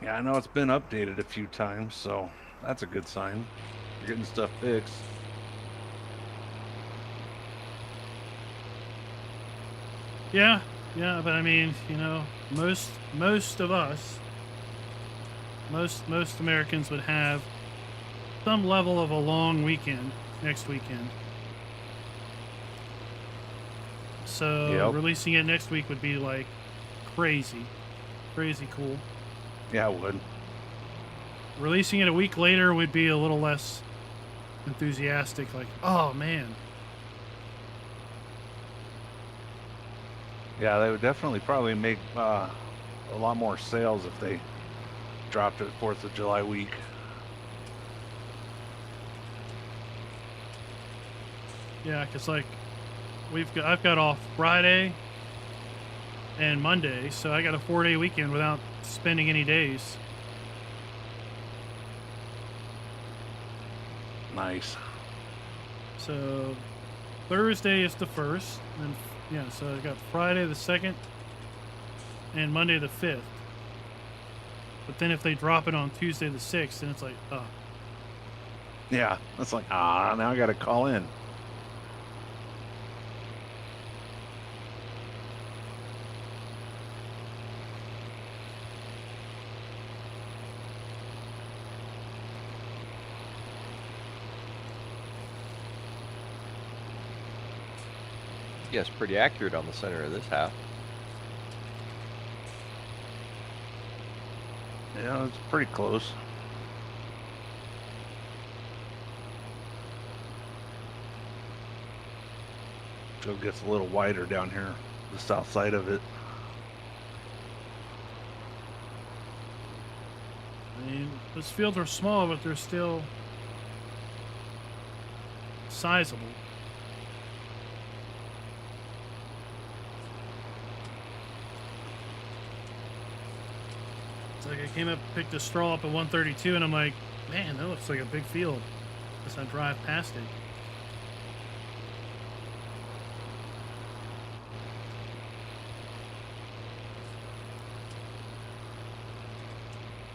Yeah, I know it's been updated a few times, so that's a good sign. You're getting stuff fixed. Yeah, but I mean, most of us, most Americans would have some level of a long weekend next weekend. So Yep. releasing it next week would be like crazy cool. Yeah, it would. Releasing it a week later would be a little less enthusiastic, like, oh man. Yeah, they would definitely probably make a lot more sales if they dropped it 4th of July week. Yeah, because like I've got off Friday, and Monday, so I got a 4-day weekend without spending any days. Nice. So Thursday is the 1st, and yeah, so I got Friday the 2nd and Monday the 5th. But then if they drop it on Tuesday the 6th, then it's like, oh. Yeah, that's like, now I got to call in. Yes, pretty accurate on the center of this half. Yeah, it's pretty close. So it gets a little wider down here, the south side of it. I mean, those fields are small, but they're still sizable. It's like I came up, picked a straw up at 132, and I'm like, man, that looks like a big field as I drive past it.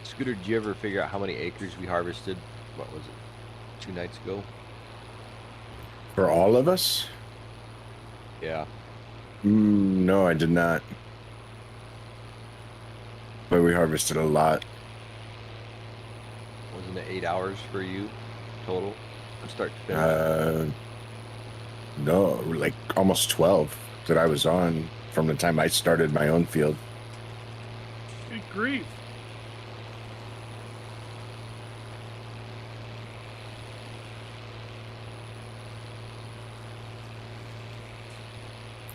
Scooter, did you ever figure out how many acres we harvested? What was it? 2 nights ago? For all of us? Yeah. No, I did not. But we harvested a lot. Wasn't it 8 hours for you total from start to finish? No, like almost 12 that I was on from the time I started my own field. Good grief.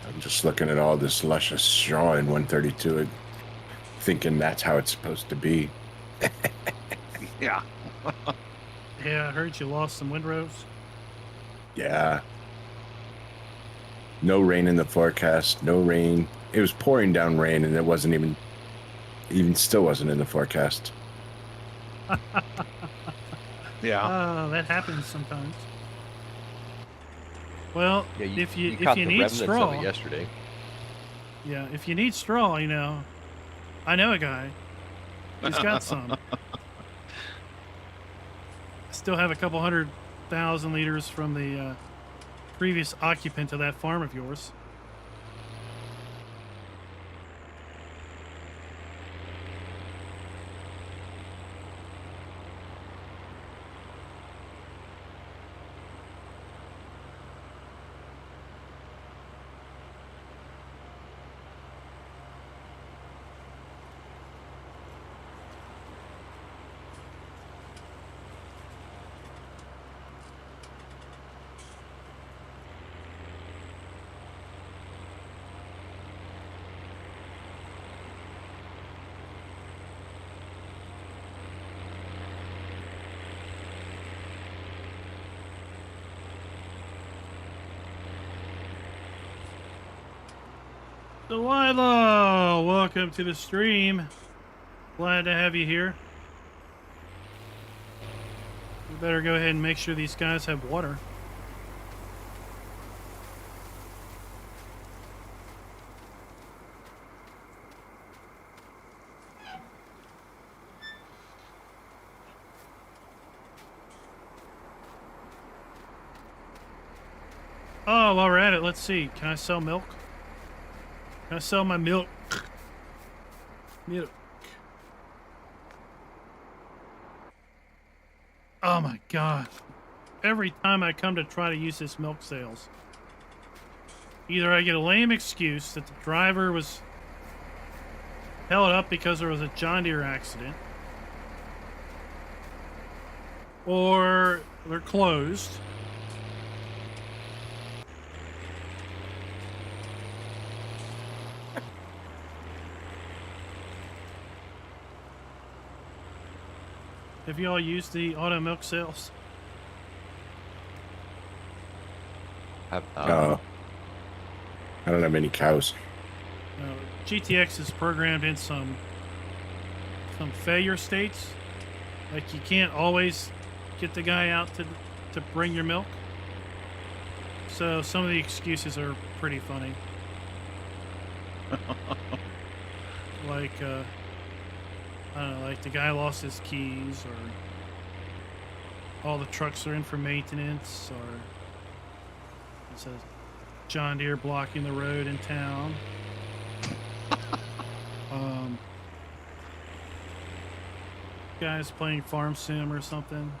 I'm just looking at all this luscious straw in 132 and thinking that's how it's supposed to be. Yeah. Yeah, I heard you lost some windrows. Yeah. No rain in the forecast. No rain. It was pouring down rain, and it wasn't even still wasn't in the forecast. Yeah. That happens sometimes. Well, Yeah, if you caught the need remnants of straw, it yesterday. yeah, if you need straw, you know, I know a guy. He's got some. I still have a couple 100,000 liters from the previous occupant of that farm of yours. Delilah, welcome to the stream. Glad to have you here. We better go ahead and make sure these guys have water. Oh, while we're at it, let's see. Can I sell milk? Can I sell my milk? Milk. Oh my god. Every time I come to try to use this milk sales, either I get a lame excuse that the driver was held up because there was a John Deere accident, or they're closed. Have you all used the auto milk sales? Have, I don't have any cows. GTX is programmed in some failure states. Like you can't always get the guy out to bring your milk. So some of the excuses are pretty funny. Like I don't know, like the guy lost his keys, or all the trucks are in for maintenance, or it says John Deere blocking the road in town. Guys playing Farm Sim or something.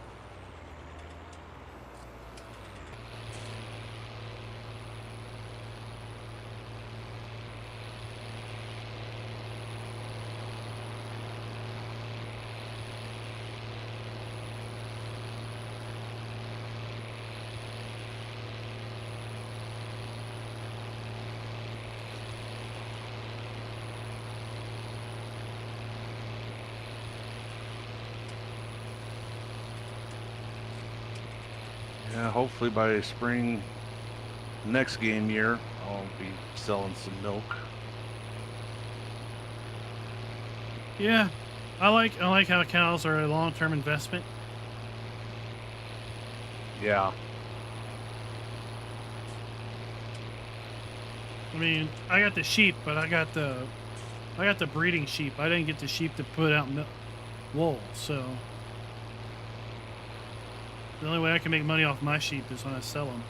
Yeah, hopefully by spring next game year, I'll be selling some milk. Yeah, I like how cows are a long-term investment. Yeah. I mean, I got the sheep, but I got the breeding sheep. I didn't get the sheep to put out wool, so the only way I can make money off my sheep is when I sell them.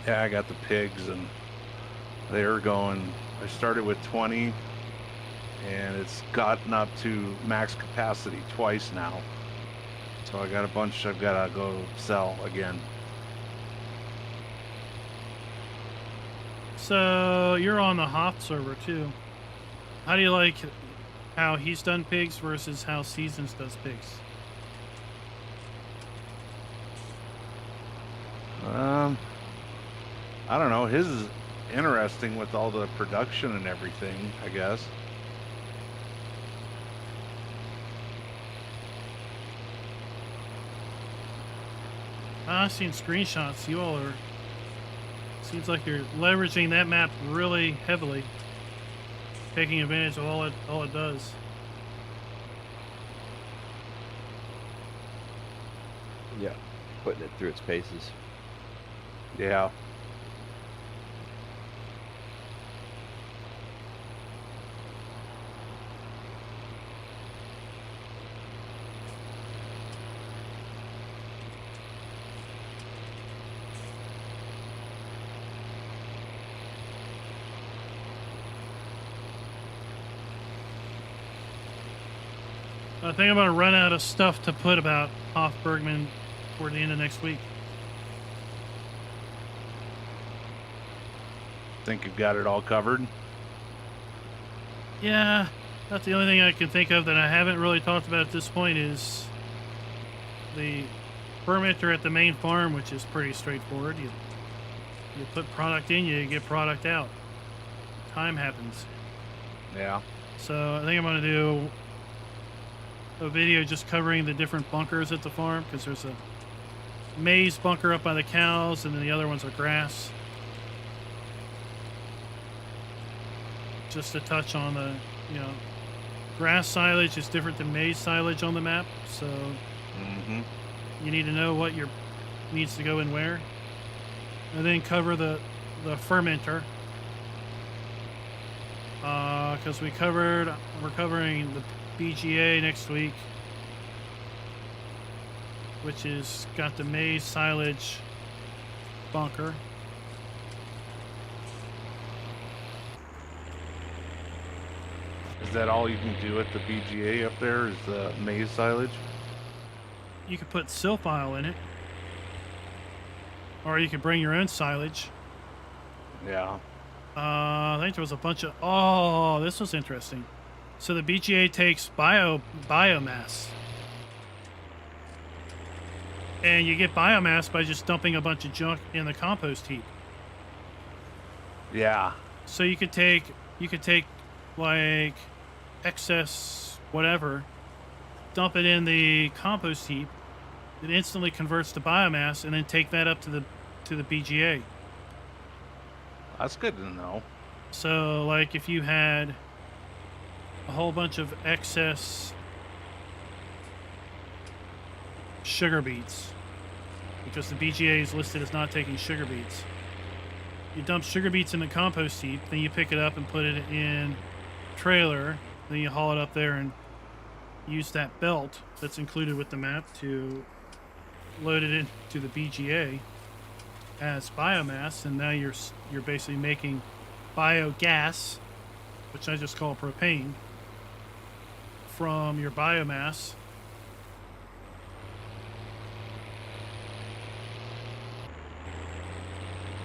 Yeah, I got the pigs, and they're going. I started with 20, and it's gotten up to max capacity twice now. So I got a bunch I've got to go sell again. So you're on the Hoth server too. How do you like how he's done pigs versus how Seasons does pigs? I don't know. His is interesting with all the production and everything, I guess. I've seen screenshots. You all are. Seems like you're leveraging that map really heavily, taking advantage of all it does. Yeah, putting it through its paces. Yeah. I think I'm going to run out of stuff to put about Hoff Bergman toward the end of next week. Think you've got it all covered? Yeah, that's the only thing I can think of that I haven't really talked about at this point is the fermenter at the main farm, which is pretty straightforward. You put product in, you get product out. Time happens. Yeah. So I think I'm going to do a video just covering the different bunkers at the farm, because there's a maize bunker up by the cows, and then the other ones are grass. Just to touch on the, grass silage is different than maize silage on the map, so you need to know what needs to go in where. And then cover the fermenter, because we're covering the BGA next week, which is got the maize silage bunker. Is that all you can do at the BGA up there, is the maize silage? You could put silphile in it, or you could bring your own silage. Yeah. I think there was a bunch of... Oh, this was interesting. So the BGA takes biomass. And you get biomass by just dumping a bunch of junk in the compost heap. Yeah. So you could take like excess whatever, dump it in the compost heap, it instantly converts to biomass, and then take that up to to the BGA. That's good to know. So, like, if you had a whole bunch of excess sugar beets, because the BGA is listed as not taking sugar beets, you dump sugar beets in the compost heap, then you pick it up and put it in a trailer, then you haul it up there and use that belt that's included with the map to load it into the BGA as biomass, and now you're basically making biogas, which I just call propane, from your biomass.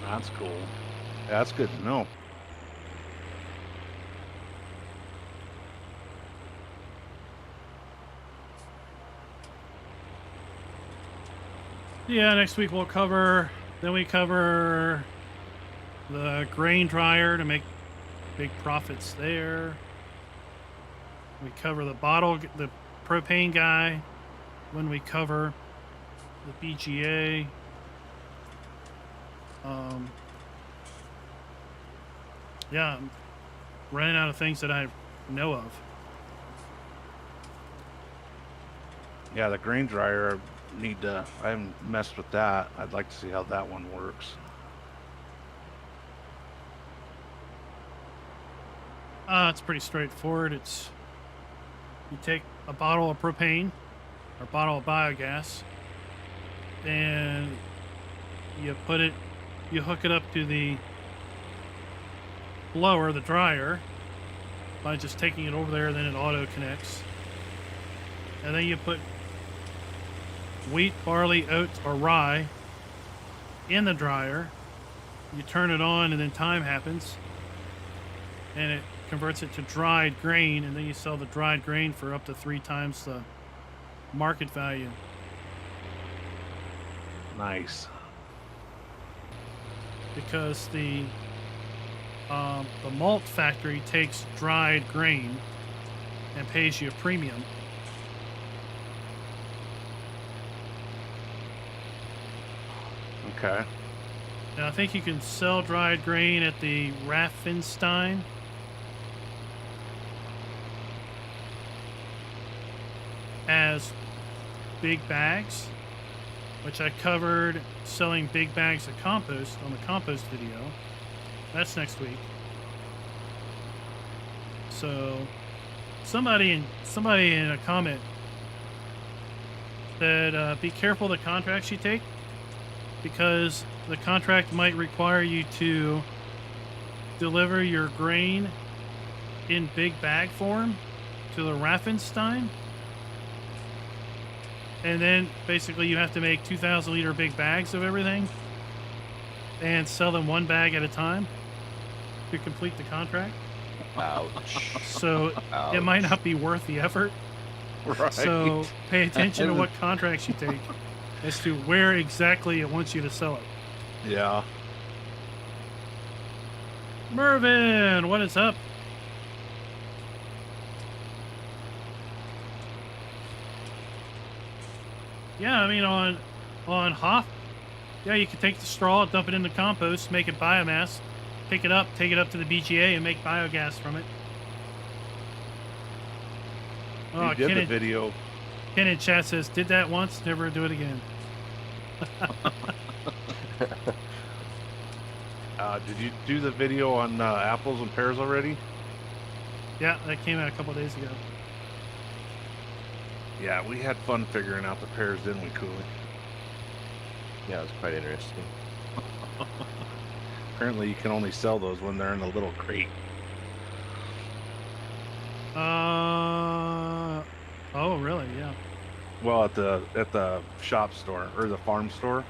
That's cool. That's good to know. Yeah, next week we cover the grain dryer to make big profits there. We cover the propane guy when we cover the BGA. Yeah, I'm running out of things that I know of. Yeah, the grain dryer, I haven't messed with that. I'd like to see how that one works. It's pretty straightforward. You take a bottle of propane or a bottle of biogas, and you hook it up to the blower, the dryer, by just taking it over there, then it auto connects. And then you put wheat, barley, oats, or rye in the dryer. You turn it on, and then time happens, and it converts it to dried grain, and then you sell the dried grain for up to 3 times the market value. Nice. Because the malt factory takes dried grain and pays you a premium. Okay. And I think you can sell dried grain at the Raffenstein. As big bags, which I covered selling big bags of compost on the compost video. That's next week. So somebody in a comment said, be careful the contracts you take, because the contract might require you to deliver your grain in big bag form to the Raffenstein. And then basically you have to make 2,000 liter big bags of everything and sell them 1 bag at a time to complete the contract. Ouch. So Ouch. it might not be worth the effort. Right. So pay attention to what contracts you take as to where exactly it wants you to sell it. Yeah. Mervin, what is up? Yeah, I mean on Hoff, yeah, you can take the straw, dump it in the compost, make it biomass, pick it up, take it up to the BGA, and make biogas from it. Oh, You did the video. Ken in chat says, did that once, never do it again. Did you do the video on apples and pears already? Yeah, that came out a couple days ago. Yeah, we had fun figuring out the pears, didn't we, Cooley? Yeah, it was quite interesting. Apparently you can only sell those when they're in a little crate. Oh, really? Yeah. Well, at the shop store or the farm store,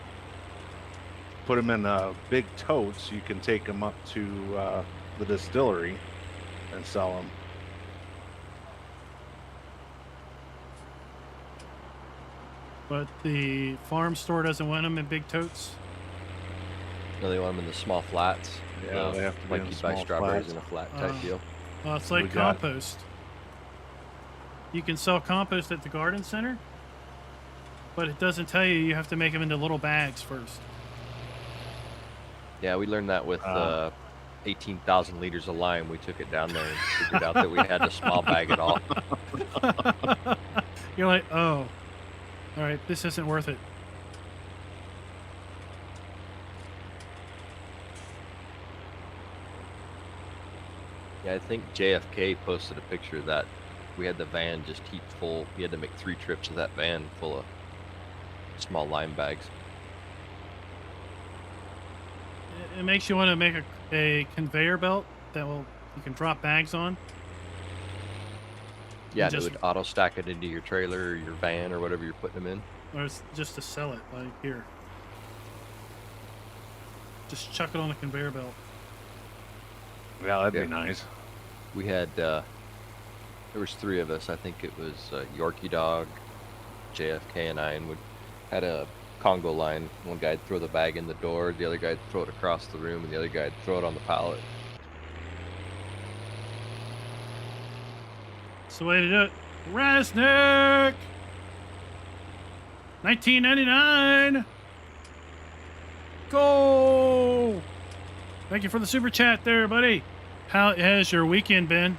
put them in big totes. You can take them up to the distillery and sell them. But the farm store doesn't want them in big totes. No, they want them in the small flats. Yeah, they have to be like in you buy small strawberries flats. in a flat type deal. Well, it's like We got- compost. You can sell compost at the garden center, but it doesn't tell you have to make them into little bags first. Yeah, we learned that with 18,000 liters of lime. We took it down there and figured out that we had to small bag it all. You're like, oh, all right, this isn't worth it. Yeah, I think JFK posted a picture that we had the van just heaped full. We had to make 3 trips of that van full of small lime bags. It makes you want to make a conveyor belt that you can drop bags on. Yeah, just- it would auto stack it into your trailer or your van or whatever you're putting them in. Or it's just to sell it, like here. Just chuck it on a conveyor belt. Yeah, that'd Yeah. be nice. We had there was 3 of us. I think it was Yorkie Dog, JFK, and I, and we had a Congo line. One guy'd throw the bag in the door, the other guy'd throw it across the room, and the other guy'd throw it on the pallet. It's the way to do it. Resnick! 1999! Go! Thank you for the super chat there, buddy. How has your weekend been?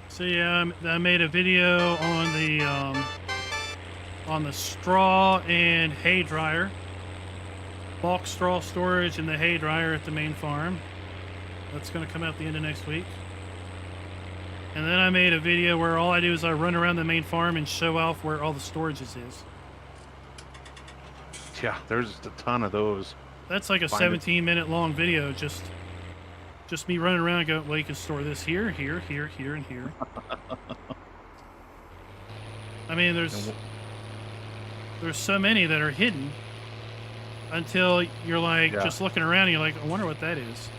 So yeah, I made a video on the straw and hay dryer, bulk straw storage and the hay dryer at the main farm. That's going to come out the end of next week. And then I made a video where all I do is I run around the main farm and show off where all the storages is. Yeah, there's a ton of those. That's like a Find it. 17-minute long video, just me running around and going, well, you can store this here, here, here, here, and here. I mean, there's so many that are hidden until you're like just looking around and you're like, I wonder what that is.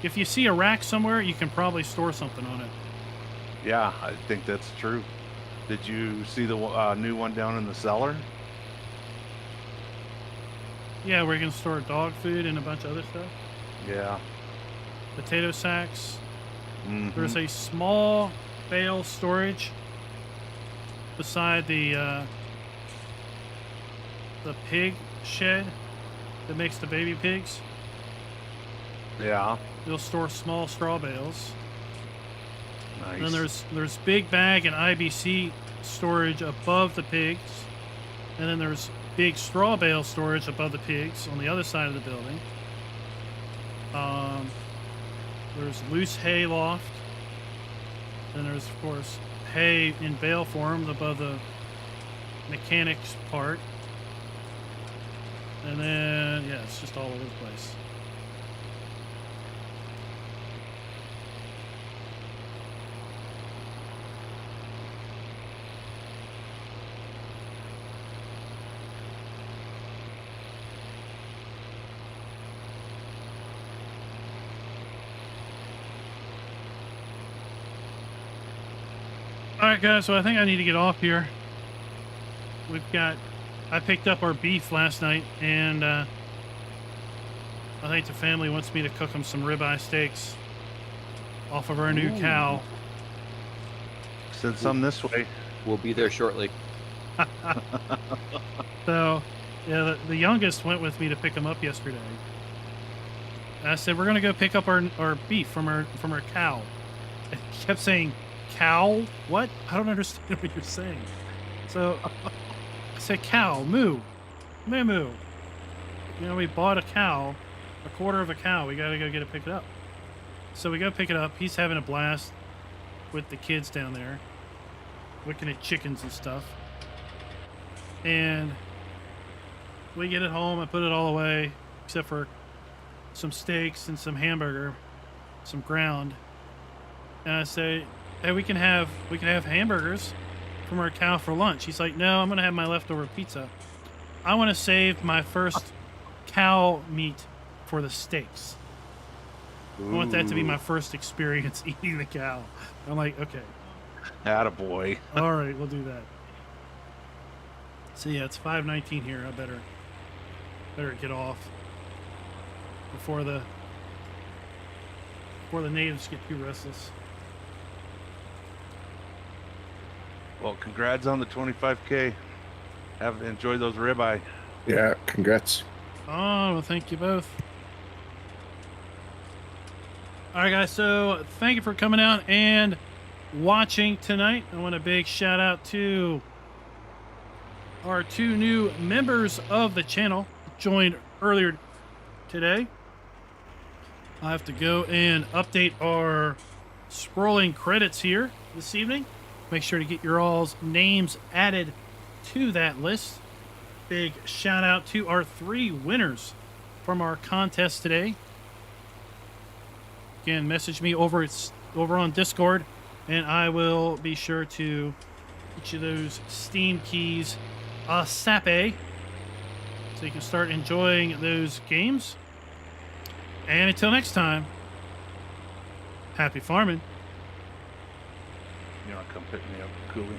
If you see a rack somewhere, you can probably store something on it. Yeah, I think that's true. Did you see the new one down in the cellar? Yeah, where you can store dog food and a bunch of other stuff. Yeah. Potato sacks. Mhm. There's a small bale storage beside the pig shed that makes the baby pigs. Yeah. You'll store small straw bales. Nice. Then there's big bag and IBC storage above the pigs, and then there's big straw bale storage above the pigs on the other side of the building. There's loose hay loft. Then there's of course hay in bale form above the mechanics part. And then yeah, it's just all over the place. Alright guys, so I think I need to get off here. I picked up our beef last night, and I think the family wants me to cook them some ribeye steaks off of our new cow. Send some this way. We'll be there shortly. So, yeah, the youngest went with me to pick them up yesterday. And I said, we're going to go pick up our beef from our cow. And he kept saying, cow? What? I don't understand what you're saying. So I said, cow, moo. Moo moo. You know, we bought a cow, a quarter of a cow. We got to go get it picked up. So we go pick it up. He's having a blast with the kids down there, looking at chickens and stuff. And we get it home. I put it all away, except for some steaks and some hamburger, some ground. And I say, hey, we can have hamburgers from our cow for lunch. He's like, no, I'm going to have my leftover pizza. I want to save my first cow meat for the steaks. I want that to be my first experience eating the cow. I'm like, okay. Attaboy. All right, we'll do that. So yeah, it's 5:19 here. I better Better get off before the natives get too restless. Well, congrats on the 25K. Enjoy those ribeye. Yeah, congrats. Oh, well, thank you both. All right, guys. So thank you for coming out and watching tonight. I want a big shout out to our 2 new members of the channel joined earlier today. I have to go and update our scrolling credits here this evening. Make sure to get your all's names added to that list. Big shout out to our 3 winners from our contest today. Again, message me over on Discord, and I will be sure to get you those Steam keys ASAP, so you can start enjoying those games. And until next time, happy farming. You want to come pick me up, Cooley?